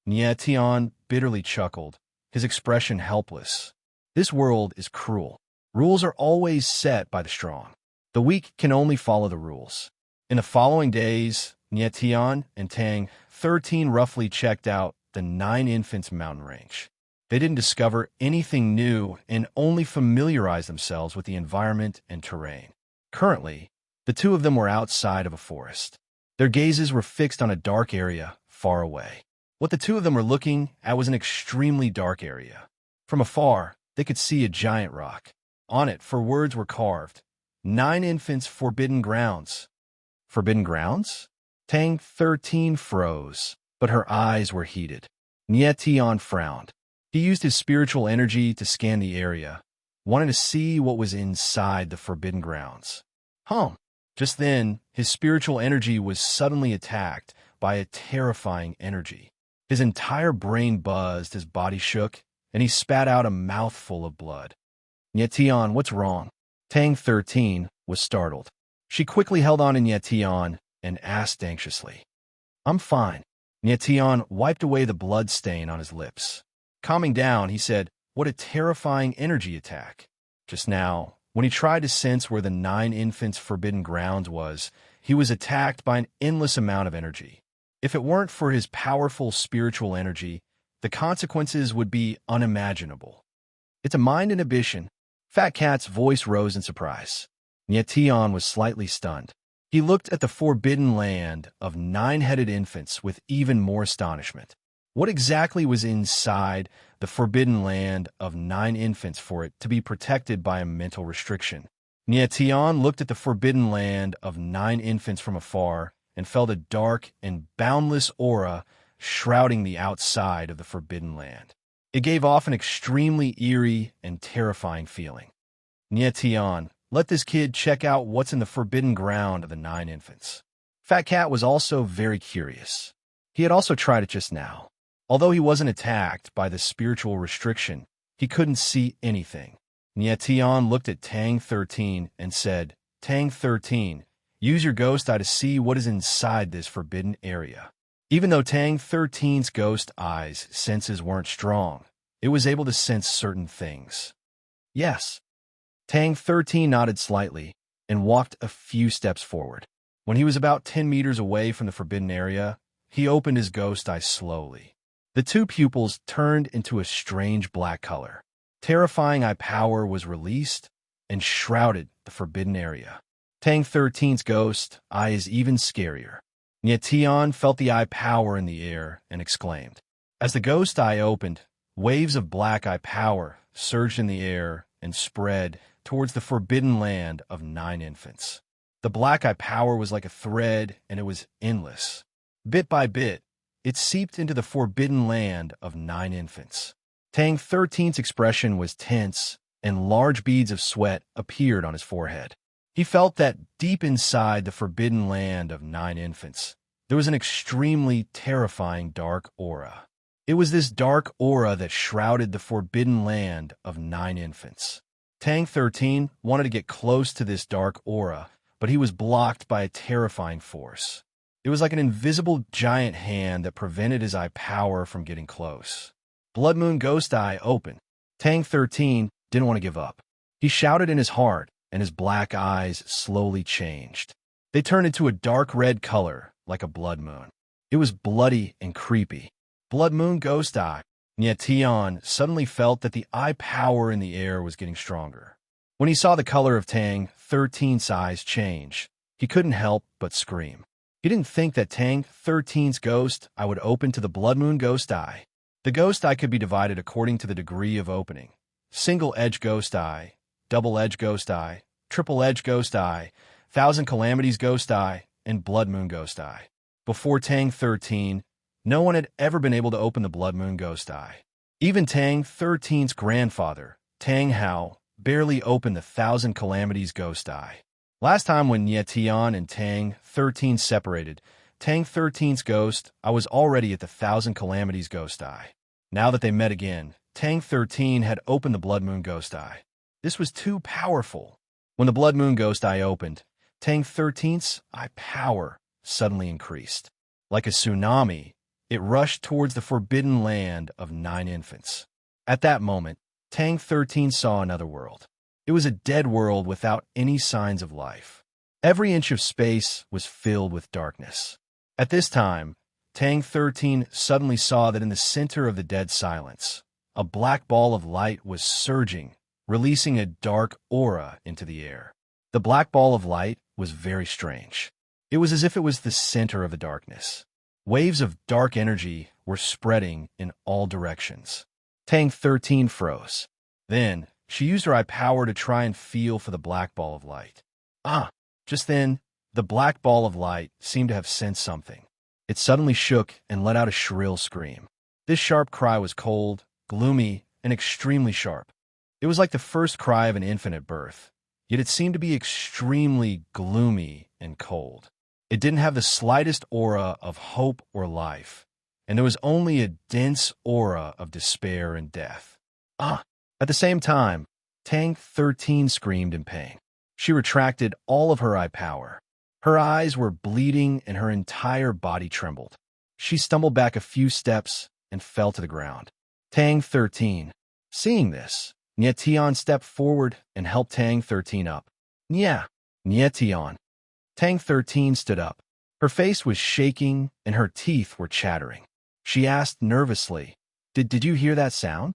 Nietion bitterly chuckled, his expression helpless. This world is cruel. Rules are always set by the strong. The weak can only follow the rules. In the following days, Nietion and Tang 13 roughly checked out the 9-infants mountain range. They didn't discover anything new and only familiarized themselves with the environment and terrain. Currently, the two of them were outside of a forest. Their gazes were fixed on a dark area far away. What the two of them were looking at was an extremely dark area. From afar, they could see a giant rock. On it, for words were carved, 9-infants forbidden grounds. Forbidden grounds? Tang 13 froze, but her eyes were heated. Nietion frowned. He used his spiritual energy to scan the area, wanting to see what was inside the forbidden grounds. Just then, his spiritual energy was suddenly attacked by a terrifying energy. His entire brain buzzed, his body shook, and he spat out a mouthful of blood. Nietion, what's wrong? Tang 13 was startled. She quickly held on to Nietion and asked anxiously. I'm fine. Nietion wiped away the blood stain on his lips. Calming down, he said, what a terrifying energy attack. Just now, when he tried to sense where the 9-infants forbidden grounds was, he was attacked by an endless amount of energy. If it weren't for his powerful spiritual energy, the consequences would be unimaginable. It's a mind inhibition. Fat Cat's voice rose in surprise. Nietion was slightly stunned. He looked at the forbidden land of 9-headed infants with even more astonishment. What exactly was inside the forbidden land of 9 infants for it to be protected by a mental restriction? Nietion looked at the forbidden land of 9 infants from afar and felt a dark and boundless aura shrouding the outside of the forbidden land. It gave off an extremely eerie and terrifying feeling. Nietion, let this kid check out what's in the forbidden ground of the 9 infants. Fat Cat was also very curious. He had also tried it just now. Although he wasn't attacked by the spiritual restriction, he couldn't see anything. Nietion looked at Tang 13 and said, Tang 13, use your ghost eye to see what is inside this forbidden area. Even though Tang 13's ghost eye's senses weren't strong, it was able to sense certain things. Yes. Tang 13 nodded slightly and walked a few steps forward. When he was about 10 meters away from the forbidden area, he opened his ghost eye slowly. The two pupils turned into a strange black color. Terrifying eye power was released and shrouded the forbidden area. Tang 13's ghost eye is even scarier. Nietion felt the eye power in the air and exclaimed. As the ghost eye opened, waves of black eye power surged in the air and spread towards the forbidden land of 9 infants. The black eye power was like a thread, and it was endless. Bit by bit, it seeped into the forbidden land of 9 infants. Tang 13's expression was tense, and large beads of sweat appeared on his forehead. He felt that deep inside the forbidden land of 9 infants, there was an extremely terrifying dark aura. It was this dark aura that shrouded the forbidden land of 9 infants. Tang 13 wanted to get close to this dark aura, but he was blocked by a terrifying force. It was like an invisible giant hand that prevented his eye power from getting close. Blood Moon Ghost Eye opened. Tang 13 didn't want to give up. He shouted in his heart, and his black eyes slowly changed. They turned into a dark red color, like a blood moon. It was bloody and creepy. Blood Moon Ghost Eye. Nye Tian suddenly felt that the eye power in the air was getting stronger. When he saw the color of Tang 13's eyes change, he couldn't help but scream. He didn't think that Tang 13's ghost eye would open to the Blood Moon Ghost Eye. The ghost eye could be divided according to the degree of opening. Single-edge ghost eye, double-edge ghost eye, triple-edge ghost eye, Thousand Calamities ghost eye, and Blood Moon Ghost Eye. Before Tang 13, no one had ever been able to open the Blood Moon Ghost Eye. Even Tang 13's grandfather, Tang Hao, barely opened the Thousand Calamities Ghost Eye. Last time when Nye Tian and Tang 13 separated, Tang 13's ghost eye was already at the Thousand Calamities Ghost Eye. Now that they met again, Tang 13 had opened the Blood Moon Ghost Eye. This was too powerful. When the Blood Moon Ghost Eye opened, Tang 13's eye power suddenly increased. Like a tsunami, it rushed towards the forbidden land of 9 infants. At that moment, Tang 13 saw another world. It was a dead world without any signs of life. Every inch of space was filled with darkness. At this time, Tang 13 suddenly saw that in the center of the dead silence, a black ball of light was surging, releasing a dark aura into the air. The black ball of light was very strange. It was as if it was the center of the darkness. Waves of dark energy were spreading in all directions. Tang 13 froze. Then, she used her eye power to try and feel for the black ball of light. Just then, the black ball of light seemed to have sensed something. It suddenly shook and let out a shrill scream. This sharp cry was cold, gloomy, and extremely sharp. It was like the first cry of an infant at birth, yet it seemed to be extremely gloomy and cold. It didn't have the slightest aura of hope or life, and there was only a dense aura of despair and death. At the same time, Tang 13 screamed in pain. She retracted all of her eye power. Her eyes were bleeding and her entire body trembled. She stumbled back a few steps and fell to the ground. Tang 13. Seeing this, Nye Tian stepped forward and helped Tang 13 up. Nye Tian. Tang 13 stood up. Her face was shaking and her teeth were chattering. She asked nervously, Did you hear that sound?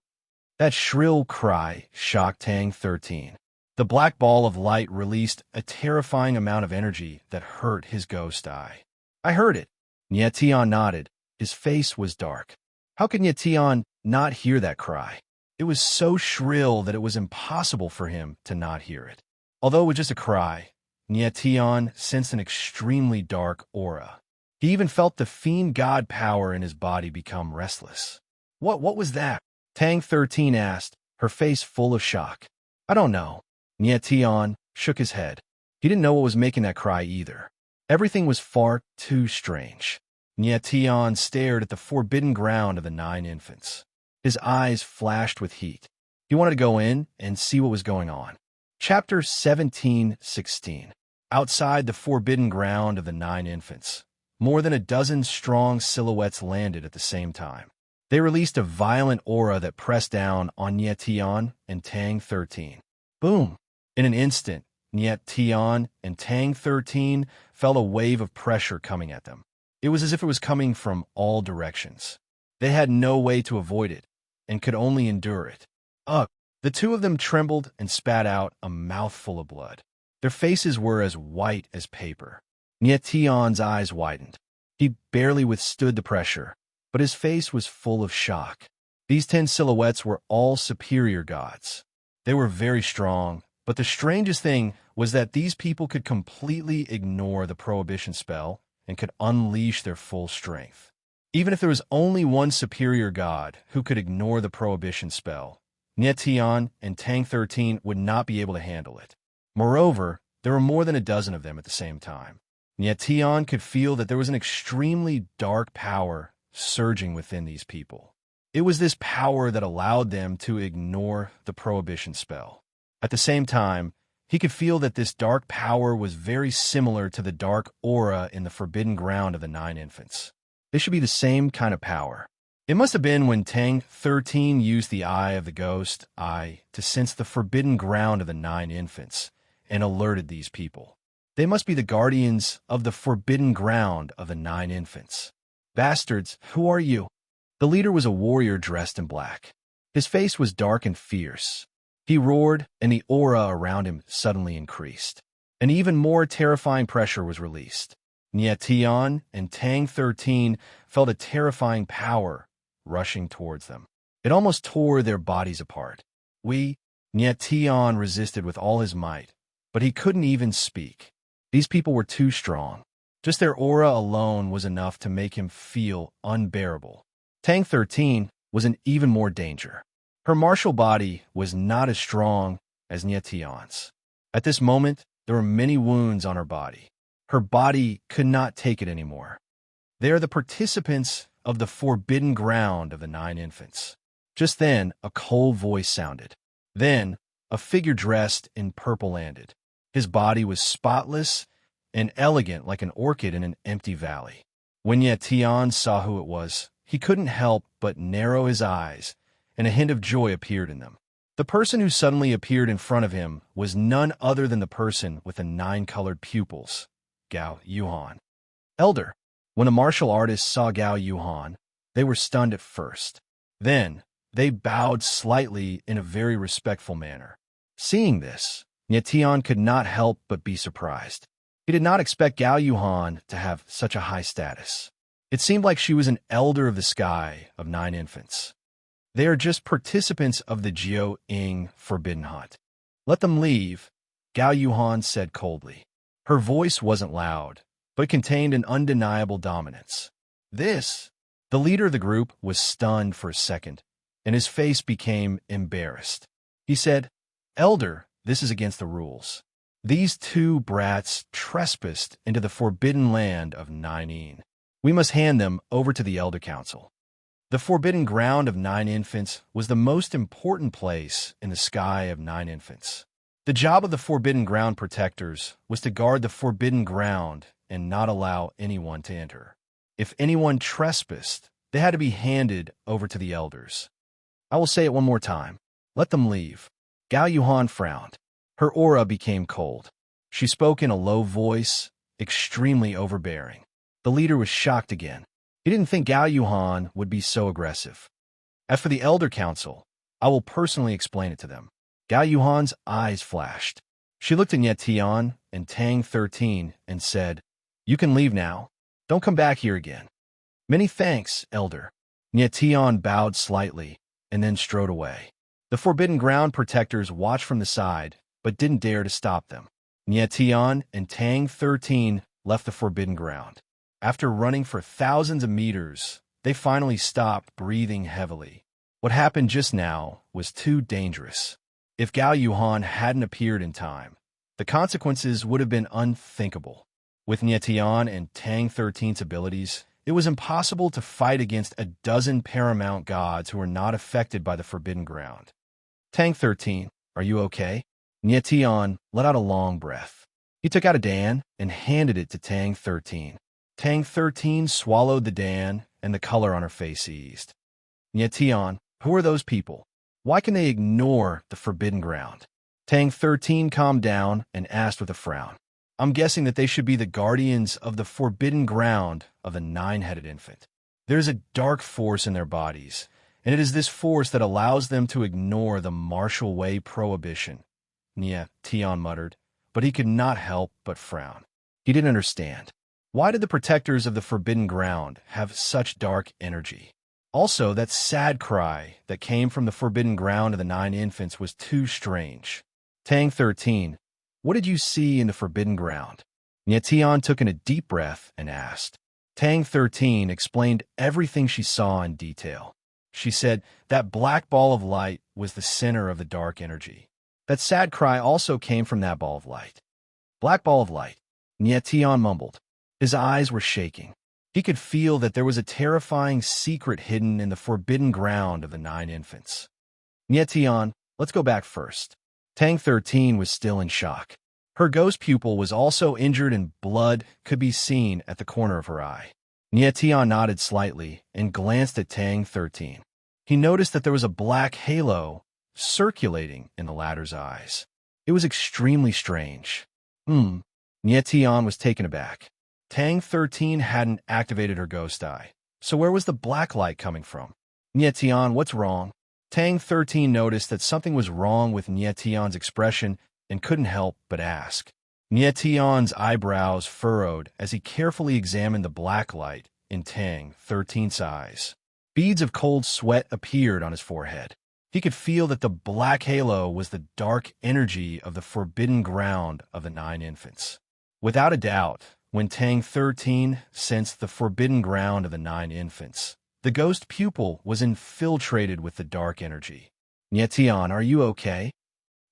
That shrill cry shocked Tang 13. The black ball of light released a terrifying amount of energy that hurt his ghost eye. I heard it. Nye Tian nodded. His face was dark. How could Nye Tian not hear that cry? It was so shrill that it was impossible for him to not hear it. Although it was just a cry, Nye Tian sensed an extremely dark aura. He even felt the fiend god power in his body become restless. What was that? Tang 13 asked, her face full of shock. I don't know. Nye Tian shook his head. He didn't know what was making that cry either. Everything was far too strange. Nye Tian stared at the forbidden ground of the 9 infants. His eyes flashed with heat. He wanted to go in and see what was going on. Chapter 17:16. Outside the forbidden ground of the 9 infants, more than a dozen strong silhouettes landed at the same time. They released a violent aura that pressed down on Nye Tian and Tang 13. Boom! In an instant, Nye Tian and Tang 13 felt a wave of pressure coming at them. It was as if it was coming from all directions. They had no way to avoid it, and could only endure it. The two of them trembled and spat out a mouthful of blood. Their faces were as white as paper. Nye Tian's eyes widened. He barely withstood the pressure, but his face was full of shock. These 10 silhouettes were all superior gods. They were very strong, but the strangest thing was that these people could completely ignore the prohibition spell and could unleash their full strength. Even if there was only one superior god who could ignore the prohibition spell, Tian and Tang 13 would not be able to handle it. Moreover, there were more than a dozen of them at the same time. Tian could feel that there was an extremely dark power surging within these people. It was this power that allowed them to ignore the prohibition spell. At the same time, he could feel that this dark power was very similar to the dark aura in the forbidden ground of the 9 infants. This should be the same kind of power. It must have been when Tang 13 used the eye of the ghost eye to sense the forbidden ground of the 9 infants and alerted these people. They must be the guardians of the forbidden ground of the 9 infants. Bastards, who are you? The leader was a warrior dressed in black. His face was dark and fierce. He roared, and the aura around him suddenly increased. An even more terrifying pressure was released. Tian and Tang 13 felt a terrifying power rushing towards them. It almost tore their bodies apart. Tian resisted with all his might, but he couldn't even speak. These people were too strong. Just their aura alone was enough to make him feel unbearable. Tang 13 was in even more danger. Her martial body was not as strong as Tian's. At this moment, there were many wounds on her body. Her body could not take it anymore. They are the participants of the forbidden ground of the 9 infants. Just then, a cold voice sounded. Then, a figure dressed in purple landed. His body was spotless and elegant like an orchid in an empty valley. When Tian saw who it was, he couldn't help but narrow his eyes, and a hint of joy appeared in them. The person who suddenly appeared in front of him was none other than the person with the 9-colored pupils, Gao Yuhan. Elder. When the martial artists saw Gao Yuhan, they were stunned at first. Then, they bowed slightly in a very respectful manner. Seeing this, Tian could not help but be surprised. He did not expect Gao Yuhan to have such a high status. It seemed like she was an elder of the sky of 9 infants. They are just participants of the Jiao Ying Forbidden Hunt. Let them leave, Gao Yuhan said coldly. Her voice wasn't loud, but contained an undeniable dominance. The leader of the group was stunned for a second, and his face became embarrassed. He said, Elder, this is against the rules. These 2 brats trespassed into the forbidden land of 9. We must hand them over to the Elder Council. The forbidden ground of 9 infants was the most important place in the sky of 9 infants. The job of the forbidden ground protectors was to guard the forbidden ground and not allow anyone to enter. If anyone trespassed, they had to be handed over to the elders. I will say it one more time. Let them leave. Gao Yuhan frowned. Her aura became cold. She spoke in a low voice, extremely overbearing. The leader was shocked again. He didn't think Gao Yuhan would be so aggressive. As for the Elder Council, I will personally explain it to them. Gao Yuhan's eyes flashed. She looked at Tian and Tang 13 and said, You can leave now. Don't come back here again. Many thanks, Elder. Tian bowed slightly and then strode away. The forbidden ground protectors watched from the side, but didn't dare to stop them. Tian and Tang 13 left the forbidden ground. After running for thousands of meters, they finally stopped, breathing heavily. What happened just now was too dangerous. If Gao Yuhan hadn't appeared in time, the consequences would have been unthinkable. With Tian and Tang 13's abilities, it was impossible to fight against a dozen paramount gods who were not affected by the forbidden ground. Tang 13, are you okay? Tian let out a long breath. He took out a dan and handed it to Tang 13. Tang 13 swallowed the dan, and the color on her face eased. Tian, who are those people? Why can they ignore the forbidden ground? Tang 13 calmed down and asked with a frown. I'm guessing that they should be the guardians of the forbidden ground of the 9-headed infant. There's a dark force in their bodies, and it is this force that allows them to ignore the martial way prohibition. Tian muttered, but he could not help but frown. He didn't understand. Why did the protectors of the forbidden ground have such dark energy? Also, that sad cry that came from the forbidden ground of the 9 infants was too strange. Tang 13, what did you see in the forbidden ground? Tian took in a deep breath and asked. Tang 13 explained everything she saw in detail. She said that black ball of light was the center of the dark energy. That sad cry also came from that ball of light. Black ball of light. Nye Tian mumbled. His eyes were shaking. He could feel that there was a terrifying secret hidden in the forbidden ground of the 9 infants. Nye Tian, let's go back first. Tang 13 was still in shock. Her ghost pupil was also injured and blood could be seen at the corner of her eye. Nye Tian nodded slightly and glanced at Tang 13. He noticed that there was a black halo circulating in the latter's eyes. It was extremely strange. Nye Tian was taken aback. Tang 13 hadn't activated her ghost eye. So where was the black light coming from? Nye Tian, what's wrong? Tang 13 noticed that something was wrong with Nye Tian's expression and couldn't help but ask. Nye Tian's eyebrows furrowed as he carefully examined the black light in Tang 13's eyes. Beads of cold sweat appeared on his forehead. He could feel that the black halo was the dark energy of the forbidden ground of the 9 infants. Without a doubt, when Tang 13 sensed the forbidden ground of the 9 infants, the ghost pupil was infiltrated with the dark energy. Nye Tian, are you okay?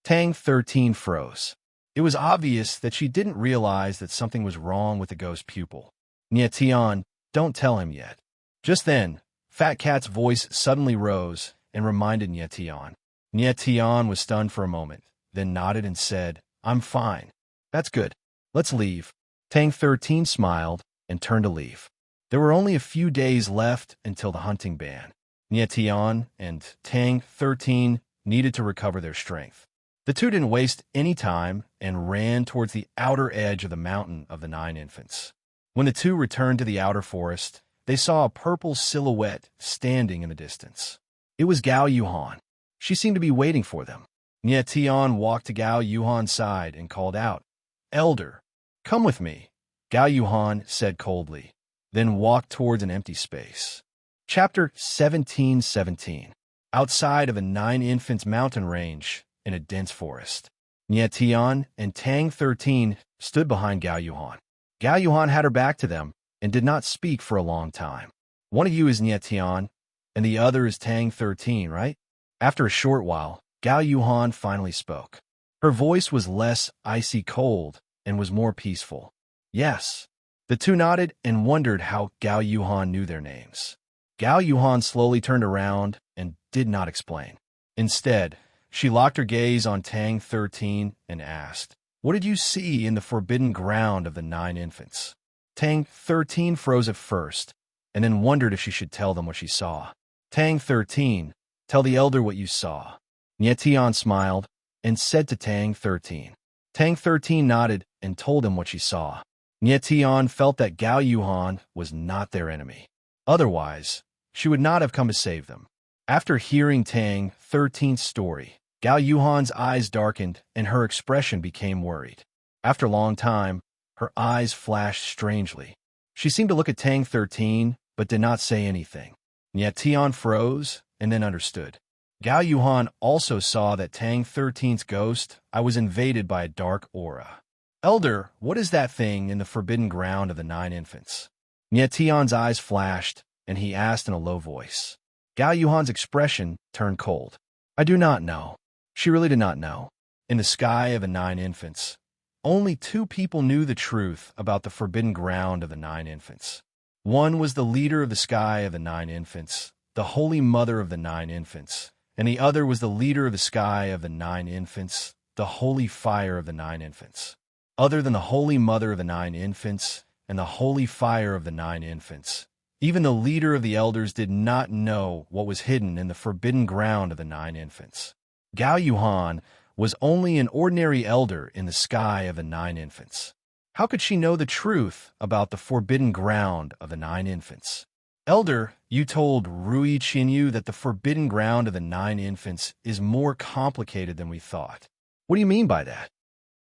Tang 13 froze. It was obvious that she didn't realize that something was wrong with the ghost pupil. Nye Tian, don't tell him yet. Just then, Fat Cat's voice suddenly rose and reminded Nye Tian. Nye Tian was stunned for a moment, then nodded and said, I'm fine. That's good. Let's leave. Tang 13 smiled and turned to leave. There were only a few days left until the hunting ban. Nye Tian and Tang 13 needed to recover their strength. The two didn't waste any time and ran towards the outer edge of the mountain of the 9 infants. When the two returned to the outer forest, they saw a purple silhouette standing in the distance. It was Gao Yuhan. She seemed to be waiting for them. Nye Tian walked to Gao Yuhan's side and called out, Elder, come with me, Gao Yuhan said coldly, then walked towards an empty space. Chapter 17:17. Outside of a 9 infants mountain range in a dense forest. Nye Tian and Tang 13 stood behind Gao Yuhan. Gao Yuhan had her back to them and did not speak for a long time. One of you is Nye Tian, and the other is Tang 13, right? After a short while, Gao Yuhan finally spoke. Her voice was less icy cold and was more peaceful. Yes. The two nodded and wondered how Gao Yuhan knew their names. Gao Yuhan slowly turned around and did not explain. Instead, she locked her gaze on Tang 13 and asked, What did you see in the forbidden ground of the 9 infants? Tang 13 froze at first, and then wondered if she should tell them what she saw. Tang 13, tell the elder what you saw. Nye Tian smiled and said to Tang 13. Tang 13 nodded and told him what she saw. Nye Tian felt that Gao Yuhan was not their enemy. Otherwise, she would not have come to save them. After hearing Tang 13's story, Gao Yuhan's eyes darkened and her expression became worried. After a long time, her eyes flashed strangely. She seemed to look at Tang 13, but did not say anything. Nye Tian froze and then understood. Gao Yuhan also saw that Tang 13's ghost was invaded by a dark aura. Elder, what is that thing in the forbidden ground of the 9 infants? Nye Tian's eyes flashed, and he asked in a low voice. Gao Yuhan's expression turned cold. I do not know. She really did not know. In the sky of the 9 infants, only 2 people knew the truth about the forbidden ground of the 9 infants. One was the leader of the sky of the 9 infants, the Holy Mother of the 9 infants, and the other was the leader of the sky of the 9 infants, the Holy Fire of the 9 infants. Other than the Holy Mother of the 9 infants and the Holy Fire of the 9 infants, even the leader of the elders did not know what was hidden in the forbidden ground of the 9 infants. Gao Yuhan was only an ordinary elder in the sky of the 9 infants. How could she know the truth about the forbidden ground of the 9 infants? Elder, you told Rui Qinyu that the forbidden ground of the 9 infants is more complicated than we thought. What do you mean by that?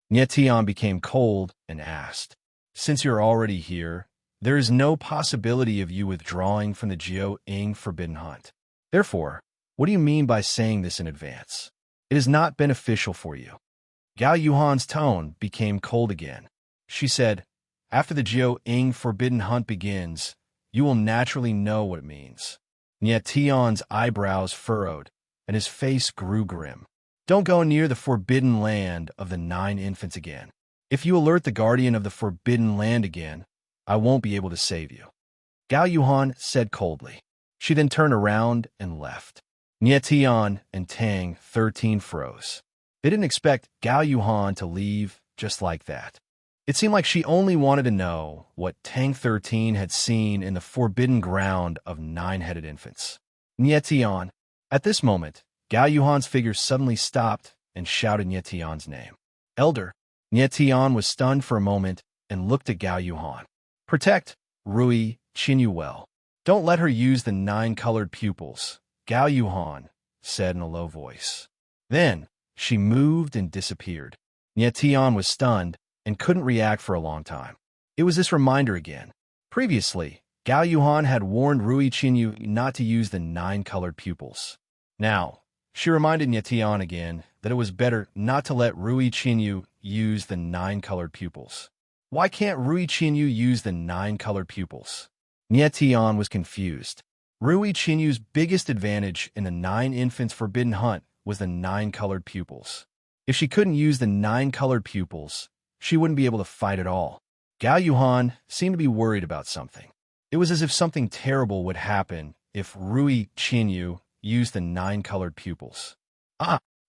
Nye Tian became cold and asked, Since you're already here, there is no possibility of you withdrawing from the Jiao Ying Forbidden Hunt. Therefore, what do you mean by saying this in advance? It is not beneficial for you. Gao Yuhan's tone became cold again. She said, After the Jiao-ing forbidden hunt begins, you will naturally know what it means. Yet Tion's eyebrows furrowed, and his face grew grim. Don't go near the forbidden land of the 9 infants again. If you alert the guardian of the forbidden land again, I won't be able to save you. Gao Yuhan said coldly. She then turned around and left. Nie Tian and Tang 13 froze. They didn't expect Gao Yuhan to leave just like that. It seemed like she only wanted to know what Tang 13 had seen in the forbidden ground of 9-headed infants. Nie Tian. At this moment, Gao Yuhan's figure suddenly stopped and shouted Nie Tian's name. Elder. Nie Tian was stunned for a moment and looked at Gao Yuhan. Protect Rui Qinyu well. Don't let her use the 9 colored pupils, Gao Yuhan said in a low voice. Then, she moved and disappeared. Nie Tian was stunned and couldn't react for a long time. It was this reminder again. Previously, Gao Yuhan had warned Rui Qinyu not to use the 9 colored pupils. Now, she reminded Nie Tian again that it was better not to let Rui Qinyu use the 9 colored pupils. Why can't Rui Qinyu use the 9 colored pupils? Nie Tian was confused. Rui Qinyu's biggest advantage in the 9 infants forbidden hunt was the 9 colored pupils. If she couldn't use the 9 colored pupils, she wouldn't be able to fight at all. Gao Yuhan seemed to be worried about something. It was as if something terrible would happen if Rui Qinyu used the 9 colored pupils.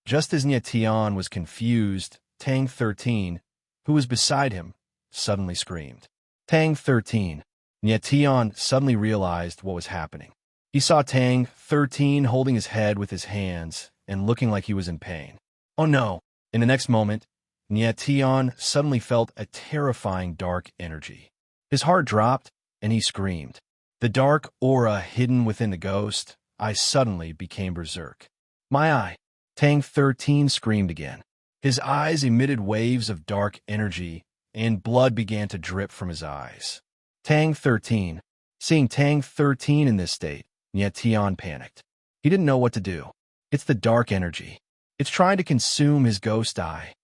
Just as Nie Tian was confused, Tang 13, who was beside him, suddenly screamed. Tang 13. Nie Tian suddenly realized what was happening. He saw Tang 13 holding his head with his hands and looking like he was in pain. Oh no! In the next moment, Nie Tian suddenly felt a terrifying dark energy. His heart dropped, and he screamed. The dark aura hidden within the ghost eye suddenly became berserk. My eye! Tang 13 screamed again. His eyes emitted waves of dark energy, and blood began to drip from his eyes. Tang 13. Seeing Tang 13 in this state, Nie Tian panicked. He didn't know what to do. It's the dark energy. It's trying to consume his ghost eye.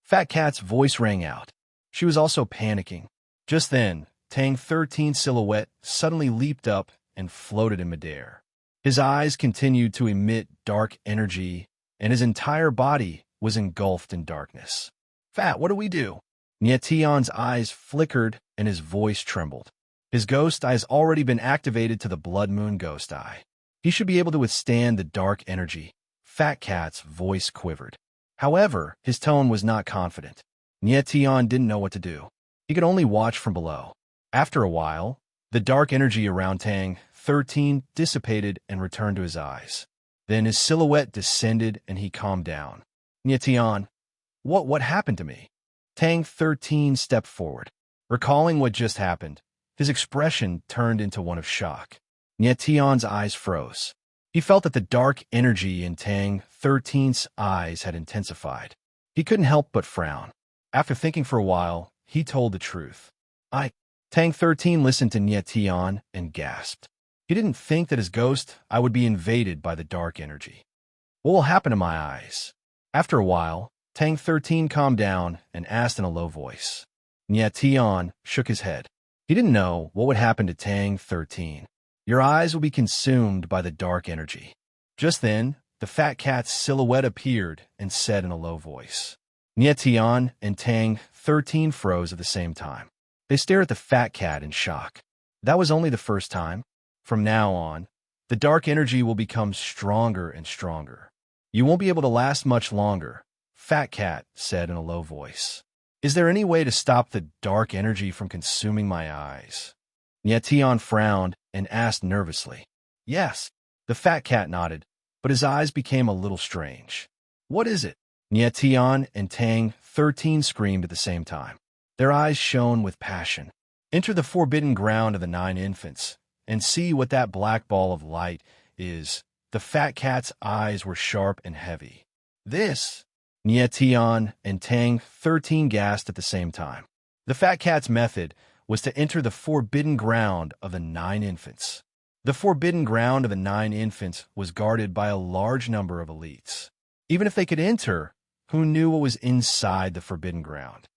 Fat Cat's voice rang out. She was also panicking. Just then, Tang 13's silhouette suddenly leaped up and floated in midair. His eyes continued to emit dark energy, and his entire body was engulfed in darkness. Fat, what do we do? Nie Tian's eyes flickered and his voice trembled. His ghost eye has already been activated to the Blood Moon Ghost Eye. He should be able to withstand the dark energy. Fat Cat's voice quivered. However, his tone was not confident. Nie Tian didn't know what to do. He could only watch from below. After a while, the dark energy around Tang 13 dissipated and returned to his eyes. Then his silhouette descended and he calmed down. Nie Tian, what happened to me? Tang 13 stepped forward. Recalling what just happened, his expression turned into one of shock. Nie Tian's eyes froze. He felt that the dark energy in Tang 13's eyes had intensified. He couldn't help but frown. After thinking for a while, he told the truth. Tang 13 listened to Nie Tian and gasped. He didn't think that his ghost eye would be invaded by the dark energy. What will happen to my eyes? After a while, Tang 13 calmed down and asked in a low voice. Nie Tian shook his head. He didn't know what would happen to Tang 13. Your eyes will be consumed by the dark energy. Just then, the Fat Cat's silhouette appeared and said in a low voice. Nie Tian and Tang 13 froze at the same time. They stared at the Fat Cat in shock. That was only the first time. From now on, the dark energy will become stronger and stronger. You won't be able to last much longer, Fat Cat said in a low voice. Is there any way to stop the dark energy from consuming my eyes? Nie Tian frowned and asked nervously. Yes. The Fat Cat nodded, but his eyes became a little strange. What is it? Nie Tian and Tang 13 screamed at the same time. Their eyes shone with passion. Enter the forbidden ground of the 9 infants, and see what that black ball of light is. The Fat Cat's eyes were sharp and heavy. This! Nie Tian and Tang 13 gasped at the same time. The Fat Cat's method was to enter the forbidden ground of the 9 infants. The forbidden ground of the 9 infants was guarded by a large number of elites. Even if they could enter, who knew what was inside the forbidden ground?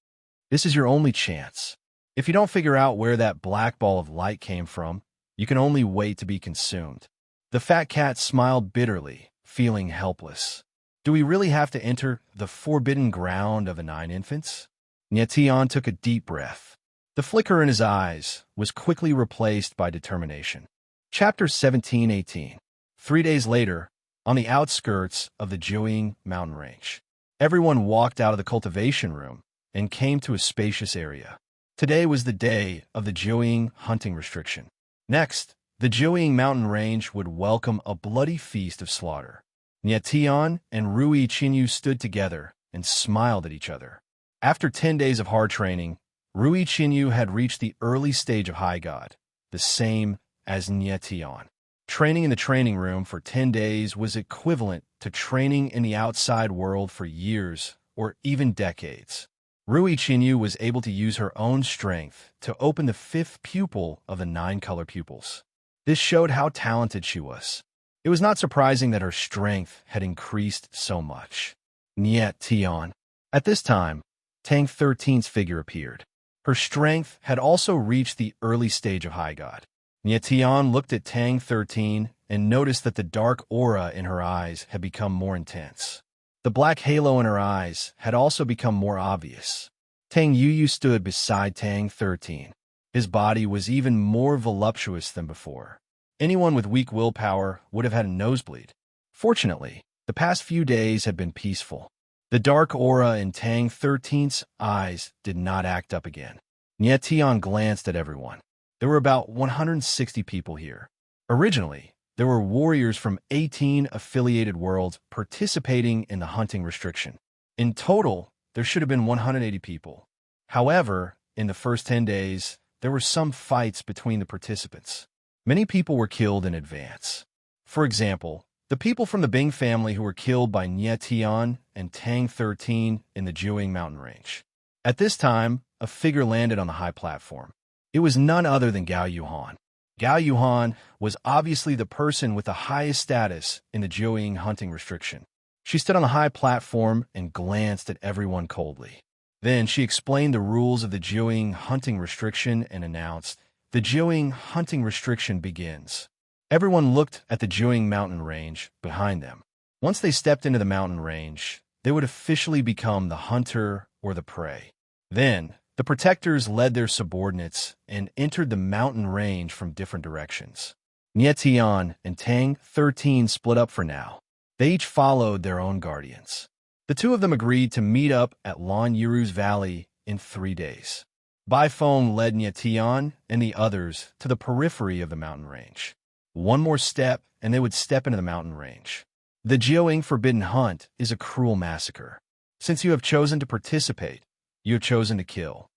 This is your only chance. If you don't figure out where that black ball of light came from, you can only wait to be consumed. The fat cat smiled bitterly, feeling helpless. Do we really have to enter the forbidden ground of the 9 infants? Nyetian took a deep breath. The flicker in his eyes was quickly replaced by determination. Chapter 17-18. 3 days later, on the outskirts of the Jiuying mountain range, everyone walked out of the cultivation room and came to a spacious area. Today was the day of the Jiuying hunting restriction. Next, the Jiuying mountain range would welcome a bloody feast of slaughter. Nyetian and Rui Qinyu stood together and smiled at each other. After 10 days of hard training, Rui Qinyu had reached the early stage of High God, the same as Nyetian. Training in the training room for 10 days was equivalent to training in the outside world for years or even decades. Rui Qinyu was able to use her own strength to open the 5th pupil of the 9 color pupils. This showed how talented she was. It was not surprising that her strength had increased so much. Nyetian. At this time, Tang 13's figure appeared. Her strength had also reached the early stage of High God. Nyetian looked at Tang 13 and noticed that the dark aura in her eyes had become more intense. The black halo in her eyes had also become more obvious. Tang Yuyu stood beside Tang 13. His body was even more voluptuous than before. Anyone with weak willpower would have had a nosebleed. Fortunately, the past few days had been peaceful. The dark aura in Tang 13's eyes did not act up again. Nyetian glanced at everyone. There were about 160 people here. Originally, there were warriors from 18 affiliated worlds participating in the hunting restriction. In total, there should have been 180 people. However, in the first 10 days, there were some fights between the participants. Many people were killed in advance. For example, the people from the Bing family who were killed by Nyetian and Tang 13 in the Jiuying mountain range. At this time, a figure landed on the high platform. It was none other than Gao Yuhan. Gao Yuhan was obviously the person with the highest status in the Jiuying hunting restriction. She stood on the high platform and glanced at everyone coldly. Then she explained the rules of the Jiuying hunting restriction and announced, "The Jiuying hunting restriction begins." Everyone looked at the Jiuying mountain range behind them. Once they stepped into the mountain range, they would officially become the hunter or the prey. Then, the protectors led their subordinates and entered the mountain range from different directions. Nyetian and Tang 13 split up for now. They each followed their own guardians. The two of them agreed to meet up at Lan Yiru's valley in 3 days. Bai Feng led Nyetian and the others to the periphery of the mountain range. One more step, and they would step into the mountain range. The Jiuying Forbidden Hunt is a cruel massacre. Since you have chosen to participate, you have chosen to kill.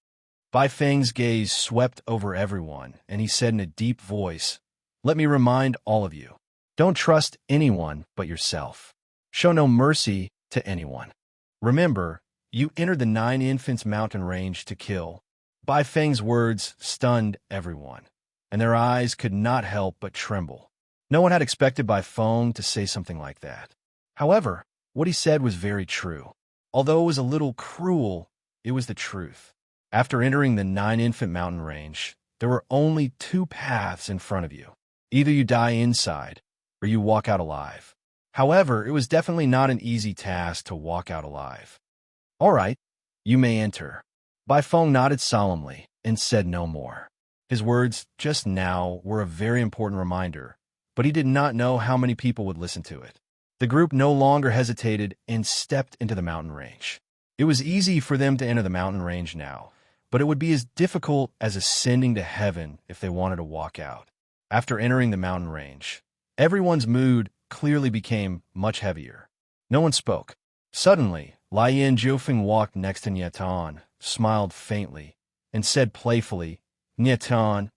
Bai Feng's gaze swept over everyone, and he said in a deep voice, "Let me remind all of you, don't trust anyone but yourself. Show no mercy to anyone. Remember, you entered the 9 infants mountain range to kill." Bai Feng's words stunned everyone, and their eyes could not help but tremble. No one had expected Bai Feng to say something like that. However, what he said was very true. Although it was a little cruel, it was the truth. After entering the 9 infant mountain range, there were only 2 paths in front of you. Either you die inside, or you walk out alive. However, it was definitely not an easy task to walk out alive. "All right, you may enter." Bai Feng nodded solemnly and said no more. His words just now were a very important reminder, but he did not know how many people would listen to it. The group no longer hesitated and stepped into the mountain range. It was easy for them to enter the mountain range now, but it would be as difficult as ascending to heaven if they wanted to walk out. After entering the mountain range, everyone's mood clearly became much heavier. No one spoke. Suddenly, Lian Jiufeng walked next to Nietan, smiled faintly, and said playfully, "Nietan,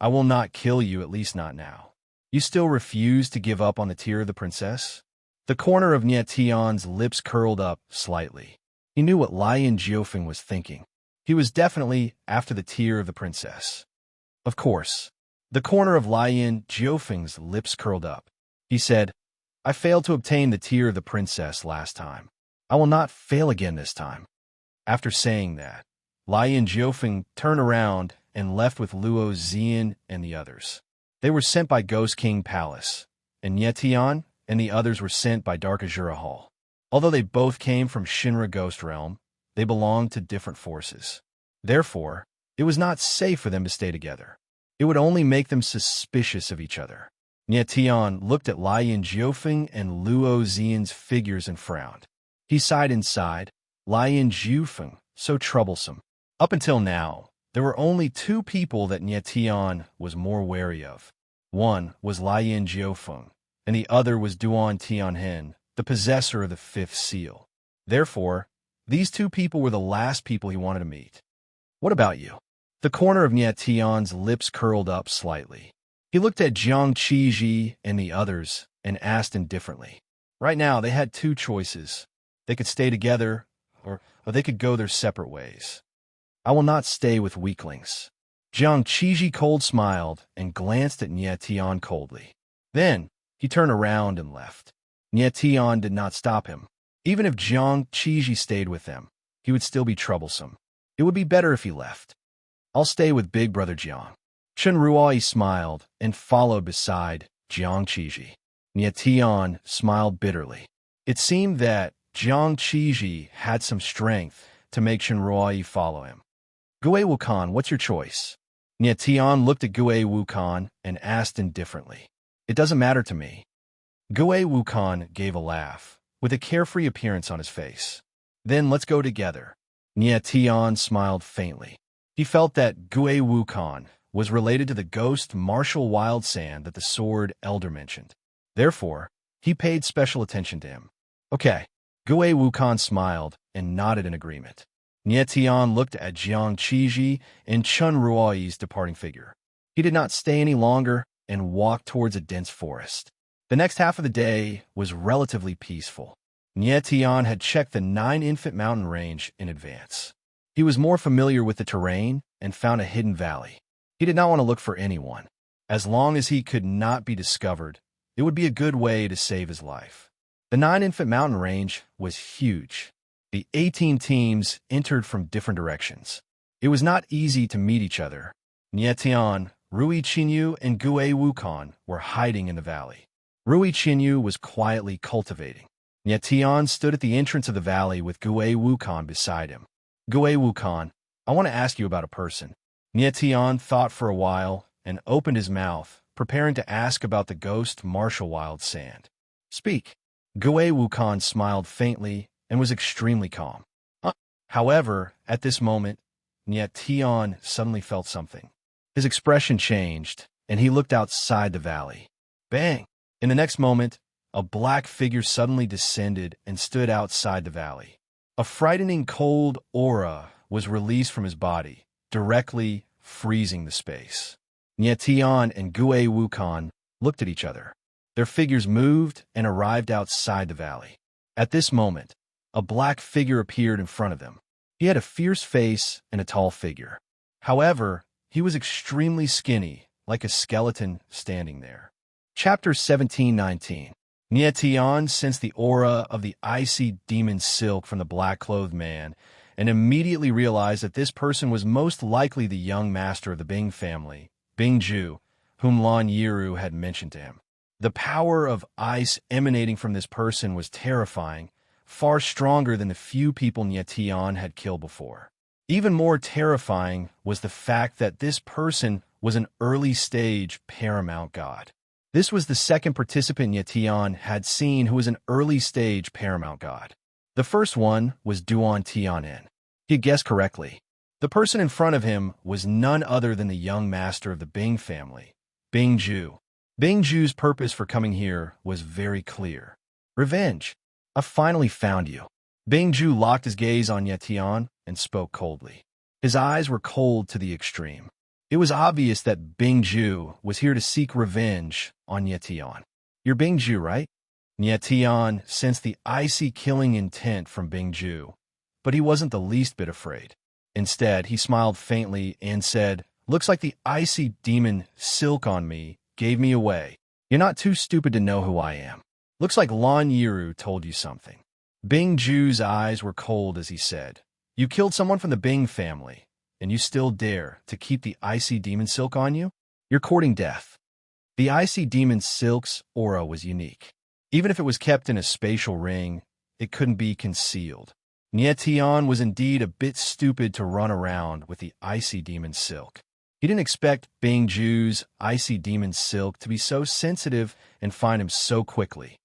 I will not kill you, at least not now. You still refuse to give up on the tear of the princess?" The corner of Nietian's lips curled up slightly. He knew what Lian Jiufeng was thinking. He was definitely after the tear of the princess. Of course. The corner of Lian Jiufeng's lips curled up. He said, "I failed to obtain the tear of the princess last time. I will not fail again this time." After saying that, Lian Jiufeng turned around and left with Luo Xian and the others. They were sent by Ghost King Palace, and Yetian and the others were sent by Dark Azura Hall. Although they both came from Shinra Ghost Realm, they belonged to different forces. Therefore, it was not safe for them to stay together. It would only make them suspicious of each other. Tian looked at Lian Jiufeng and Luo Xian's figures and frowned. He sighed inside. Lian Jiufeng, so troublesome. Up until now, there were only two people that Tian was more wary of. One was Lian Jiufeng, and the other was Duan Tianhen, the possessor of the fifth seal. Therefore, these two people were the last people he wanted to meet. What about you? The corner of Tian's lips curled up slightly. He looked at Jiang Qiji and the others and asked indifferently. Right now, they had two choices. They could stay together, or they could go their separate ways. I will not stay with weaklings. Jiang Qiji cold smiled and glanced at Tian coldly. Then, he turned around and left. Tian did not stop him. Even if Jiang Qiji stayed with them, he would still be troublesome. It would be better if he left. I'll stay with Big Brother Jiang. Chen Ruai smiled and followed beside Jiang Qiji. Tian smiled bitterly. It seemed that Jiang Qiji had some strength to make Chen Ruai follow him. Gue Wukan, what's your choice? Tian looked at Gue Wukan and asked indifferently. It doesn't matter to me. Gue Wukan gave a laugh, with a carefree appearance on his face. Then let's go together. Tian smiled faintly. He felt that Gue Wukan was related to the ghost Martial Wild Sand that the Sword Elder mentioned. Therefore, he paid special attention to him. Okay. Gue Wukan smiled and nodded in agreement. Tian looked at Jiang Qiji and Chen Ruoi's departing figure. He did not stay any longer and walked towards a dense forest. The next half of the day was relatively peaceful. Tian had checked the 9-infant mountain range in advance. He was more familiar with the terrain and found a hidden valley. He did not want to look for anyone. As long as he could not be discovered, it would be a good way to save his life. The 9-infant mountain range was huge. The 18 teams entered from different directions. It was not easy to meet each other. Tian, Rui Qinyu, and Gue Wukan were hiding in the valley. Rui Qinyu was quietly cultivating. Tian stood at the entrance of the valley with Gue Wukan beside him. Gue Wukan, I want to ask you about a person. Tian thought for a while and opened his mouth, preparing to ask about the ghost Martial Wild Sand. Speak. Gue Wukan smiled faintly and was extremely calm. However, at this moment, Tian suddenly felt something. His expression changed, and he looked outside the valley. Bang! In the next moment, a black figure suddenly descended and stood outside the valley. A frightening cold aura was released from his body, directly freezing the space. Tian and Gue Wukan looked at each other. Their figures moved and arrived outside the valley. At this moment, a black figure appeared in front of them. He had a fierce face and a tall figure. However, he was extremely skinny, like a skeleton standing there. Chapter 17:19. Tian sensed the aura of the icy demon silk from the black-clothed man and immediately realized that this person was most likely the young master of the Bing family, Bing Ju, whom Lan Yiru had mentioned to him. The power of ice emanating from this person was terrifying, far stronger than the few people Tian had killed before. Even more terrifying was the fact that this person was an early-stage paramount god. This was the second participant Tian had seen who was an early-stage paramount god. The first one was Duan Tianhen. He had guessed correctly. The person in front of him was none other than the young master of the Bing family, Bing Ju. Bing Ju's purpose for coming here was very clear. Revenge. I finally found you. Bing Ju locked his gaze on Tian and spoke coldly. His eyes were cold to the extreme. It was obvious that Bing Ju was here to seek revenge on Tian. You're Bing Ju, right? Tian sensed the icy killing intent from Bing Ju, but he wasn't the least bit afraid. Instead, he smiled faintly and said, Looks like the icy demon silk on me gave me away. You're not too stupid to know who I am. Looks like Lan Yiru told you something. Bing Ju's eyes were cold as he said, You killed someone from the Bing family, and you still dare to keep the icy demon silk on you? You're courting death. The icy demon silk's aura was unique. Even if it was kept in a spatial ring, it couldn't be concealed. Nietian was indeed a bit stupid to run around with the icy demon silk. He didn't expect Bingju's icy demon silk to be so sensitive and find him so quickly.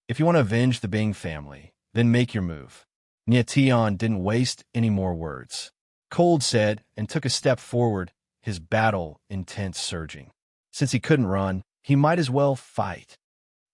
If you want to avenge the Bing family, then make your move. Nietian didn't waste any more words. Cold said and took a step forward, his battle intent surging. Since he couldn't run, he might as well fight.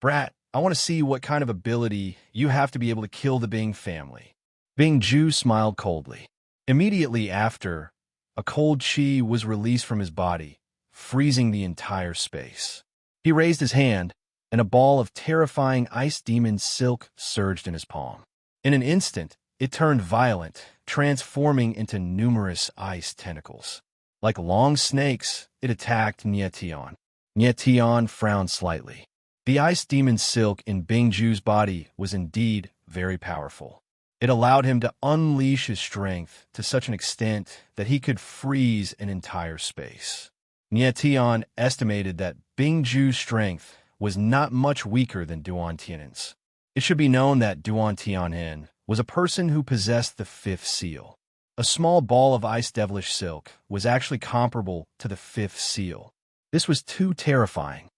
Brat, I want to see what kind of ability you have to be able to kill the Bing family. Bingju smiled coldly. Immediately after, a cold chi was released from his body, freezing the entire space. He raised his hand, and a ball of terrifying ice demon silk surged in his palm. In an instant, it turned violent, transforming into numerous ice tentacles. Like long snakes, it attacked Nietian. Nietian frowned slightly. The ice demon silk in Bingju's body was indeed very powerful. It allowed him to unleash his strength to such an extent that he could freeze an entire space. Nietian estimated that Bingju's strength was not much weaker than Duan Tianen's. It should be known that Duan Tianhen was a person who possessed the fifth seal. A small ball of ice devilish silk was actually comparable to the fifth seal. This was too terrifying.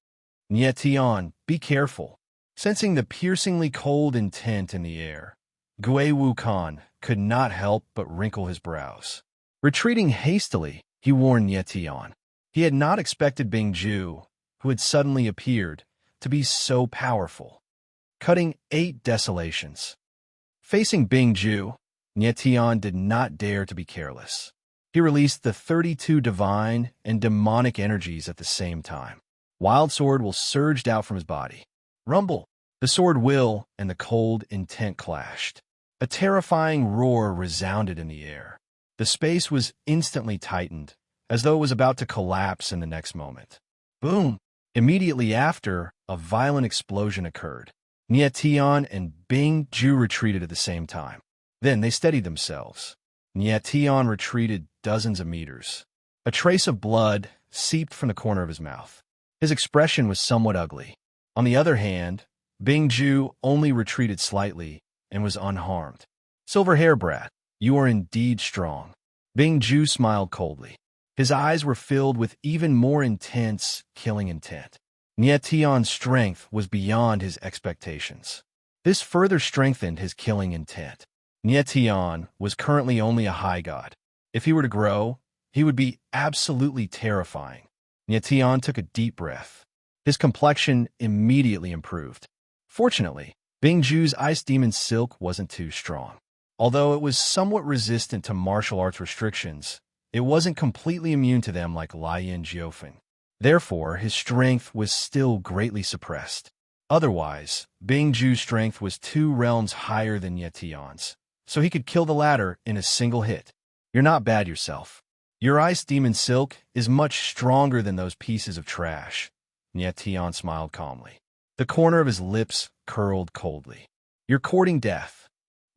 Nietian, be careful. Sensing the piercingly cold intent in the air, Gui Wukan could not help but wrinkle his brows. Retreating hastily, he warned Nietian. He had not expected Bingju, who had suddenly appeared, to be so powerful. Cutting 8 desolations. Facing Bingju, Nietian did not dare to be careless. He released the 32 divine and demonic energies at the same time. Wild Sword will surged out from his body. Rumble! The sword will and the cold intent clashed. A terrifying roar resounded in the air. The space was instantly tightened, as though it was about to collapse in the next moment. Boom! Immediately after, a violent explosion occurred. Nietian and Bingju retreated at the same time. Then they steadied themselves. Nietian retreated dozens of meters. A trace of blood seeped from the corner of his mouth. His expression was somewhat ugly. On the other hand, Bingju only retreated slightly and was unharmed. Silver hair brat, you are indeed strong. Bingju smiled coldly. His eyes were filled with even more intense, killing intent. Nietian's strength was beyond his expectations. This further strengthened his killing intent. Nietian was currently only a high god. If he were to grow, he would be absolutely terrifying. Nietian took a deep breath. His complexion immediately improved. Fortunately, Bingju's ice demon silk wasn't too strong. Although it was somewhat resistant to martial arts restrictions, it wasn't completely immune to them like Lian Jiofeng. Therefore, his strength was still greatly suppressed. Otherwise, Bingju's strength was 2 realms higher than Nietian's, so he could kill the latter in a single hit. You're not bad yourself. Your ice demon silk is much stronger than those pieces of trash. Nietian smiled calmly. The corner of his lips curled coldly. You're courting death.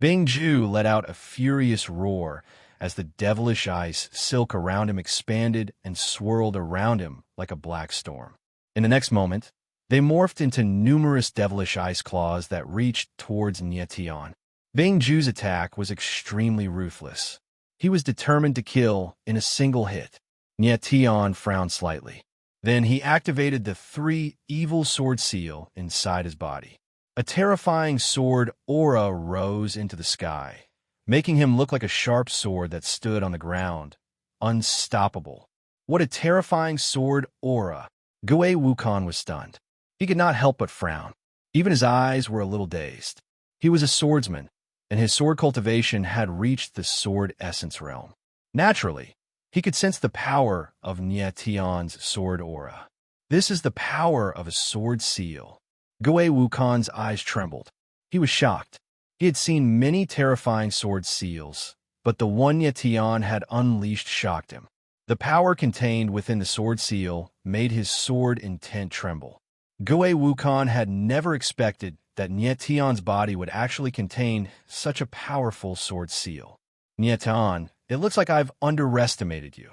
Bingju let out a furious roar as the devilish ice silk around him expanded and swirled around him like a black storm. In the next moment, they morphed into numerous devilish ice claws that reached towards Nietian. Bingju's attack was extremely ruthless. He was determined to kill in a single hit. Nietian frowned slightly. Then he activated the 3 evil sword seal inside his body. A terrifying sword aura rose into the sky, making him look like a sharp sword that stood on the ground, unstoppable. What a terrifying sword aura! Gui Wukan was stunned. He could not help but frown. Even his eyes were a little dazed. He was a swordsman, and his sword cultivation had reached the sword essence realm. Naturally, he could sense the power of Nietian's sword aura. This is the power of a sword seal. Gui Wukan's eyes trembled. He was shocked. He had seen many terrifying sword seals, but the one Nietian had unleashed shocked him. The power contained within the sword seal made his sword intent tremble. Gui Wukan had never expected that Nietian's body would actually contain such a powerful sword seal. Nietan, it looks like I've underestimated you.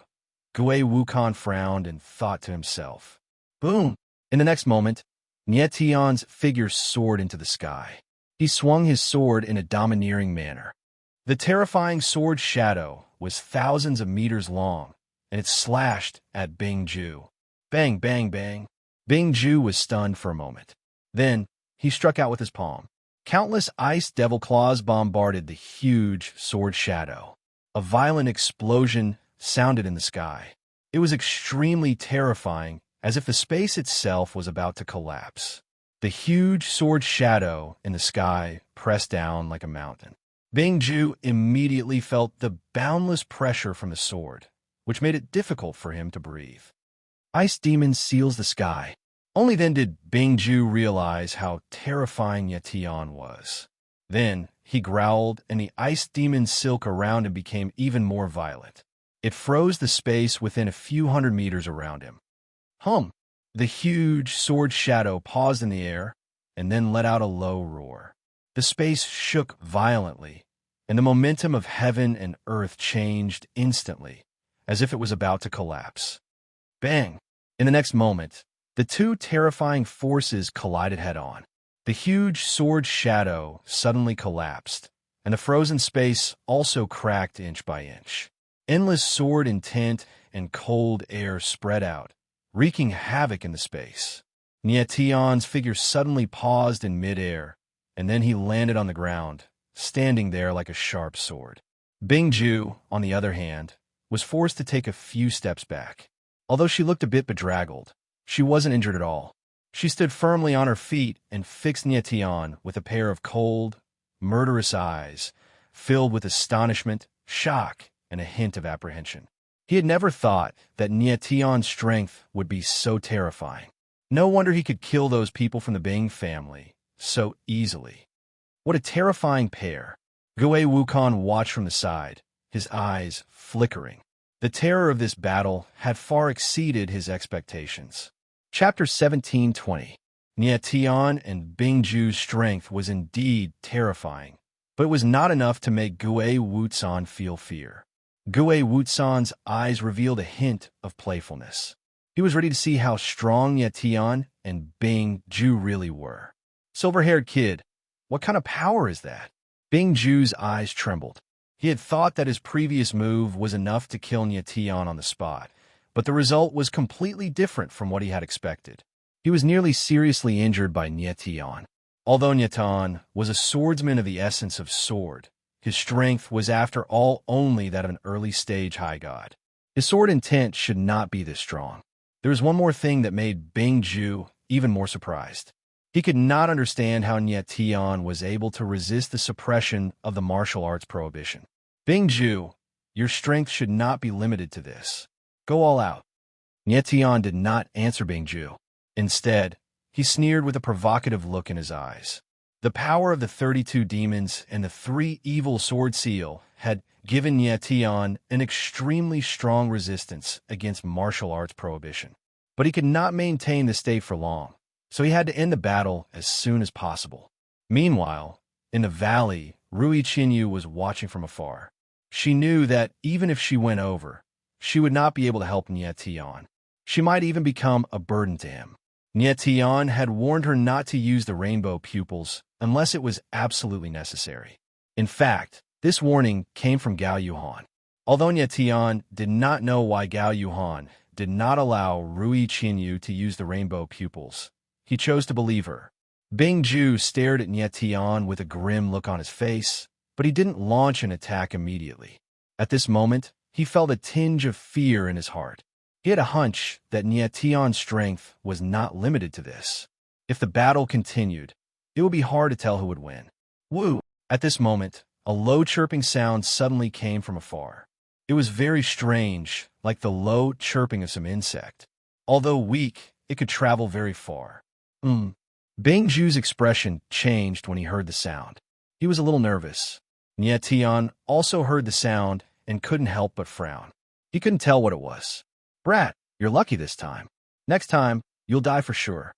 Gue Wukon frowned and thought to himself. Boom! In the next moment, Nietan's figure soared into the sky. He swung his sword in a domineering manner. The terrifying sword's shadow was thousands of meters long, and it slashed at Bingju. Bang, bang, bang. Bingju was stunned for a moment. Then, he struck out with his palm. Countless ice devil claws bombarded the huge sword shadow. A violent explosion sounded in the sky. It was extremely terrifying, as if the space itself was about to collapse. The huge sword shadow in the sky pressed down like a mountain. Bingju immediately felt the boundless pressure from the sword, which made it difficult for him to breathe. Ice demon seals the sky. Only then did Bingju realize how terrifying Yetian was. Then he growled, and the ice demon's silk around him became even more violent. It froze the space within a few hundred meters around him. Hum! The huge sword shadow paused in the air and then let out a low roar. The space shook violently, and the momentum of heaven and earth changed instantly, as if it was about to collapse. Bang! In the next moment, the two terrifying forces collided head-on. The huge sword shadow suddenly collapsed, and the frozen space also cracked inch by inch. Endless sword intent and cold air spread out, wreaking havoc in the space. Nietian's figure suddenly paused in midair, and then he landed on the ground, standing there like a sharp sword. Bingju, on the other hand, was forced to take a few steps back. Although she looked a bit bedraggled, she wasn't injured at all. She stood firmly on her feet and fixed Nietian with a pair of cold, murderous eyes, filled with astonishment, shock, and a hint of apprehension. He had never thought that Nietian's strength would be so terrifying. No wonder he could kill those people from the Bing family so easily. What a terrifying pair. Gue Wukon watched from the side, his eyes flickering. The terror of this battle had far exceeded his expectations. Chapter 17:20. Nietian and Bingju's strength was indeed terrifying, but it was not enough to make Gue Wutsan feel fear. Gue Wutsan's eyes revealed a hint of playfulness. He was ready to see how strong Nietian and Bingju really were. Silver-haired kid, what kind of power is that? Bingju's eyes trembled. He had thought that his previous move was enough to kill Nietian on the spot, but the result was completely different from what he had expected. He was nearly seriously injured by Nietian. Although Nietan was a swordsman of the essence of sword, his strength was after all only that of an early-stage high god. His sword intent should not be this strong. There was one more thing that made Bingju even more surprised. He could not understand how Nietian was able to resist the suppression of the martial arts prohibition. Bingju, your strength should not be limited to this. Go all out. Nietian did not answer Bingju. Instead, he sneered with a provocative look in his eyes. The power of the 32 demons and the 3 evil sword seal had given Nietian an extremely strong resistance against martial arts prohibition. But he could not maintain the state for long, so he had to end the battle as soon as possible. Meanwhile, in the valley, Rui Qinyu was watching from afar. She knew that even if she went over, she would not be able to help Nietian. She might even become a burden to him. Nietian had warned her not to use the rainbow pupils unless it was absolutely necessary. In fact, this warning came from Gao Yuhan. Although Nietian did not know why Gao Yuhan did not allow Rui Qinyu to use the rainbow pupils, he chose to believe her. Bingju stared at Nietian with a grim look on his face, but he didn't launch an attack immediately. At this moment, he felt a tinge of fear in his heart. He had a hunch that Nietian's strength was not limited to this. If the battle continued, it would be hard to tell who would win. Woo! At this moment, a low chirping sound suddenly came from afar. It was very strange, like the low chirping of some insect. Although weak, it could travel very far. Bingju's expression changed when he heard the sound. He was a little nervous. Nietian also heard the sound and couldn't help but frown. He couldn't tell what it was. Brat, you're lucky this time. Next time, you'll die for sure.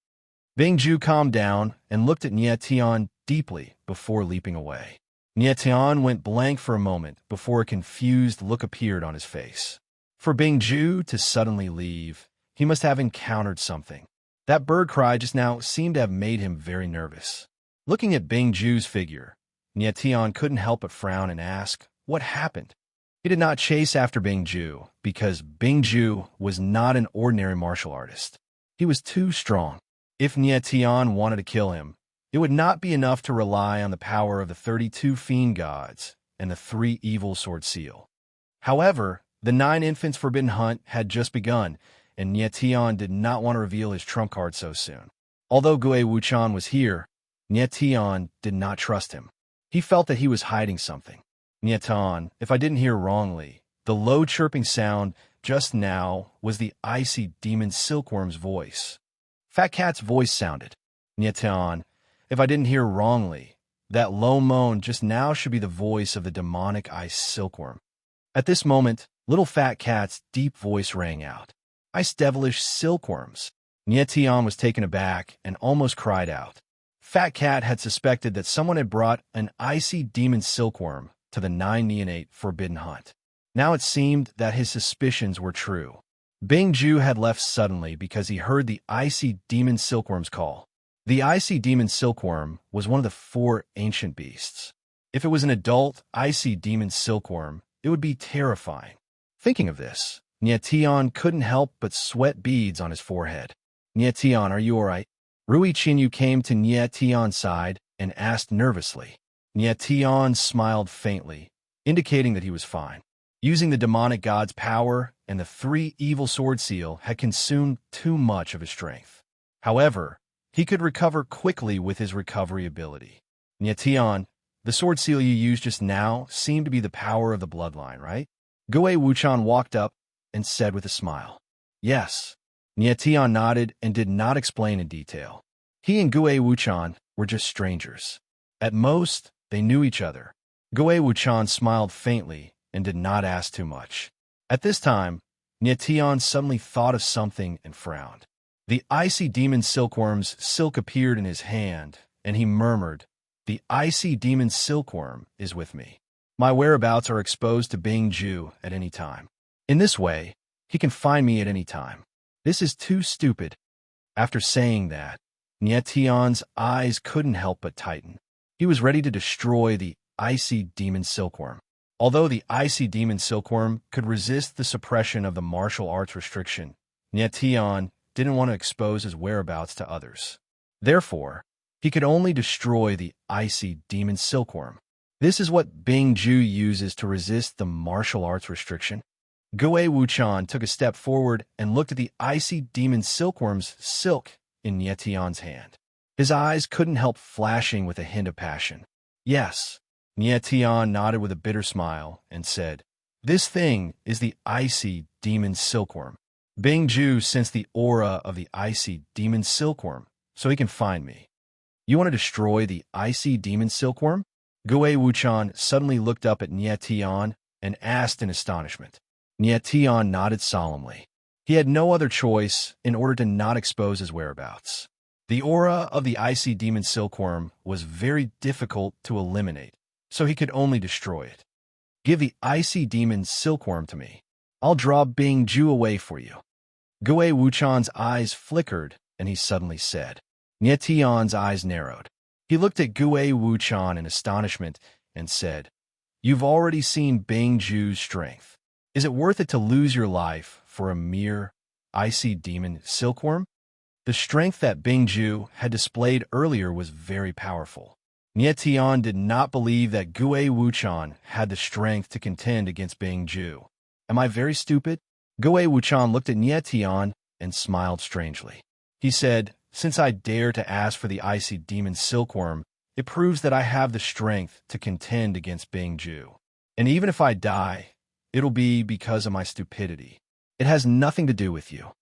Bingju calmed down and looked at Nietian deeply before leaping away. Tian went blank for a moment before a confused look appeared on his face. For Bingju to suddenly leave, he must have encountered something. That bird cry just now seemed to have made him very nervous. Looking at Bingju's figure, Tian couldn't help but frown and ask, what happened? He did not chase after Bingju because Bingju was not an ordinary martial artist. He was too strong. If Tian wanted to kill him, it would not be enough to rely on the power of the 32 fiend gods and the 3 evil sword seal. However, the 9 infants forbidden hunt had just begun, and Tian did not want to reveal his trump card so soon. Although Gue Wuchan was here, Tian did not trust him. He felt that he was hiding something. Tian, if I didn't hear wrongly, the low chirping sound just now was the icy demon silkworm's voice. Fat Cat's voice sounded. Tian, if I didn't hear wrongly, that low moan just now should be the voice of the demonic ice silkworm. At this moment, little Fat Cat's deep voice rang out. Ice devilish silkworms. Tian was taken aback and almost cried out. Fat Cat had suspected that someone had brought an icy demon silkworm to the 9 neonate forbidden hunt. Now it seemed that his suspicions were true. Bingju had left suddenly because he heard the icy demon silkworm's call. The icy demon silkworm was one of the 4 ancient beasts. If it was an adult icy demon silkworm, it would be terrifying. Thinking of this, Tian couldn't help but sweat beads on his forehead. Tian, are you all right? Rui Qinyu came to Tian's side and asked nervously. Tian smiled faintly, indicating that he was fine. Using the demonic god's power and the 3 evil sword seal had consumed too much of his strength. However, he could recover quickly with his recovery ability. Tian, the sword seal you used just now seemed to be the power of the bloodline, right? Gue Wuchan walked up and said with a smile. Yes. Tian nodded and did not explain in detail. He and Gue Wuchan were just strangers. At most, they knew each other. Gue Wuchan smiled faintly and did not ask too much. At this time, Tian suddenly thought of something and frowned. The icy demon silkworm's silk appeared in his hand, and he murmured, "The icy demon silkworm is with me. My whereabouts are exposed to Bingju at any time. In this way, he can find me at any time. This is too stupid." After saying that, Tian's eyes couldn't help but tighten. He was ready to destroy the icy demon silkworm. Although the icy demon silkworm could resist the suppression of the martial arts restriction, Tian didn't want to expose his whereabouts to others. Therefore, he could only destroy the icy demon silkworm. This is what Bingju uses to resist the martial arts restriction. Gue Wuchan took a step forward and looked at the icy demon silkworm's silk in Tian's hand. His eyes couldn't help flashing with a hint of passion. Yes. Tian nodded with a bitter smile and said, "This thing is the icy demon silkworm." Bingju sensed the aura of the icy demon silkworm, so he can find me. You want to destroy the icy demon silkworm? Gue Wuchan suddenly looked up at Tian and asked in astonishment. Tian nodded solemnly. He had no other choice in order to not expose his whereabouts. The aura of the icy demon silkworm was very difficult to eliminate, so he could only destroy it. Give the icy demon silkworm to me. I'll draw Bingju away for you. Gue Wuchan's eyes flickered, and he suddenly said. Tian's eyes narrowed. He looked at Gue Wuchan in astonishment and said, "You've already seen Bingju's strength. Is it worth it to lose your life for a mere icy demon silkworm?" The strength that Bingju had displayed earlier was very powerful. Tian did not believe that Gue Wuchan had the strength to contend against Bingju. Am I very stupid? Gue Wuchan looked at Tian and smiled strangely. He said, "Since I dare to ask for the icy demon silkworm, it proves that I have the strength to contend against Bingju. And even if I die, it'll be because of my stupidity. It has nothing to do with you."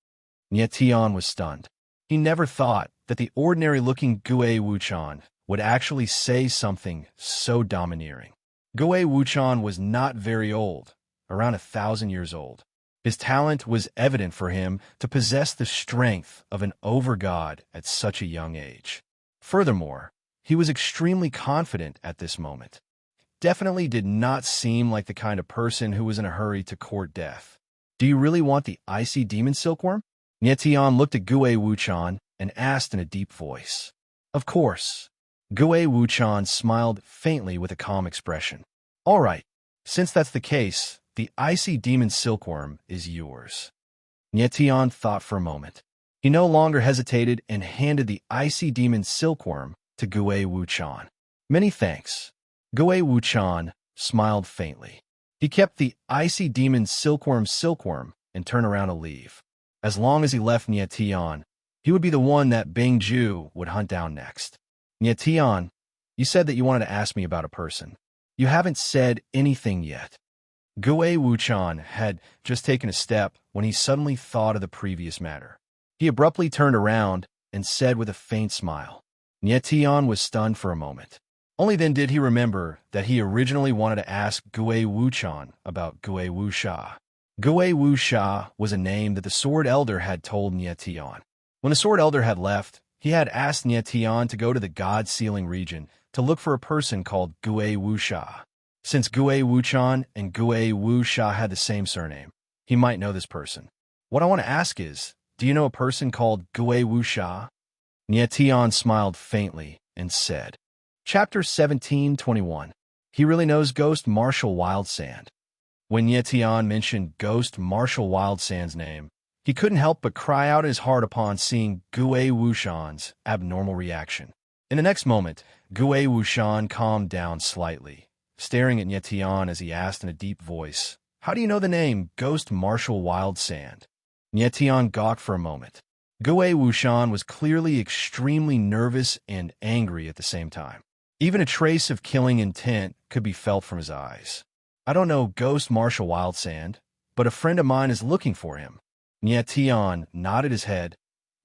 Tian was stunned. He never thought that the ordinary-looking Gue Wuchan would actually say something so domineering. Gue Wuchan was not very old, around 1,000 years old. His talent was evident for him to possess the strength of an over-god at such a young age. Furthermore, he was extremely confident at this moment. definitely did not seem like the kind of person who was in a hurry to court death. Do you really want the icy demon silkworm? Nie Tian looked at Gue Wuchan and asked in a deep voice. Of course. Gue Wuchan smiled faintly with a calm expression. All right, since that's the case, the icy demon silkworm is yours. Nie Tian thought for a moment. He no longer hesitated and handed the icy demon silkworm to Gue Wuchan. Many thanks. Gue Wuchan smiled faintly. He kept the icy demon silkworm and turned around to leave. As long as he left Nie Tian, he would be the one that Bing Ju would hunt down next. Nie Tian, you said that you wanted to ask me about a person. You haven't said anything yet. Gue Wuchan had just taken a step when he suddenly thought of the previous matter. He abruptly turned around and said with a faint smile. Nie Tian was stunned for a moment. Only then did he remember that he originally wanted to ask Gue Wuchan about Gue Wuxia. Gue Wuxia was a name that the Sword Elder had told Nie Tian. When the Sword Elder had left, he had asked Nie Tian to go to the God Sealing region to look for a person called Gue Wuxia. Since Gue Wuchan and Gue Wuxia had the same surname, he might know this person. What I want to ask is, do you know a person called Gue Wuxia? Nie Tian smiled faintly and said, Chapter 1721. He really knows Ghost Marshal Wildsand. When Nie Tian mentioned Ghost Marshal Wildsand's name, he couldn't help but cry out in his heart upon seeing Gue Wuchan's abnormal reaction. In the next moment, Gue Wuchan calmed down slightly, staring at Nie Tian as he asked in a deep voice, How do you know the name Ghost Marshal Wildsand? Nie Tian gawked for a moment. Gue Wuchan was clearly extremely nervous and angry at the same time. Even a trace of killing intent could be felt from his eyes. I don't know Ghost Marshal Wildsand, but a friend of mine is looking for him. Nie Tian nodded his head,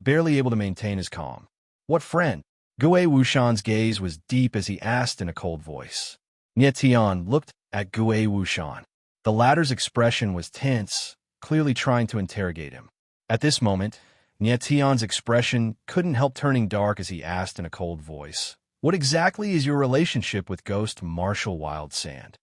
barely able to maintain his calm. What friend? Gue Wuchan's gaze was deep as he asked in a cold voice. Nie Tian looked at Gue Wuchan. The latter's expression was tense, clearly trying to interrogate him. At this moment, Nie Tian's expression couldn't help turning dark as he asked in a cold voice, What exactly is your relationship with Ghost Marshal Wildsand?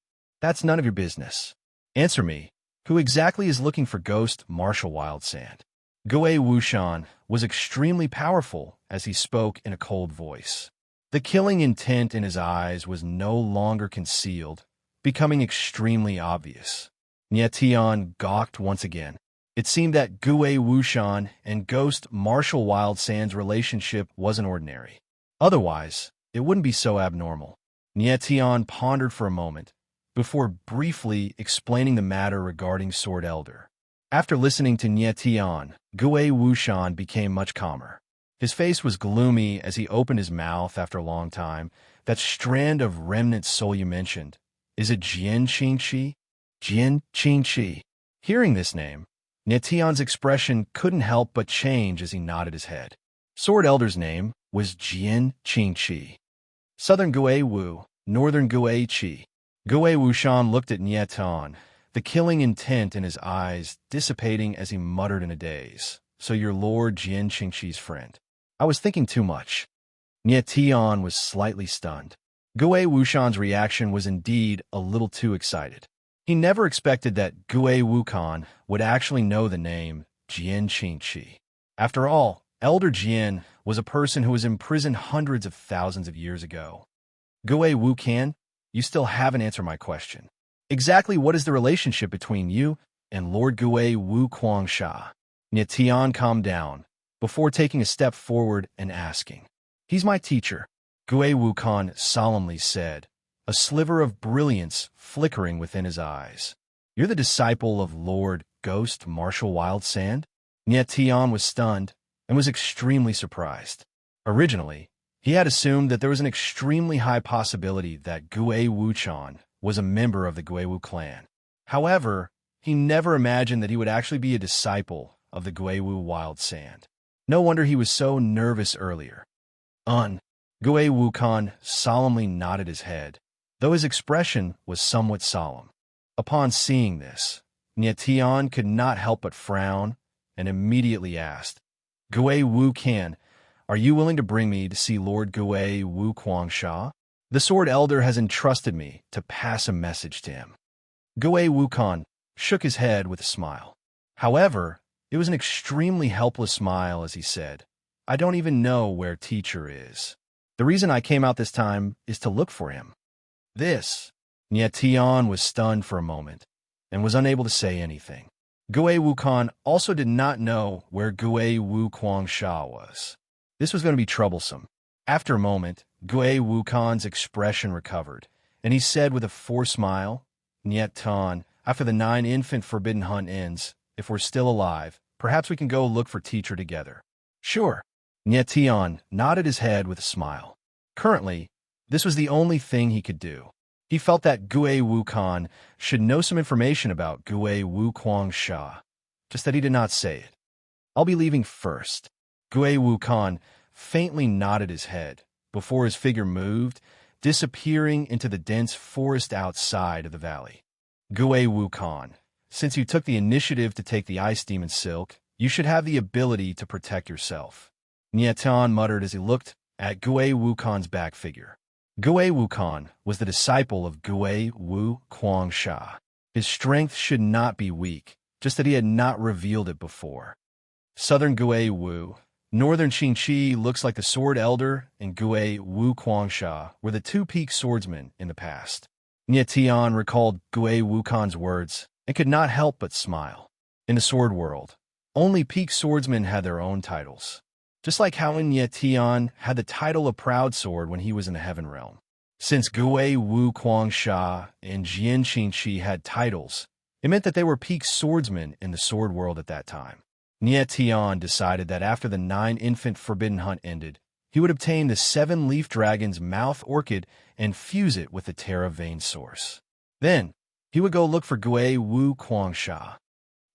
That's none of your business. Answer me. Who exactly is looking for Ghost Marshal Wildsand? Gue Wuchan was extremely powerful as he spoke in a cold voice. The killing intent in his eyes was no longer concealed, becoming extremely obvious. Nie Tian gawked once again. It seemed that Gue Wuchan and Ghost Marshal Wildsand's relationship wasn't ordinary. Otherwise, it wouldn't be so abnormal. Nie Tian pondered for a moment, before briefly explaining the matter regarding Sword Elder. After listening to Nie Tian, Gue Wuchan became much calmer. His face was gloomy as he opened his mouth after a long time. That strand of remnant soul you mentioned, is it Jian Qingqi? Jian Qingqi. Hearing this name, Nie Tian's expression couldn't help but change as he nodded his head. Sword Elder's name was Jian Qingqi. Southern Gue Wu, Northern Gue Qi. Gue Wuchan looked at Nie Tian, the killing intent in his eyes dissipating as he muttered in a daze. So you're Lord Jian Qingqi's friend. I was thinking too much. Nie Tian was slightly stunned. Gue Wuchan's reaction was indeed a little too excited. He never expected that Gue Wuchan would actually know the name Jian Qingqi. After all, Elder Jian was a person who was imprisoned hundreds of thousands of years ago. Gue Wucan, you still haven't answered my question. Exactly what is the relationship between you and Lord Gue Wu Kuangsha? Nie Tian calmed down, before taking a step forward and asking. He's my teacher, Gue Wukan solemnly said, a sliver of brilliance flickering within his eyes. You're the disciple of Lord Ghost Marshal Wildsand? Nie Tian was stunned and was extremely surprised. Originally, he had assumed that there was an extremely high possibility that Gue Wuchan was a member of the Gue Wu clan. However, he never imagined that he would actually be a disciple of the Gue Wu Wildsand. No wonder he was so nervous earlier. Gue Wukan solemnly nodded his head, though his expression was somewhat solemn. Upon seeing this, Nie Tian could not help but frown and immediately asked, Gue Wukan, are you willing to bring me to see Lord Gue Wu Kuangsha? The Sword Elder has entrusted me to pass a message to him. Guei Wukong shook his head with a smile. However, it was an extremely helpless smile as he said, I don't even know where teacher is. The reason I came out this time is to look for him. This. Nye Tian was stunned for a moment and was unable to say anything. Guei Wukong also did not know where Guei Wukong Sha was. This was going to be troublesome. After a moment, Guei Wukong's expression recovered, and he said with a forced smile, Nye Tian, after the 9-infant forbidden hunt ends, if we're still alive, perhaps we can go look for teacher together. Sure. Nye Tian nodded his head with a smile. Currently, this was the only thing he could do. He felt that Guei Wukong should know some information about Guei Wukong Sha, just that he did not say it. I'll be leaving first. Guei Wukong faintly nodded his head before his figure moved, disappearing into the dense forest outside of the valley. Guei Wukong, since you took the initiative to take the Ice Demon Silk, you should have the ability to protect yourself. Nye Tian muttered as he looked at Guei Wukong's back figure. Guei Wukong was the disciple of Guei Wukong Sha. His strength should not be weak, just that he had not revealed it before. Southern Guei Wu, Northern Qingqi looks like the Sword Elder and Guei Wukong Sha were the two peak swordsmen in the past. Nye Tian recalled Guei Wukong's words and could not help but smile. In the sword world, only peak swordsmen had their own titles. Just like how Nye Tian had the title of Proud Sword when he was in the Heaven Realm. Since Guei Wukong Sha and Jian Qingqi had titles, it meant that they were peak swordsmen in the sword world at that time. Nye Tian decided that after the 9-infant forbidden hunt ended, he would obtain the 7-leaf dragon's mouth orchid and fuse it with the Terra vein source. Then, he would go look for Guei Wukong Sha.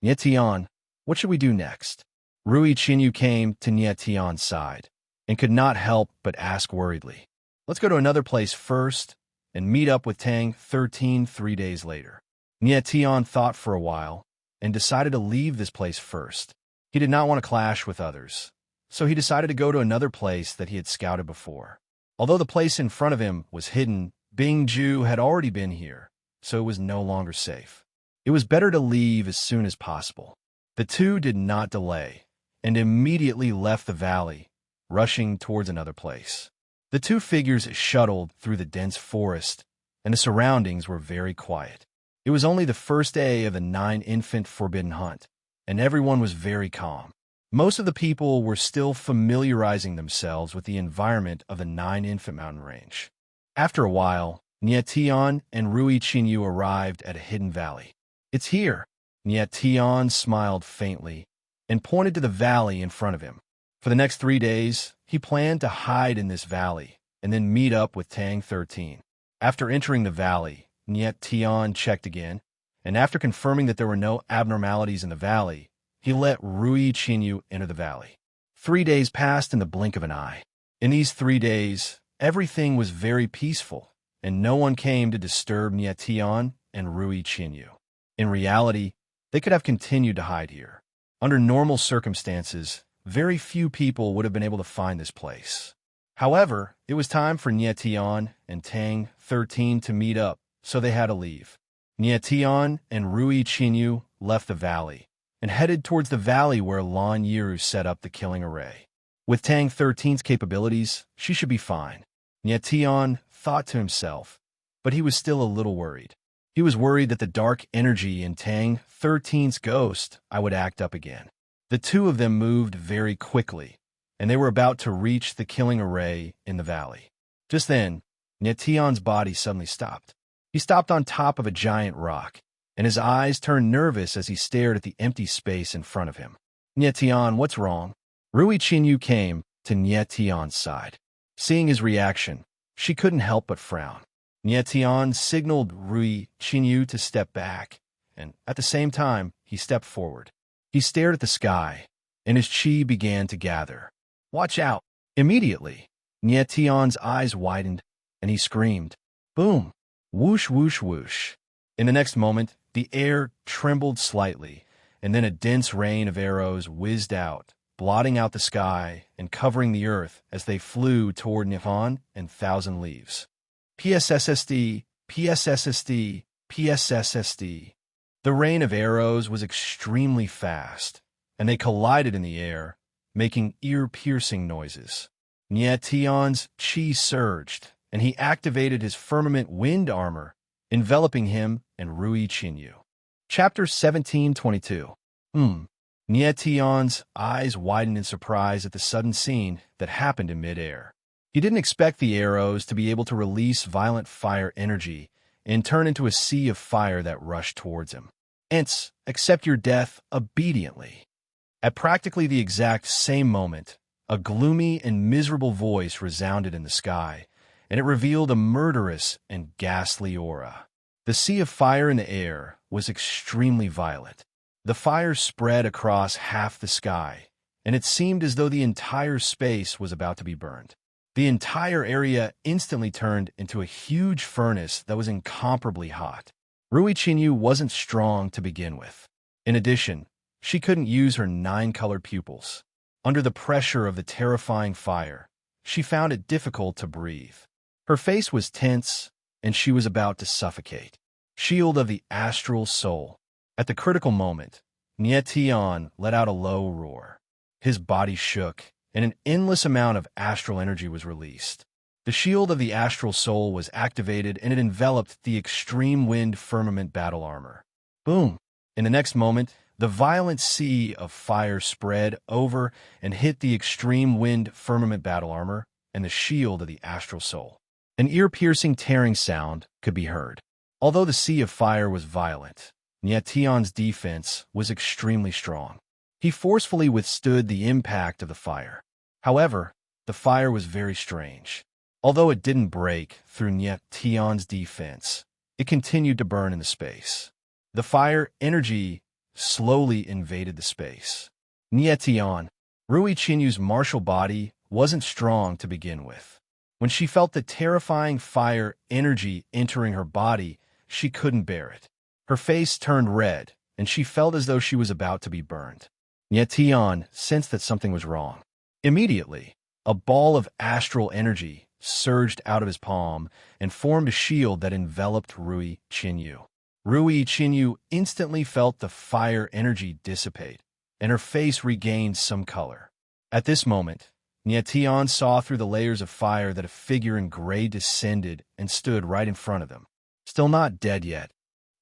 Nye Tian, what should we do next? Rui Qinyu came to Nye Tian's side and could not help but ask worriedly. Let's go to another place first and meet up with Tang 13 3 days later. Nye Tian thought for a while and decided to leave this place first. He did not want to clash with others, so he decided to go to another place that he had scouted before. Although the place in front of him was hidden, Bing Ju had already been here, so it was no longer safe. It was better to leave as soon as possible. The two did not delay and immediately left the valley, rushing towards another place. The two figures shuttled through the dense forest, and the surroundings were very quiet. It was only the first day of the 9-infant forbidden hunt, and everyone was very calm. Most of the people were still familiarizing themselves with the environment of the 9-infant mountain range. After a while, Nye Tian and Rui Qinyu arrived at a hidden valley. It's here. Nye Tian smiled faintly and pointed to the valley in front of him. For the next 3 days, he planned to hide in this valley and then meet up with Tang 13. After entering the valley, Nye Tian checked again, and after confirming that there were no abnormalities in the valley, he let Rui Qinyu enter the valley. 3 days passed in the blink of an eye. In these 3 days, everything was very peaceful, and no one came to disturb Nye Tian and Rui Qinyu. In reality, they could have continued to hide here. Under normal circumstances, very few people would have been able to find this place. However, it was time for Nye Tian and Tang 13 to meet up, so they had to leave. Nye Tian and Rui Qinyu left the valley and headed towards the valley where Lan Yiru set up the killing array. With Tang 13's capabilities, she should be fine. Nye Tian thought to himself, but he was still a little worried. He was worried that the dark energy in Tang 13's ghost would act up again. The two of them moved very quickly, and they were about to reach the killing array in the valley. Just then, Nye Tian's body suddenly stopped. He stopped on top of a giant rock, and his eyes turned nervous as he stared at the empty space in front of him. Nye Tian, what's wrong? Rui Qinyu came to Nye Tian's side. Seeing his reaction, she couldn't help but frown. Nye Tian signaled Rui Qinyu to step back, and at the same time, he stepped forward. He stared at the sky, and his chi began to gather. Watch out! Immediately, Nye Tian's eyes widened, and he screamed, boom! Whoosh, whoosh, whoosh. In the next moment, the air trembled slightly, and then a dense rain of arrows whizzed out, blotting out the sky and covering the earth as they flew toward Nihon and Thousand Leaves. PSSSD, PSSSD, PSSSD. The rain of arrows was extremely fast, and they collided in the air, making ear-piercing noises. Nietion's chi surged, and he activated his firmament wind armor, enveloping him and Rui Qinyu. Chapter 1722. Nietion's eyes widened in surprise at the sudden scene that happened in midair. He didn't expect the arrows to be able to release violent fire energy and turn into a sea of fire that rushed towards him. Hence, accept your death obediently. At practically the exact same moment, a gloomy and miserable voice resounded in the sky, and it revealed a murderous and ghastly aura. The sea of fire in the air was extremely violent. The fire spread across half the sky, and it seemed as though the entire space was about to be burned. The entire area instantly turned into a huge furnace that was incomparably hot. Rui Qinyu wasn't strong to begin with. In addition, she couldn't use her 9-colored pupils. Under the pressure of the terrifying fire, she found it difficult to breathe. Her face was tense, and she was about to suffocate. Shield of the astral soul. At the critical moment, Nietion let out a low roar. His body shook, and an endless amount of astral energy was released. The shield of the astral soul was activated, and it enveloped the extreme wind firmament battle armor. Boom! In the next moment, the violent sea of fire spread over and hit the extreme wind firmament battle armor and the shield of the astral soul. An ear-piercing tearing sound could be heard. Although the sea of fire was violent, Nietion's defense was extremely strong. He forcefully withstood the impact of the fire. However, the fire was very strange. Although it didn't break through Nietion's defense, it continued to burn in the space. The fire energy slowly invaded the space. Nietion, Rui Qinyu's martial body, wasn't strong to begin with. When she felt the terrifying fire energy entering her body, she couldn't bear it. Her face turned red, and she felt as though she was about to be burned. Nietion sensed that something was wrong. Immediately, a ball of astral energy surged out of his palm and formed a shield that enveloped Rui Qinyu. Rui Qinyu instantly felt the fire energy dissipate, and her face regained some color. At this moment, Nietion saw through the layers of fire that a figure in gray descended and stood right in front of them. Still not dead yet.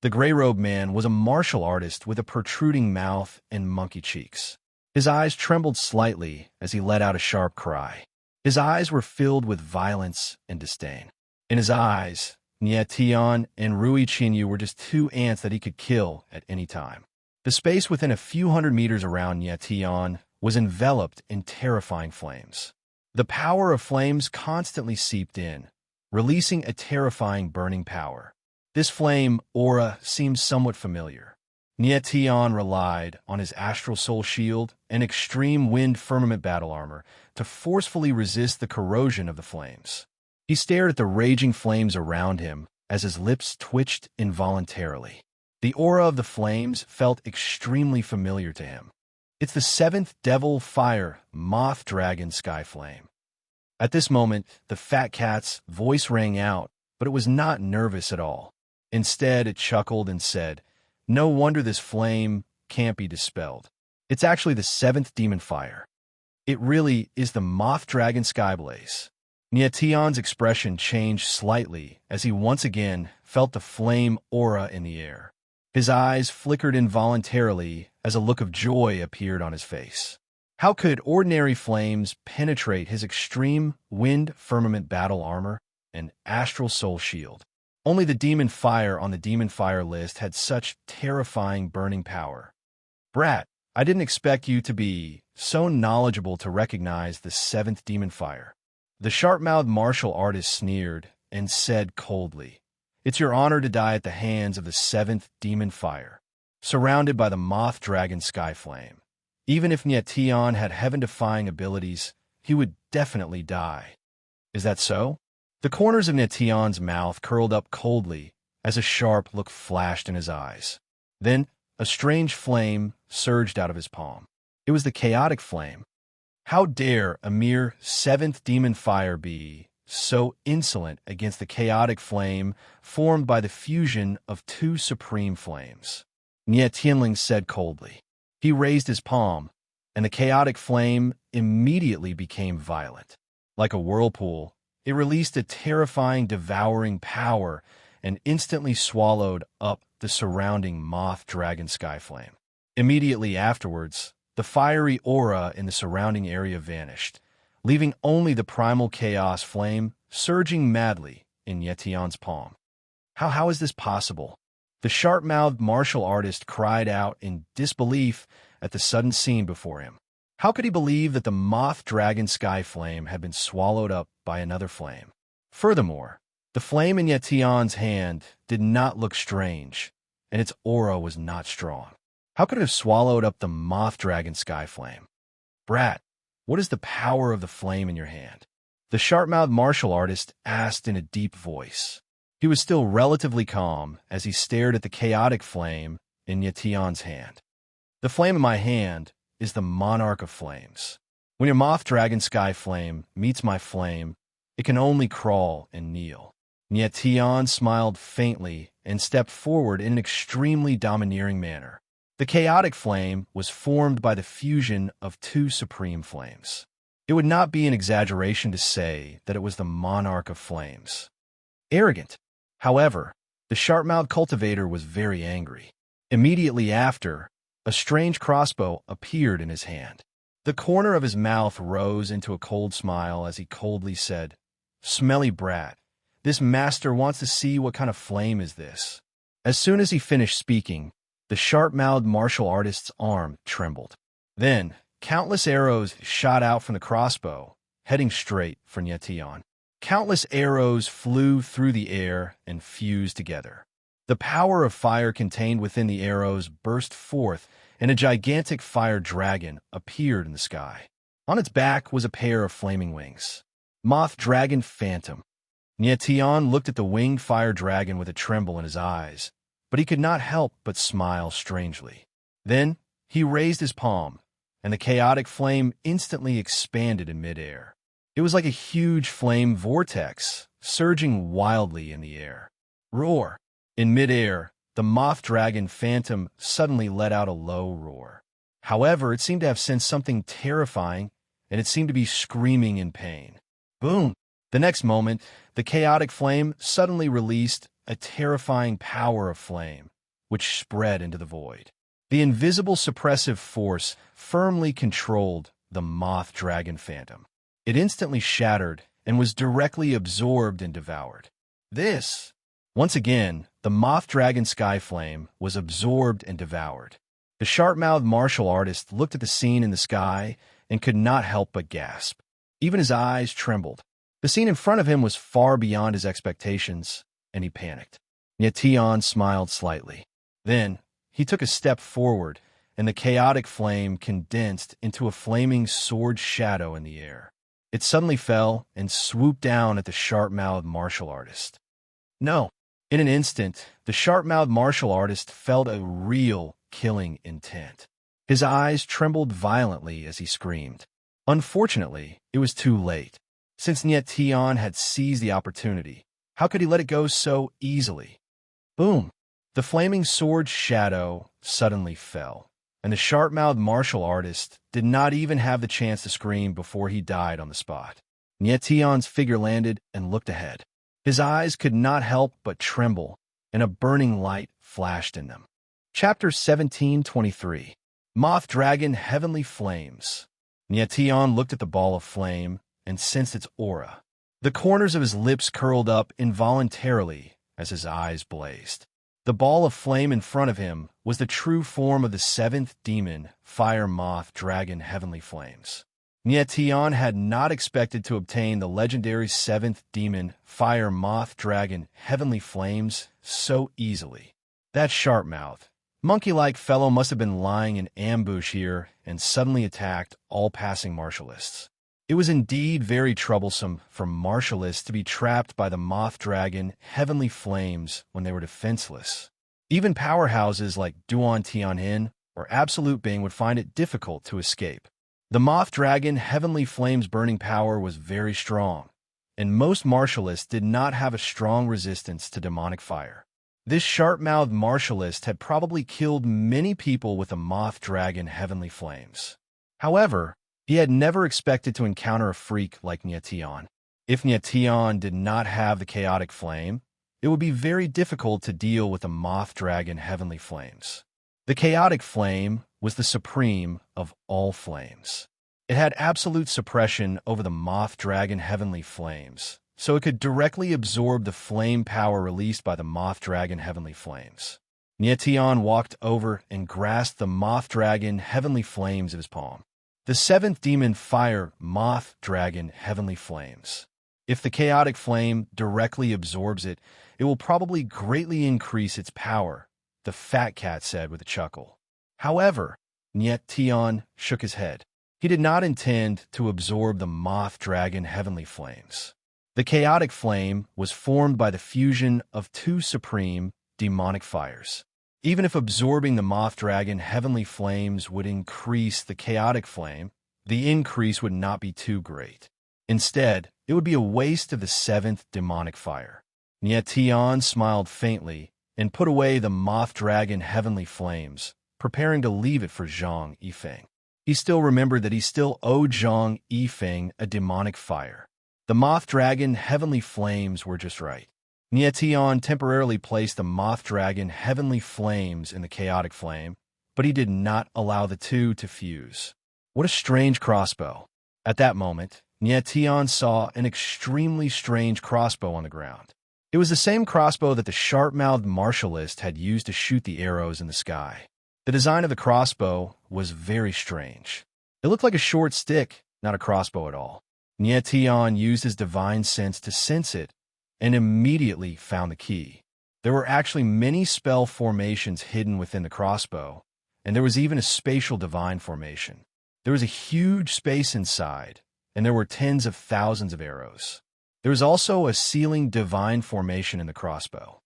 The gray-robed man was a martial artist with a protruding mouth and monkey cheeks. His eyes trembled slightly as he let out a sharp cry. His eyes were filled with violence and disdain. In his eyes, Nietion and Rui Qinyu were just two ants that he could kill at any time. The space within a few hundred meters around Nietion was enveloped in terrifying flames. The power of flames constantly seeped in, releasing a terrifying burning power. This flame aura seemed somewhat familiar. Nietion relied on his astral soul shield and extreme wind firmament battle armor to forcefully resist the corrosion of the flames. He stared at the raging flames around him as his lips twitched involuntarily. The aura of the flames felt extremely familiar to him. It's the 7th devil fire moth dragon sky flame. At this moment, the fat cat's voice rang out, but it was not nervous at all. Instead, it chuckled and said, "No wonder this flame can't be dispelled. It's actually the 7th demon fire. It really is the moth dragon sky blaze." Nietion's expression changed slightly as he once again felt the flame aura in the air. His eyes flickered involuntarily as a look of joy appeared on his face. How could ordinary flames penetrate his extreme wind firmament battle armor and astral soul shield? Only the demon fire on the demon fire list had such terrifying burning power. "Brat, I didn't expect you to be so knowledgeable to recognize the 7th demon fire." The sharp-mouthed martial artist sneered and said coldly, "It's your honor to die at the hands of the 7th demon fire, surrounded by the moth dragon sky flame. Even if Nietion had heaven-defying abilities, he would definitely die. Is that so?" The corners of Nietion's mouth curled up coldly as a sharp look flashed in his eyes. Then, a strange flame surged out of his palm. It was the chaotic flame. How dare a mere 7th demon fire be so insolent against the chaotic flame formed by the fusion of two supreme flames. Nie Tianling said coldly. He raised his palm, and the chaotic flame immediately became violent. Like a whirlpool, it released a terrifying, devouring power and instantly swallowed up the surrounding moth-dragon skyflame. Immediately afterwards, the fiery aura in the surrounding area vanished, leaving only the primal chaos flame surging madly in Yetian's palm. How is this possible? The sharp-mouthed martial artist cried out in disbelief at the sudden scene before him. How could he believe that the moth-dragon sky flame had been swallowed up by another flame? Furthermore, the flame in Yetian's hand did not look strange, and its aura was not strong. How could it have swallowed up the moth-dragon sky flame? Brat, what is the power of the flame in your hand? The sharp-mouthed martial artist asked in a deep voice. He was still relatively calm as he stared at the chaotic flame in Yetian's hand. The flame in my hand is the Monarch of Flames. When your moth-dragon sky flame meets my flame, it can only crawl and kneel. Yetian smiled faintly and stepped forward in an extremely domineering manner. The chaotic flame was formed by the fusion of two supreme flames. It would not be an exaggeration to say that it was the Monarch of Flames. Arrogant. However, the sharp-mouthed cultivator was very angry. Immediately after, a strange crossbow appeared in his hand. The corner of his mouth rose into a cold smile as he coldly said, "Smelly brat, this master wants to see what kind of flame is this." As soon as he finished speaking, the sharp-mouthed martial artist's arm trembled. Then, countless arrows shot out from the crossbow, heading straight for Yetian. Countless arrows flew through the air and fused together. The power of fire contained within the arrows burst forth, and a gigantic fire dragon appeared in the sky. On its back was a pair of flaming wings. Moth Dragon Phantom. Yetian looked at the winged fire dragon with a tremble in his eyes, but he could not help but smile strangely. Then he raised his palm, and the chaotic flame instantly expanded in midair. It was like a huge flame vortex, surging wildly in the air. Roar! In midair, the moth dragon Phantom suddenly let out a low roar. However, it seemed to have sensed something terrifying, and it seemed to be screaming in pain. Boom! The next moment, the chaotic flame suddenly released a terrifying power of flame, which spread into the void. The invisible suppressive force firmly controlled the moth dragon Phantom. It instantly shattered and was directly absorbed and devoured. Once again, the moth dragon sky flame was absorbed and devoured. The sharp-mouthed martial artist looked at the scene in the sky and could not help but gasp. Even his eyes trembled. The scene in front of him was far beyond his expectations, and he panicked. Yetian smiled slightly. Then, he took a step forward, and the chaotic flame condensed into a flaming sword shadow in the air. It suddenly fell and swooped down at the sharp-mouthed martial artist. No! In an instant, the sharp-mouthed martial artist felt a real killing intent. His eyes trembled violently as he screamed. Unfortunately, it was too late. Since Yetian had seized the opportunity, how could he let it go so easily? Boom! The flaming sword shadow suddenly fell, and the sharp-mouthed martial artist did not even have the chance to scream before he died on the spot. Yetian's figure landed and looked ahead. His eyes could not help but tremble, and a burning light flashed in them. Chapter 1723. Moth Dragon Heavenly Flames. Yetian looked at the ball of flame and sensed its aura. The corners of his lips curled up involuntarily as his eyes blazed. The ball of flame in front of him was the true form of the seventh demon, Fire Moth Dragon Heavenly Flames. Yetian had not expected to obtain the legendary seventh demon, Fire Moth Dragon Heavenly Flames, so easily. That sharp-mouthed, monkey-like fellow must have been lying in ambush here and suddenly attacked all passing martialists. It was indeed very troublesome for martialists to be trapped by the Moth Dragon Heavenly Flames when they were defenseless. Even powerhouses like Duan Tianhin or Absolute Bing would find it difficult to escape. The Moth Dragon Heavenly Flame's burning power was very strong, and most martialists did not have a strong resistance to demonic fire. This sharp-mouthed martialist had probably killed many people with the moth dragon heavenly flames. However, he had never expected to encounter a freak like Nyation. If Nyation did not have the chaotic flame, it would be very difficult to deal with the moth dragon heavenly flames. The chaotic flame was the supreme of all flames. It had absolute suppression over the moth dragon heavenly flames, so it could directly absorb the flame power released by the moth dragon heavenly flames. Nyation walked over and grasped the moth dragon heavenly flames of his palm. The seventh demon fire moth dragon heavenly flames. If the chaotic flame directly absorbs it, it will probably greatly increase its power, the fat cat said with a chuckle. However, Nyation shook his head. He did not intend to absorb the moth dragon heavenly flames. The chaotic flame was formed by the fusion of two supreme demonic fires. Even if absorbing the moth dragon heavenly flames would increase the chaotic flame, the increase would not be too great. Instead, it would be a waste of the seventh demonic fire. Nyation smiled faintly and put away the moth dragon heavenly flames, preparing to leave it for Zhang Yifeng. He still remembered that he still owed Zhang Yifeng a demonic fire. The moth dragon heavenly flames were just right. Nyation temporarily placed the moth dragon heavenly flames in the chaotic flame, but he did not allow the two to fuse. What a strange crossbow. At that moment, Nyation saw an extremely strange crossbow on the ground. It was the same crossbow that the sharp-mouthed martialist had used to shoot the arrows in the sky. The design of the crossbow was very strange. It looked like a short stick, not a crossbow at all. Nyation used his divine sense to sense it and immediately found the key. There were actually many spell formations hidden within the crossbow, and there was even a spatial divine formation. There was a huge space inside, and there were tens of thousands of arrows. There was also a sealing divine formation in the crossbow.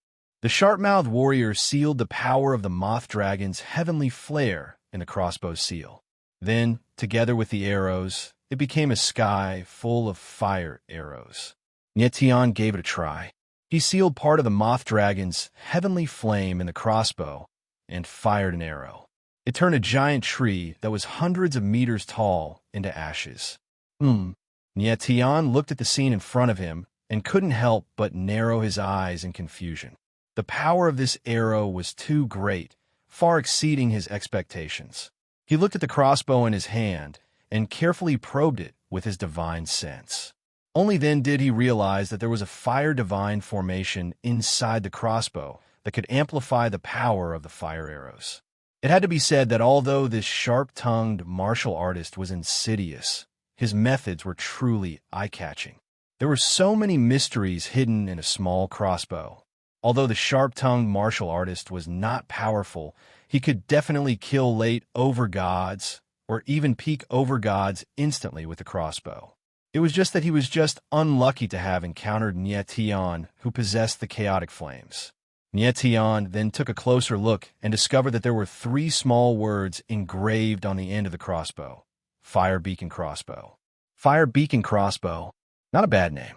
The sharp-mouthed warrior sealed the power of the moth dragon's heavenly flare in the crossbow's seal. Then, together with the arrows, it became a sky full of fire arrows. Nyation gave it a try. He sealed part of the moth dragon's heavenly flame in the crossbow and fired an arrow. It turned a giant tree that was hundreds of meters tall into ashes. Nyation looked at the scene in front of him and couldn't help but narrow his eyes in confusion. The power of this arrow was too great, far exceeding his expectations. He looked at the crossbow in his hand and carefully probed it with his divine sense. Only then did he realize that there was a fire divine formation inside the crossbow that could amplify the power of the fire arrows. It had to be said that although this sharp-tongued martial artist was insidious, his methods were truly eye-catching. There were so many mysteries hidden in a small crossbow. Although the sharp-tongued martial artist was not powerful, he could definitely kill late overgods or even peak overgods instantly with the crossbow. It was just that he was just unlucky to have encountered Nyation, who possessed the chaotic flames. Nyation then took a closer look and discovered that there were 3 small words engraved on the end of the crossbow. Fire Beacon Crossbow. Fire Beacon Crossbow. Not a bad name.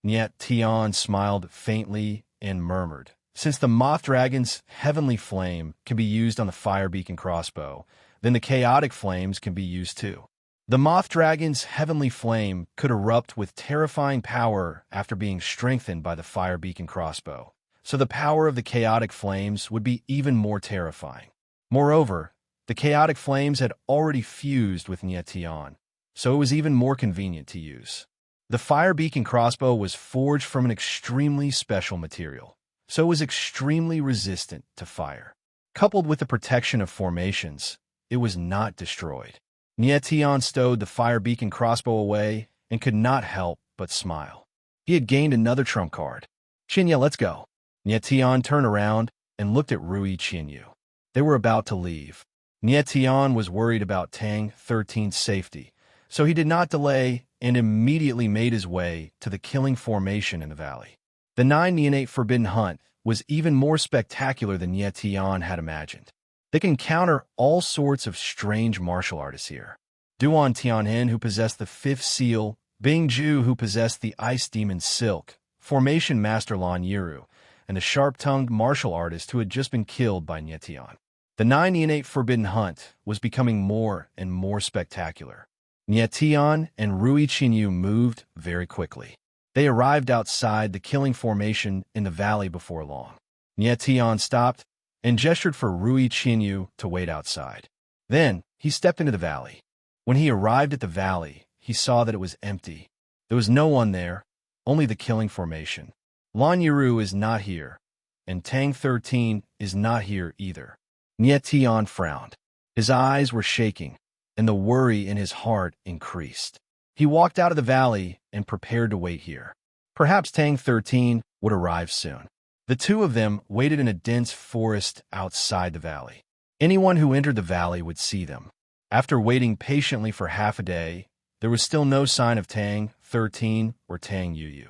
Nyation smiled faintly and murmured, "Since the moth dragon's heavenly flame can be used on the Fire Beacon Crossbow, then the chaotic flames can be used too." The moth dragon's heavenly flame could erupt with terrifying power after being strengthened by the Fire Beacon Crossbow, so the power of the chaotic flames would be even more terrifying. Moreover, the chaotic flames had already fused with Nyation, so it was even more convenient to use. The Fire Beacon Crossbow was forged from an extremely special material, so it was extremely resistant to fire. Coupled with the protection of formations, it was not destroyed. Nyation stowed the Fire Beacon Crossbow away and could not help but smile. He had gained another trump card. "Qianyu, let's go." Nyation turned around and looked at Rui Qianyu. They were about to leave. Nyation was worried about Tang 13's safety, so he did not delay and immediately made his way to the killing formation in the valley. The 9 neonate forbidden hunt was even more spectacular than Nyation had imagined. They can encounter all sorts of strange martial artists here. Duan Tianhen, who possessed the 5th seal, Bing Ju, who possessed the ice demon Silk, formation master Lan Yiru, and the sharp-tongued martial artist who had just been killed by Nye Tian. The 9 forbidden hunt was becoming more and more spectacular. Nye Tian and Rui Qinyu moved very quickly. They arrived outside the killing formation in the valley before long. Nye Tian stopped and gestured for Rui Qinyu to wait outside. Then he stepped into the valley. When he arrived at the valley, he saw that it was empty. There was no one there, only the killing formation. Lan Yiru is not here, and Tang 13 is not here either. Nye Tian frowned. His eyes were shaking, and the worry in his heart increased. He walked out of the valley and prepared to wait here. Perhaps Tang 13 would arrive soon. The two of them waited in a dense forest outside the valley. Anyone who entered the valley would see them. After waiting patiently for half a day, there was still no sign of Tang 13 or Tang Yuyu.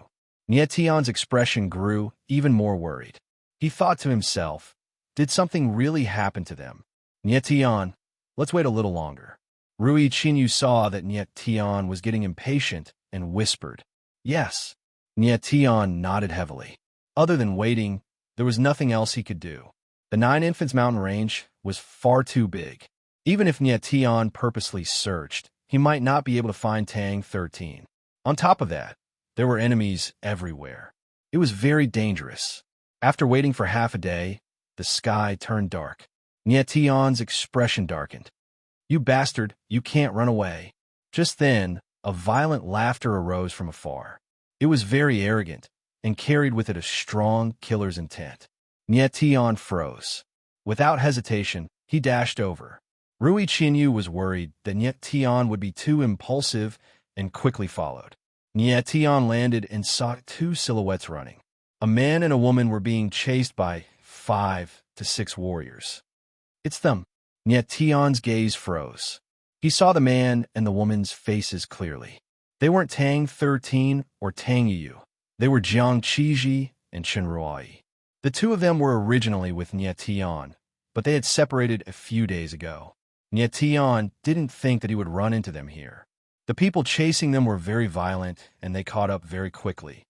Nye Tian's expression grew even more worried. He thought to himself, did something really happen to them? Nye Tian, let's wait a little longer. Rui Qinyu saw that Nye Tian was getting impatient and whispered, yes. Nye Tian nodded heavily. Other than waiting, there was nothing else he could do. The 9 Infants mountain range was far too big. Even if Nye Tian purposely searched, he might not be able to find Tang 13. On top of that, there were enemies everywhere. It was very dangerous. After waiting for half a day, the sky turned dark. Nye Tian's expression darkened. You bastard, you can't run away. Just then, a violent laughter arose from afar. It was very arrogant, and carried with it a strong killer's intent. Nye Tian froze. Without hesitation, he dashed over. Rui Qinyu was worried that Nye Tian would be too impulsive and quickly followed. Nye Tian landed and saw 2 silhouettes running. A man and a woman were being chased by 5 to 6 warriors. It's them. Nye Tian's gaze froze. He saw the man and the woman's faces clearly. They weren't Tang 13 or Tang Yuyu. They were Jiang Qiji and Chen Ruai. The two of them were originally with Nye Tian, but they had separated a few days ago. Nye Tian didn't think that he would run into them here. The people chasing them were very violent, and they caught up very quickly.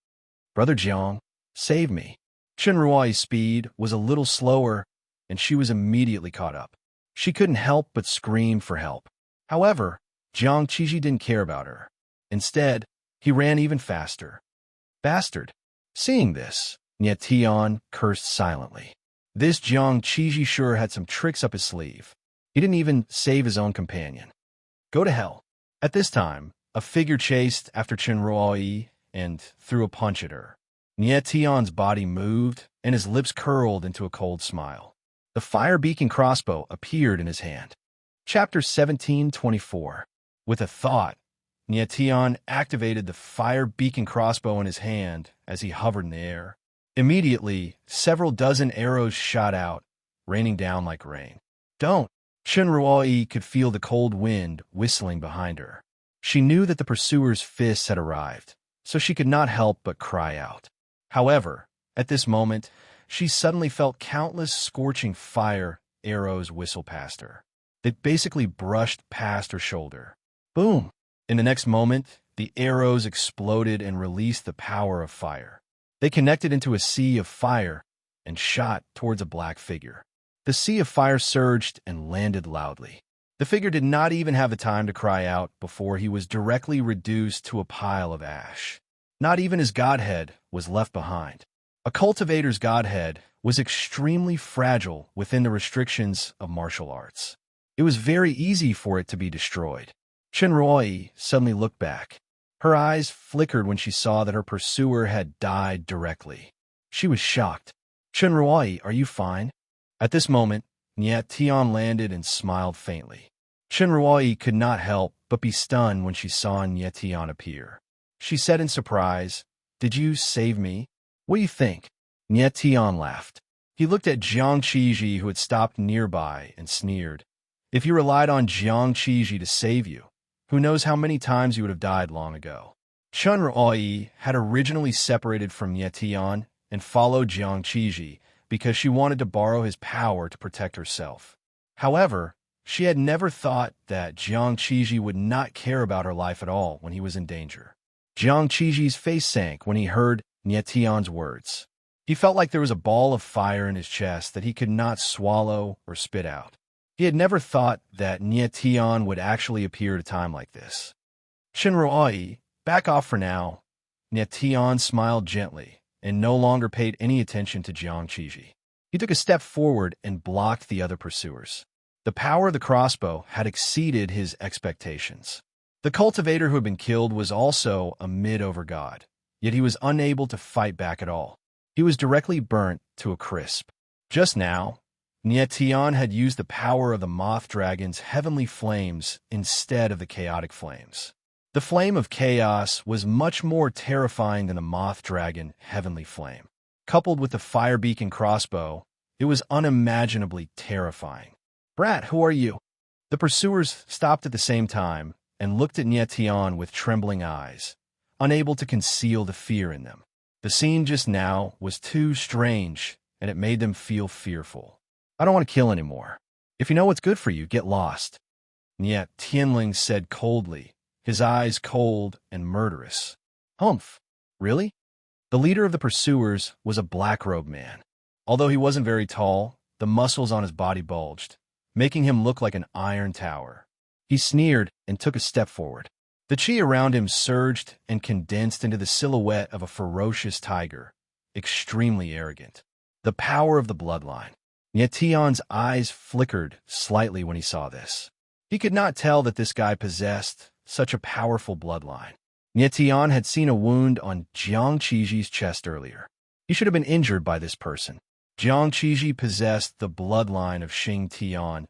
Brother Jiang, save me. Chen Ruai's speed was a little slower, and she was immediately caught up. She couldn't help but scream for help. However, Jiang Qiji didn't care about her. Instead, he ran even faster. Bastard. Seeing this, Nye Tian cursed silently. This Jiang Qiji sure had some tricks up his sleeve. He didn't even save his own companion. Go to hell. At this time, a figure chased after Chen Ruai and threw a punch at her. Nye Tian's body moved, and his lips curled into a cold smile. The fire beacon crossbow appeared in his hand. Chapter 17:24. With a thought, Nye Tian activated the fire beacon crossbow in his hand as he hovered in the air. Immediately, several dozen arrows shot out, raining down like rain. Don't! Chen Ruai could feel the cold wind whistling behind her. She knew that the pursuer's fists had arrived, so she could not help but cry out. However, at this moment, she suddenly felt countless scorching fire arrows whistle past her. They basically brushed past her shoulder. Boom! In the next moment, the arrows exploded and released the power of fire. They connected into a sea of fire and shot towards a black figure. The sea of fire surged and landed loudly. The figure did not even have the time to cry out before he was directly reduced to a pile of ash. Not even his godhead was left behind. A cultivator's godhead was extremely fragile within the restrictions of martial arts. It was very easy for it to be destroyed. Chen Ruai suddenly looked back. Her eyes flickered when she saw that her pursuer had died directly. She was shocked. Chen Ruai, are you fine? At this moment, Nye Tian landed and smiled faintly. Chen Ruai could not help but be stunned when she saw Nye Tian appear. She said in surprise, Did you save me? What do you think? Nye Tian laughed. He looked at Jiang Qiji, who had stopped nearby, and sneered. If you relied on Jiang Qiji to save you, who knows how many times you would have died long ago. Chen Ruai had originally separated from Nye Tian and followed Jiang Qiji because she wanted to borrow his power to protect herself. However, she had never thought that Jiang Qiji would not care about her life at all when he was in danger. Jiang Qiji's face sank when he heard Nietian's words. He felt like there was a ball of fire in his chest that he could not swallow or spit out. He had never thought that Nietian would actually appear at a time like this. Shinruoi, back off for now. Nietian smiled gently and no longer paid any attention to Jiang Qiji. He took a step forward and blocked the other pursuers. The power of the crossbow had exceeded his expectations. The cultivator who had been killed was also a mid-over god, yet he was unable to fight back at all. He was directly burnt to a crisp. Just now, Nietian had used the power of the moth dragon's heavenly flames instead of the chaotic flames. The flame of chaos was much more terrifying than the moth dragon heavenly flame. Coupled with the fire beacon crossbow, it was unimaginably terrifying. "Brat, who are you?" The pursuers stopped at the same time and looked at Nietian with trembling eyes, unable to conceal the fear in them. The scene just now was too strange, and it made them feel fearful. "I don't want to kill anymore. If you know what's good for you, get lost," Niet Tianling said coldly, his eyes cold and murderous. "Humph, really?" The leader of the pursuers was a black-robed man. Although he wasn't very tall, the muscles on his body bulged, making him look like an iron tower. He sneered and took a step forward. The chi around him surged and condensed into the silhouette of a ferocious tiger, extremely arrogant. The power of the bloodline. Nietian's eyes flickered slightly when he saw this. He could not tell that this guy possessed such a powerful bloodline. Nietian had seen a wound on Jiang Qiji's chest earlier. He should have been injured by this person. Jiang Qiji possessed the bloodline of Xing Tian,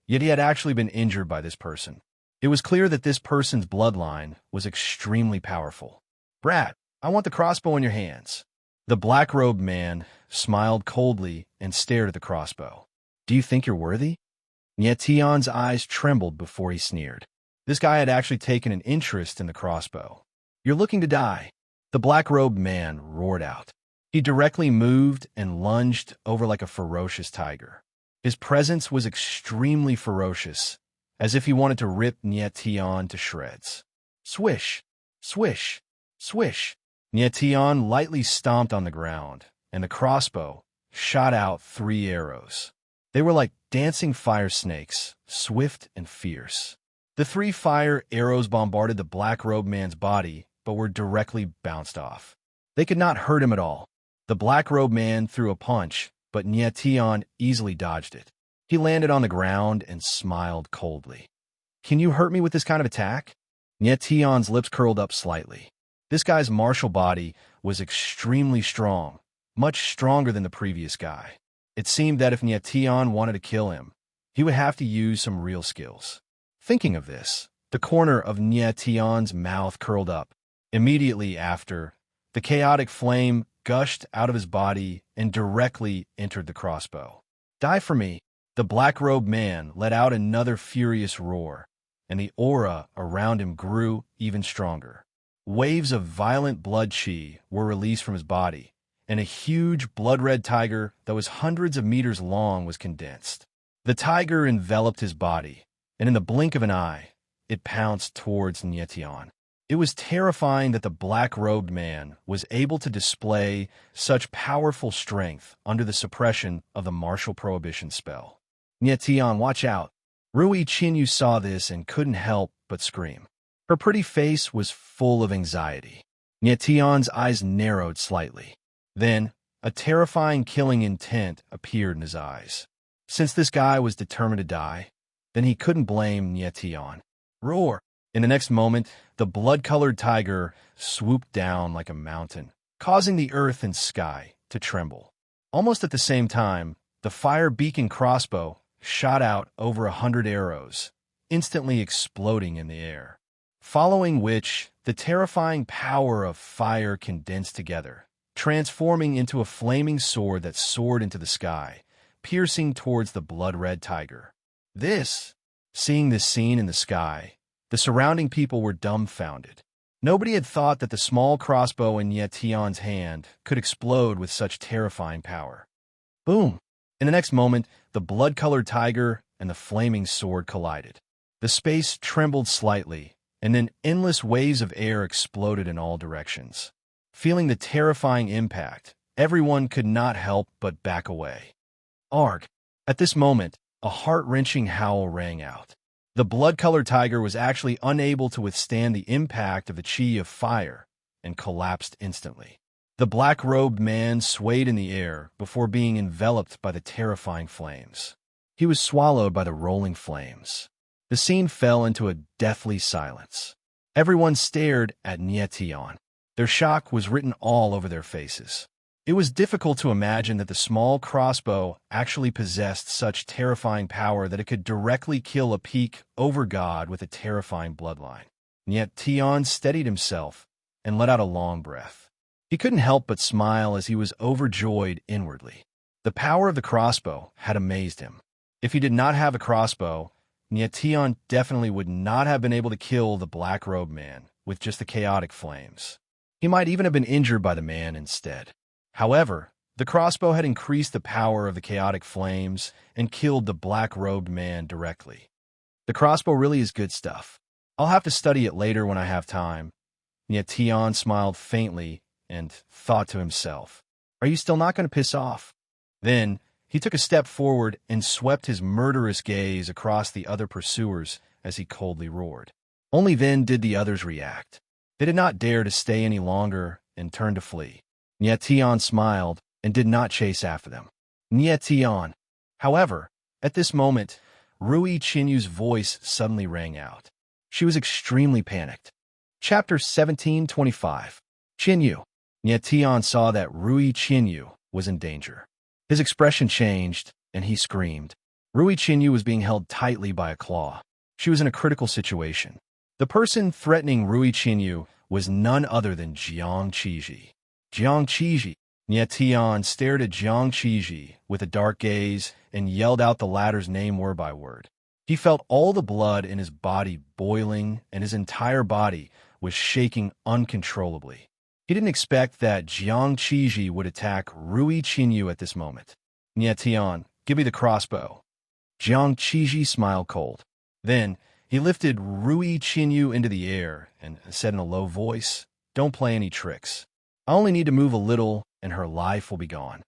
yet he had actually been injured by this person. It was clear that this person's bloodline was extremely powerful. "Brat, I want the crossbow in your hands." The black-robed man smiled coldly and stared at the crossbow. "Do you think you're worthy?" Nietian's eyes trembled before he sneered. This guy had actually taken an interest in the crossbow. "You're looking to die," the black-robed man roared out. He directly moved and lunged over like a ferocious tiger. His presence was extremely ferocious, as if he wanted to rip Nietian to shreds. Swish, swish, swish. Nietian lightly stomped on the ground, and the crossbow shot out 3 arrows. They were like dancing fire snakes, swift and fierce. The 3 fire arrows bombarded the black-robed man's body, but were directly bounced off. They could not hurt him at all. The black-robed man threw a punch, but Nietian easily dodged it. He landed on the ground and smiled coldly. "Can you hurt me with this kind of attack?" Nietian's lips curled up slightly. This guy's martial body was extremely strong, much stronger than the previous guy. It seemed that if Nietian wanted to kill him, he would have to use some real skills. Thinking of this, the corner of Nietian's mouth curled up. Immediately after, the chaotic flame gushed out of his body and directly entered the crossbow. "Die for me!" The black-robed man let out another furious roar, and the aura around him grew even stronger. Waves of violent blood chi were released from his body, and a huge blood-red tiger that was hundreds of meters long was condensed. The tiger enveloped his body, and in the blink of an eye, it pounced towards Nietian. It was terrifying that the black-robed man was able to display such powerful strength under the suppression of the martial prohibition spell. "Nietian, watch out!" Rui Qinyu saw this and couldn't help but scream. Her pretty face was full of anxiety. Nietian's eyes narrowed slightly. Then, a terrifying killing intent appeared in his eyes. Since this guy was determined to die, then he couldn't blame Nietian. Roar! In the next moment, the blood-colored tiger swooped down like a mountain, causing the earth and sky to tremble. Almost at the same time, the fire beacon crossbow shot out over 100 arrows, instantly exploding in the air. Following which, the terrifying power of fire condensed together, transforming into a flaming sword that soared into the sky, piercing towards the blood-red tiger. Seeing this scene in the sky, the surrounding people were dumbfounded. Nobody had thought that the small crossbow in Nietian's hand could explode with such terrifying power. Boom! In the next moment, the blood-colored tiger and the flaming sword collided. The space trembled slightly, and then endless waves of air exploded in all directions. Feeling the terrifying impact, everyone could not help but back away. Arg! At this moment, a heart-wrenching howl rang out. The blood-colored tiger was actually unable to withstand the impact of the chi of fire and collapsed instantly. The black-robed man swayed in the air before being enveloped by the terrifying flames. He was swallowed by the rolling flames. The scene fell into a deathly silence. Everyone stared at Nietian. Their shock was written all over their faces. It was difficult to imagine that the small crossbow actually possessed such terrifying power that it could directly kill a peak over god with a terrifying bloodline. And yet Tian steadied himself and let out a long breath. He couldn't help but smile as he was overjoyed inwardly. The power of the crossbow had amazed him. If he did not have a crossbow, Nietian definitely would not have been able to kill the black-robed man with just the chaotic flames. He might even have been injured by the man instead. However, the crossbow had increased the power of the chaotic flames and killed the black-robed man directly. The crossbow really is good stuff. I'll have to study it later when I have time. Yet Tian smiled faintly and thought to himself, "Are you still not going to piss off?" Then, he took a step forward and swept his murderous gaze across the other pursuers as he coldly roared. Only then did the others react. They did not dare to stay any longer and turned to flee. Nietian smiled and did not chase after them. Nietian. However, at this moment, Rui Qinyu's voice suddenly rang out. She was extremely panicked. Chapter 1725. Qinyu. Nietian saw that Rui Qinyu was in danger. His expression changed, and he screamed. Rui Qinyu was being held tightly by a claw. She was in a critical situation. The person threatening Rui Qinyu was none other than Jiang Qiji. Jiang Qiji. Nietian stared at Jiang Qiji with a dark gaze and yelled out the latter's name word by word. He felt all the blood in his body boiling, and his entire body was shaking uncontrollably. He didn't expect that Jiang Qiji would attack Rui Qinyu at this moment. Nietian, give me the crossbow. Jiang Qiji smiled cold. Then, he lifted Rui Qinyu into the air and said in a low voice, "Don't play any tricks. I only need to move a little, and her life will be gone."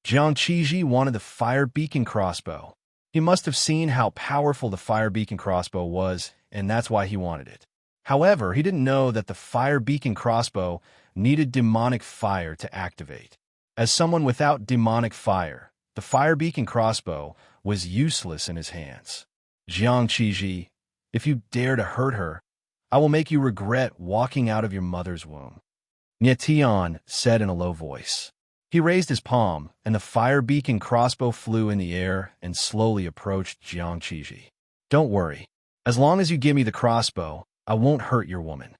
Jiang Qiji wanted the fire beacon crossbow. He must have seen how powerful the fire beacon crossbow was, and that's why he wanted it. However, he didn't know that the fire beacon crossbow needed demonic fire to activate. As someone without demonic fire, the fire beacon crossbow was useless in his hands. Jiang Qiji, if you dare to hurt her, I will make you regret walking out of your mother's womb. Nietian said in a low voice. He raised his palm, and the fire beacon crossbow flew in the air and slowly approached Jiang Qiji. Don't worry. As long as you give me the crossbow, I won't hurt your woman.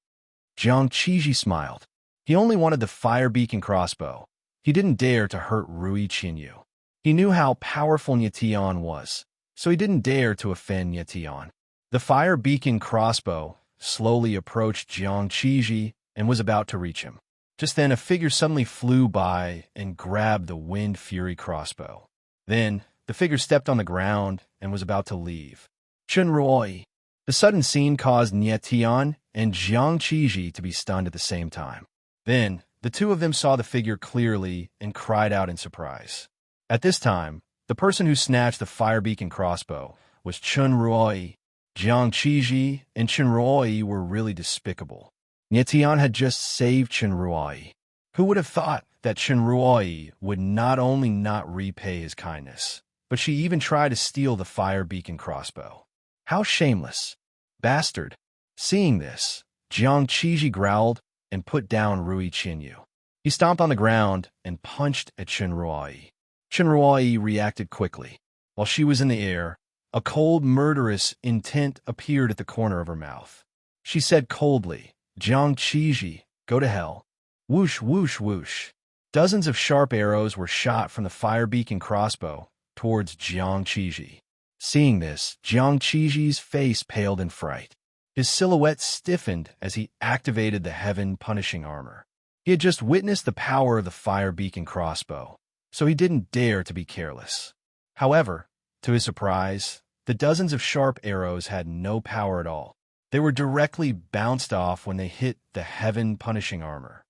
Jiang Qiji smiled. He only wanted the fire beacon crossbow. He didn't dare to hurt Rui Qinyu. He knew how powerful Nietian was, so he didn't dare to offend Nietian. The fire beacon crossbow slowly approached Jiang Qiji and was about to reach him. Just then, a figure suddenly flew by and grabbed the Wind Fury crossbow. Then, the figure stepped on the ground and was about to leave. Chunruoi. The sudden scene caused Nietian and Jiang Qiji to be stunned at the same time. Then, the two of them saw the figure clearly and cried out in surprise. At this time, the person who snatched the fire beacon crossbow was Chunruoi. Jiang Qiji and Chunruoi were really despicable. Nietian had just saved Chunruoi. Who would have thought that Chunruoi would not only not repay his kindness, but she even tried to steal the fire beacon crossbow? How shameless! Bastard! Seeing this, Jiang Qiji growled and put down Rui Qinyu. He stomped on the ground and punched at Chunruoi. Chunruoi reacted quickly. While she was in the air, a cold, murderous intent appeared at the corner of her mouth. She said coldly, Jiang Qiji, go to hell. Whoosh, whoosh, whoosh. Dozens of sharp arrows were shot from the fire beacon crossbow towards Jiang Qiji. Seeing this, Jiang Qiji's face paled in fright. His silhouette stiffened as he activated the heaven-punishing armor. He had just witnessed the power of the fire beacon crossbow, so he didn't dare to be careless. However, to his surprise, the dozens of sharp arrows had no power at all. They were directly bounced off when they hit the heaven-punishing armor.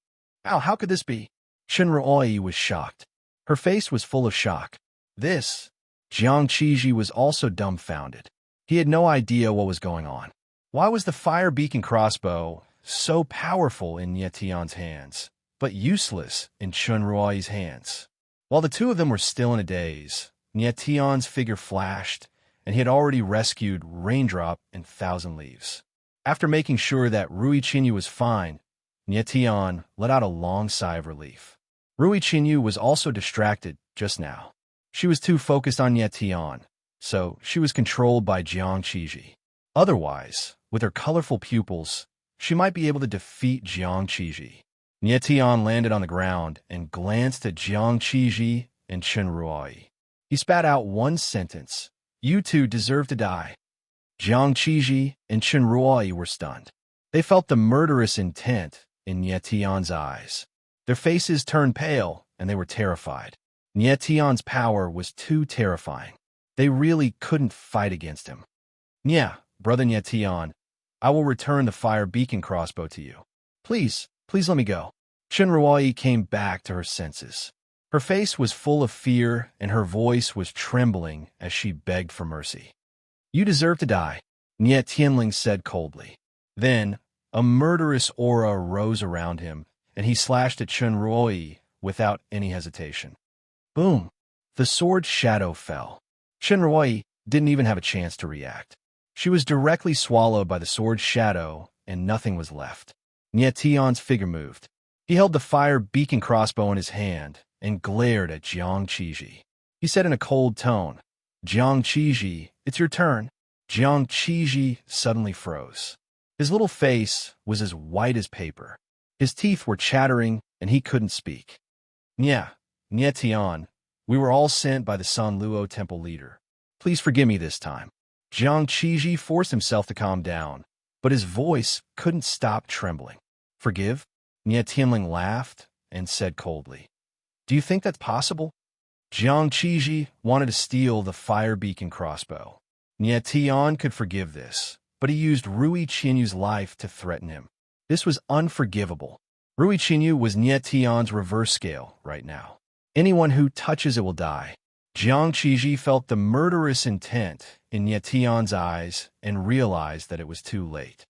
Ow, how could this be? Shinruoi was shocked. Her face was full of shock. This, Jiang Qiji was also dumbfounded. He had no idea what was going on. Why was the fire beacon crossbow so powerful in Nie Tian's hands, but useless in Shinruoi's hands? While the two of them were still in a daze, Nie Tian's figure flashed, and he had already rescued Raindrop and Thousand Leaves. After making sure that Rui Qinyu was fine, Nie Tian let out a long sigh of relief. Rui Qinyu was also distracted just now. She was too focused on Nie Tian, so she was controlled by Jiang Qiji. Otherwise, with her colorful pupils, she might be able to defeat Jiang Qiji. Nie Tian landed on the ground and glanced at Jiang Qiji and Shinruoi. He spat out one sentence: "You two deserve to die." Jiang Qiji and Shinruoi were stunned. They felt the murderous intent in Nie Tian's eyes. Their faces turned pale, and they were terrified. Nie Tian's power was too terrifying. They really couldn't fight against him. "Yeah, brother Nie Tian, I will return the fire beacon crossbow to you. Please let me go." Shinruoi came back to her senses. Her face was full of fear, and her voice was trembling as she begged for mercy. "You deserve to die," Nie Tianling said coldly. Then, a murderous aura rose around him, and he slashed at Shinruoi without any hesitation. Boom! The sword's shadow fell. Shinruoi didn't even have a chance to react. She was directly swallowed by the sword's shadow, and nothing was left. Nie Tian's figure moved. He held the fire beacon crossbow in his hand and glared at Jiang Qiji. He said in a cold tone, "Jiang Qiji, it's your turn." Jiang Qiji suddenly froze. His little face was as white as paper. His teeth were chattering, and he couldn't speak. Nie Tian, we were all sent by the San Luo temple leader. Please forgive me this time." Jiang Qiji forced himself to calm down, but his voice couldn't stop trembling. "Forgive?" Nie Tianling laughed and said coldly. "Do you think that's possible?" Jiang Qiji wanted to steal the fire beacon crossbow. Nie Tian could forgive this, but he used Rui Qinyu's life to threaten him. This was unforgivable. Rui Qinyu was Nie Tian's reverse scale right now. Anyone who touches it will die. Jiang Qiji felt the murderous intent in Nie Tian's eyes and realized that it was too late.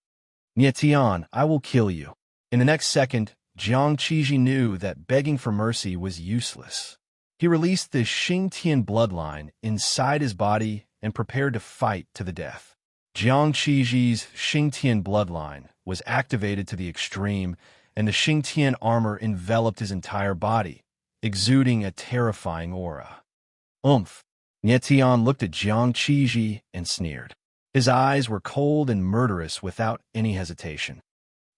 "Nie Tian, I will kill you." In the next second, Jiang Qiji knew that begging for mercy was useless. He released the Xingtian bloodline inside his body and prepared to fight to the death. Jiang Qiji's Xingtian bloodline was activated to the extreme, and the Xingtian armor enveloped his entire body, exuding a terrifying aura. "Oomph!" Nie Tian looked at Jiang Qiji and sneered. His eyes were cold and murderous without any hesitation.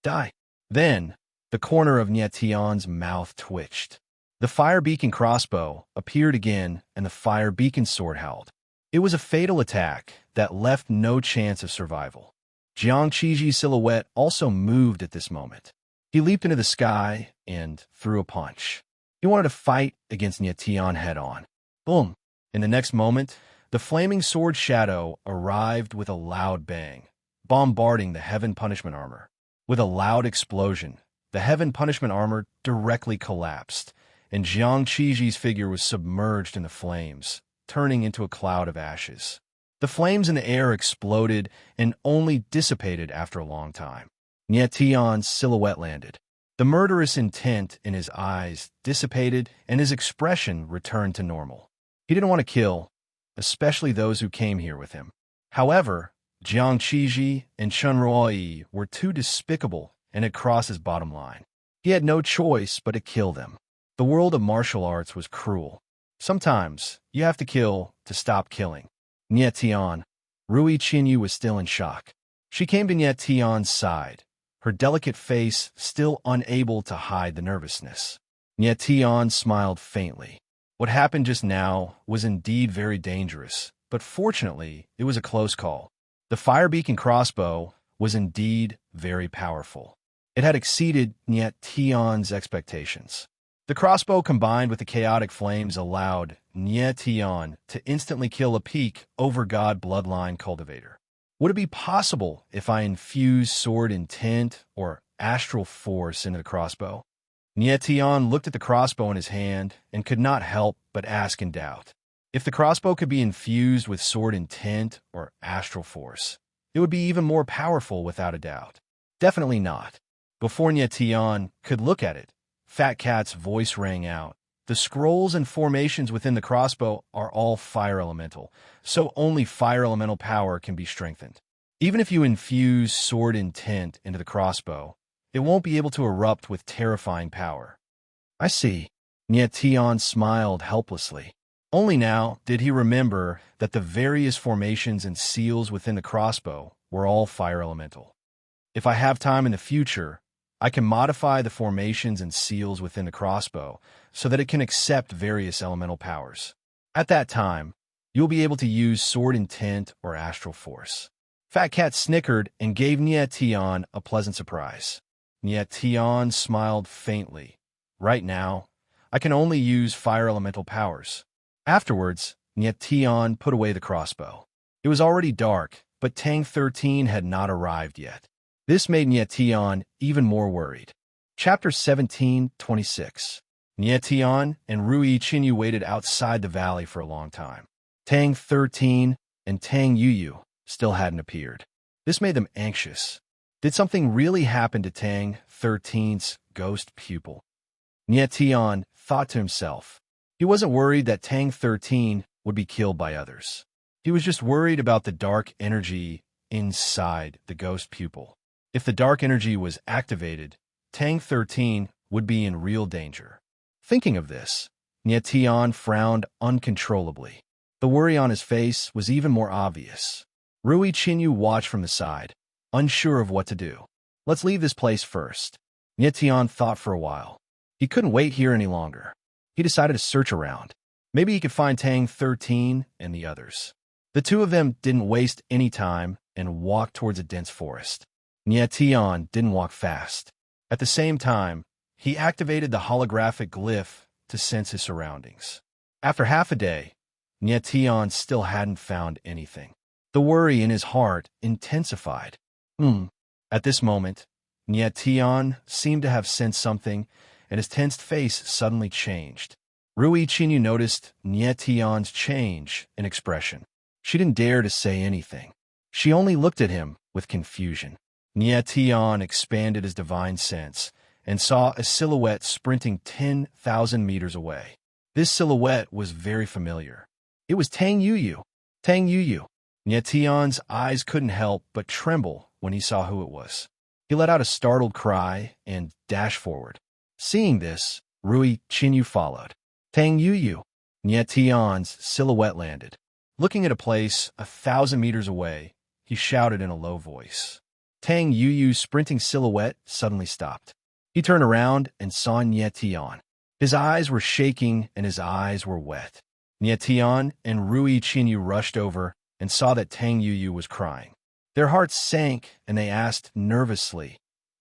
"Die." Then, the corner of Nie Tian's mouth twitched. The fire beacon crossbow appeared again, and the fire beacon sword howled. It was a fatal attack that left no chance of survival. Jiang Qiji's silhouette also moved at this moment. He leaped into the sky and threw a punch. He wanted to fight against Nie Tian head-on. Boom! In the next moment, the flaming sword shadow arrived with a loud bang, bombarding the heaven punishment armor. With a loud explosion, the heaven punishment armor directly collapsed, and Jiang Qiji's figure was submerged in the flames, turning into a cloud of ashes. The flames in the air exploded and only dissipated after a long time. Nie Tian's silhouette landed. The murderous intent in his eyes dissipated, and his expression returned to normal. He didn't want to kill, especially those who came here with him. However, Jiang Qiji and Shinruoi were too despicable and had crossed his bottom line. He had no choice but to kill them. The world of martial arts was cruel. Sometimes, you have to kill to stop killing. Nie Tian. Rui Qinyu was still in shock. She came to Nie Tian's side, her delicate face still unable to hide the nervousness. Nie Tian smiled faintly. What happened just now was indeed very dangerous, but fortunately, it was a close call. The fire beacon crossbow was indeed very powerful. It had exceeded Nie Tian's expectations. The crossbow combined with the chaotic flames allowed Nie Tian to instantly kill a peak over god bloodline cultivator. Would it be possible if I infuse sword intent or astral force into the crossbow? Tian looked at the crossbow in his hand and could not help but ask in doubt. If the crossbow could be infused with sword intent or astral force, it would be even more powerful without a doubt. Definitely not. Before Tian could look at it, Fat Cat's voice rang out. The scrolls and formations within the crossbow are all fire elemental, so only fire elemental power can be strengthened. Even if you infuse sword intent into the crossbow, it won't be able to erupt with terrifying power. I see. Tian smiled helplessly. Only now did he remember that the various formations and seals within the crossbow were all fire elemental. If I have time in the future, I can modify the formations and seals within the crossbow so that it can accept various elemental powers. At that time, you'll be able to use sword intent or astral force. Fat Cat snickered and gave Tian a pleasant surprise. Tian smiled faintly. Right now, I can only use fire elemental powers. Afterwards, Tian put away the crossbow. It was already dark, but Tang 13 had not arrived yet. This made Tian even more worried. Chapter 17:26. Tian and Rui Qinyu waited outside the valley for a long time. Tang 13 and Tang Yuyu still hadn't appeared. This made them anxious. Did something really happen to Tang 13's ghost pupil? Tian thought to himself. He wasn't worried that Tang 13 would be killed by others. He was just worried about the dark energy inside the ghost pupil. If the dark energy was activated, Tang 13 would be in real danger. Thinking of this, Tian frowned uncontrollably. The worry on his face was even more obvious. Rui Qinyu watched from the side, unsure of what to do. Let's leave this place first. Tian thought for a while. He couldn't wait here any longer. He decided to search around. Maybe he could find Tang 13 and the others. The two of them didn't waste any time and walked towards a dense forest. Tian didn't walk fast. At the same time, he activated the holographic glyph to sense his surroundings. After half a day, Tian still hadn't found anything. The worry in his heart intensified. At this moment, Tian seemed to have sensed something, and his tensed face suddenly changed. Rui Qinyu noticed Tian's change in expression. She didn't dare to say anything. She only looked at him with confusion. Tian expanded his divine sense and saw a silhouette sprinting 10,000 meters away. This silhouette was very familiar. It was Tang Yuyu. Tang Yuyu. Tian's eyes couldn't help but tremble when he saw who it was. He let out a startled cry and dashed forward. Seeing this, Rui Qinyu followed. Tang Yuyu. Tian's silhouette landed. Looking at a place 1,000 meters away, he shouted in a low voice. Tang Yuyu's sprinting silhouette suddenly stopped. He turned around and saw Tian. His eyes were shaking and his eyes were wet. Tian and Rui Qinyu rushed over and saw that Tang Yuyu was crying. Their hearts sank and they asked nervously,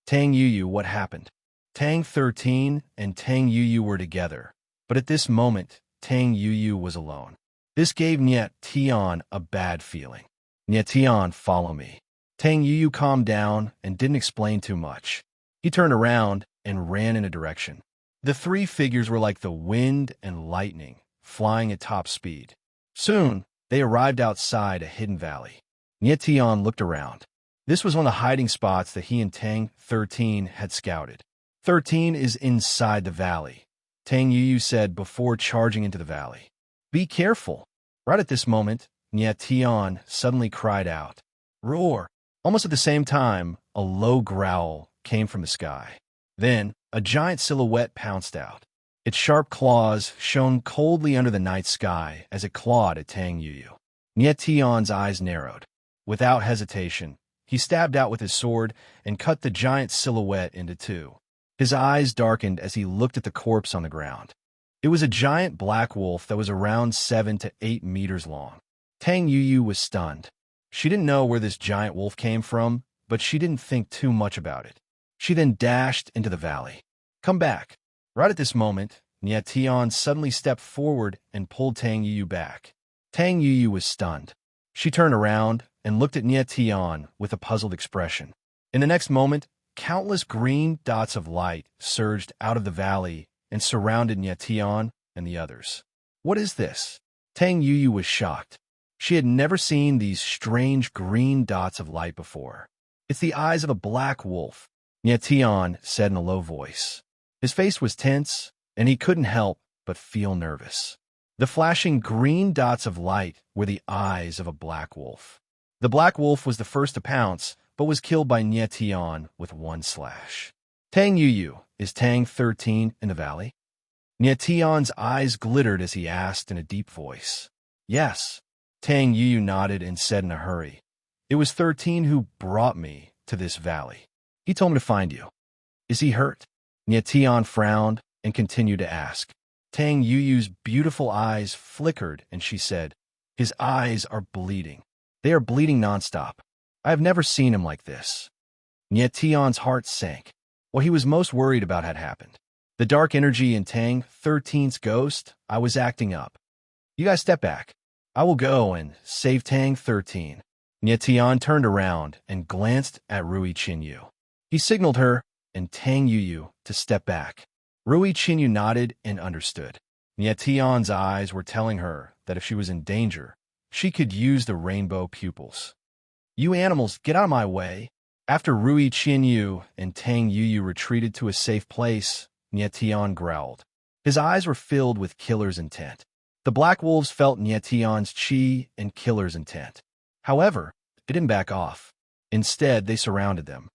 Tang Yuyu, what happened? Tang 13 and Tang Yuyu were together, but at this moment, Tang Yuyu was alone. This gave Tian a bad feeling. Tian, follow me. Tang Yuyu calmed down and didn't explain too much. He turned around and ran in a direction. The three figures were like the wind and lightning, flying at top speed. Soon, they arrived outside a hidden valley. Tian looked around. This was one of the hiding spots that he and Tang 13 had scouted. 13 is inside the valley, Tang Yuyu said before charging into the valley. Be careful. Right at this moment, Tian suddenly cried out. Roar! Almost at the same time, a low growl came from the sky. Then, a giant silhouette pounced out. Its sharp claws shone coldly under the night sky as it clawed at Tang Yuyu. Tian's eyes narrowed. Without hesitation, he stabbed out with his sword and cut the giant silhouette into two. His eyes darkened as he looked at the corpse on the ground. It was a giant black wolf that was around 7 to 8 meters long. Tang Yuyu was stunned. She didn't know where this giant wolf came from, but she didn't think too much about it. She then dashed into the valley. Come back. Right at this moment, Tian suddenly stepped forward and pulled Tang Yuyu back. Tang Yuyu was stunned. She turned around and looked at Tion with a puzzled expression. In the next moment, countless green dots of light surged out of the valley and surrounded Tion and the others. What is this? Tang Yuyu was shocked. She had never seen these strange green dots of light before. It's the eyes of a black wolf, Tion said in a low voice. His face was tense, and he couldn't help but feel nervous. The flashing green dots of light were the eyes of a black wolf. The black wolf was the first to pounce, but was killed by Tion with one slash. Tang Yuyu, is Tang 13 in the valley? Tion's eyes glittered as he asked in a deep voice. Yes. Tang Yuyu nodded and said in a hurry. It was 13 who brought me to this valley. He told me to find you. Is he hurt? Tion frowned and continued to ask. Tang Yuyu's beautiful eyes flickered and she said, his eyes are bleeding. They are bleeding nonstop. I have never seen him like this. Tion's heart sank. What he was most worried about had happened. The dark energy in Tang 13's ghost, I was acting up. You guys step back. I will go and save Tang 13. Tion turned around and glanced at Rui Qinyu. He signaled her and Tang Yuyu to step back. Rui Qinyu nodded and understood. Tion's eyes were telling her that if she was in danger, she could use the rainbow pupils. You animals, get out of my way. After Rui Qinyu and Tang Yuyu retreated to a safe place, Tion growled. His eyes were filled with killer's intent. The black wolves felt Tion's chi and killer's intent. However, they didn't back off. Instead, they surrounded them.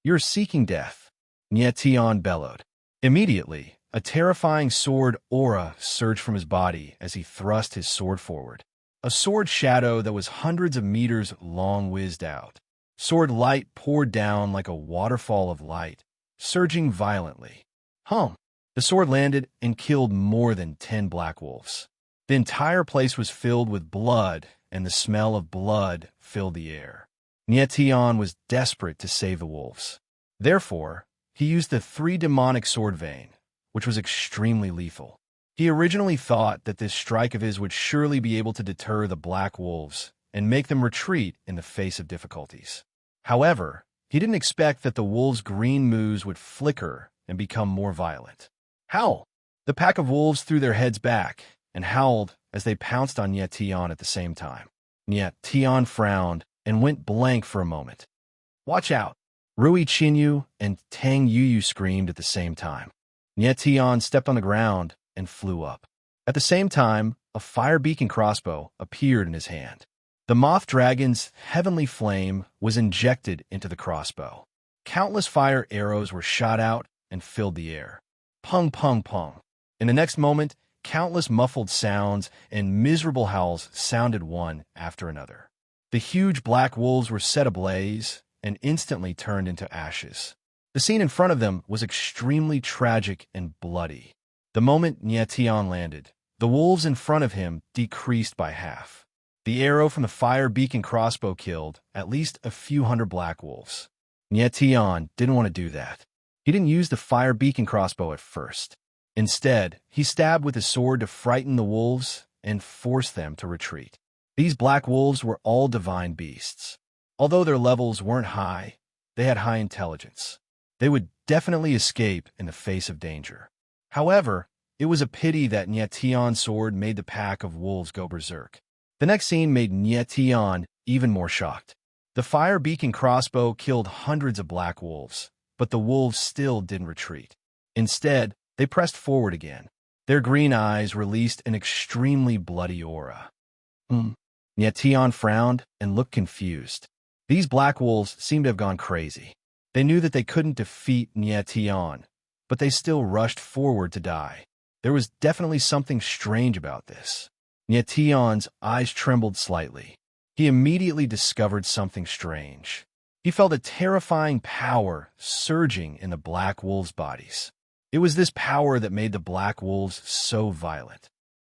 You're seeking death, Tion bellowed. Immediately, a terrifying sword aura surged from his body as he thrust his sword forward. A sword shadow that was hundreds of meters long whizzed out. Sword light poured down like a waterfall of light, surging violently. Hum! The sword landed and killed more than 10 black wolves. The entire place was filled with blood, and the smell of blood filled the air. Tion was desperate to save the wolves. Therefore, he used the 3 demonic sword vein, which was extremely lethal. He originally thought that this strike of his would surely be able to deter the black wolves and make them retreat in the face of difficulties. However, he didn't expect that the wolves' green moves would flicker and become more violent. Howl! The pack of wolves threw their heads back and howled as they pounced on Tion at the same time. Tion frowned and went blank for a moment. Watch out! Rui Qinyu and Tang Yuyu screamed at the same time. Tion stepped on the ground and flew up. At the same time, a fire beacon crossbow appeared in his hand. The moth dragon's heavenly flame was injected into the crossbow. Countless fire arrows were shot out and filled the air. Pung, pung, pung. In the next moment, countless muffled sounds and miserable howls sounded one after another. The huge black wolves were set ablaze and instantly turned into ashes. The scene in front of them was extremely tragic and bloody. The moment Tion landed, the wolves in front of him decreased by half. The arrow from the fire beacon crossbow killed at least a few hundred black wolves. Tion didn't want to do that. He didn't use the fire beacon crossbow at first. Instead, he stabbed with his sword to frighten the wolves and force them to retreat. These black wolves were all divine beasts. Although their levels weren't high, they had high intelligence. They would definitely escape in the face of danger. However, it was a pity that Tion's sword made the pack of wolves go berserk. The next scene made Tion even more shocked. The fire beacon crossbow killed hundreds of black wolves, but the wolves still didn't retreat. Instead, they pressed forward again. Their green eyes released an extremely bloody aura. Tion frowned and looked confused. These black wolves seemed to have gone crazy. They knew that they couldn't defeat Tion, but they still rushed forward to die. There was definitely something strange about this. Tion's eyes trembled slightly. He immediately discovered something strange. He felt a terrifying power surging in the black wolves' bodies. It was this power that made the black wolves so violent.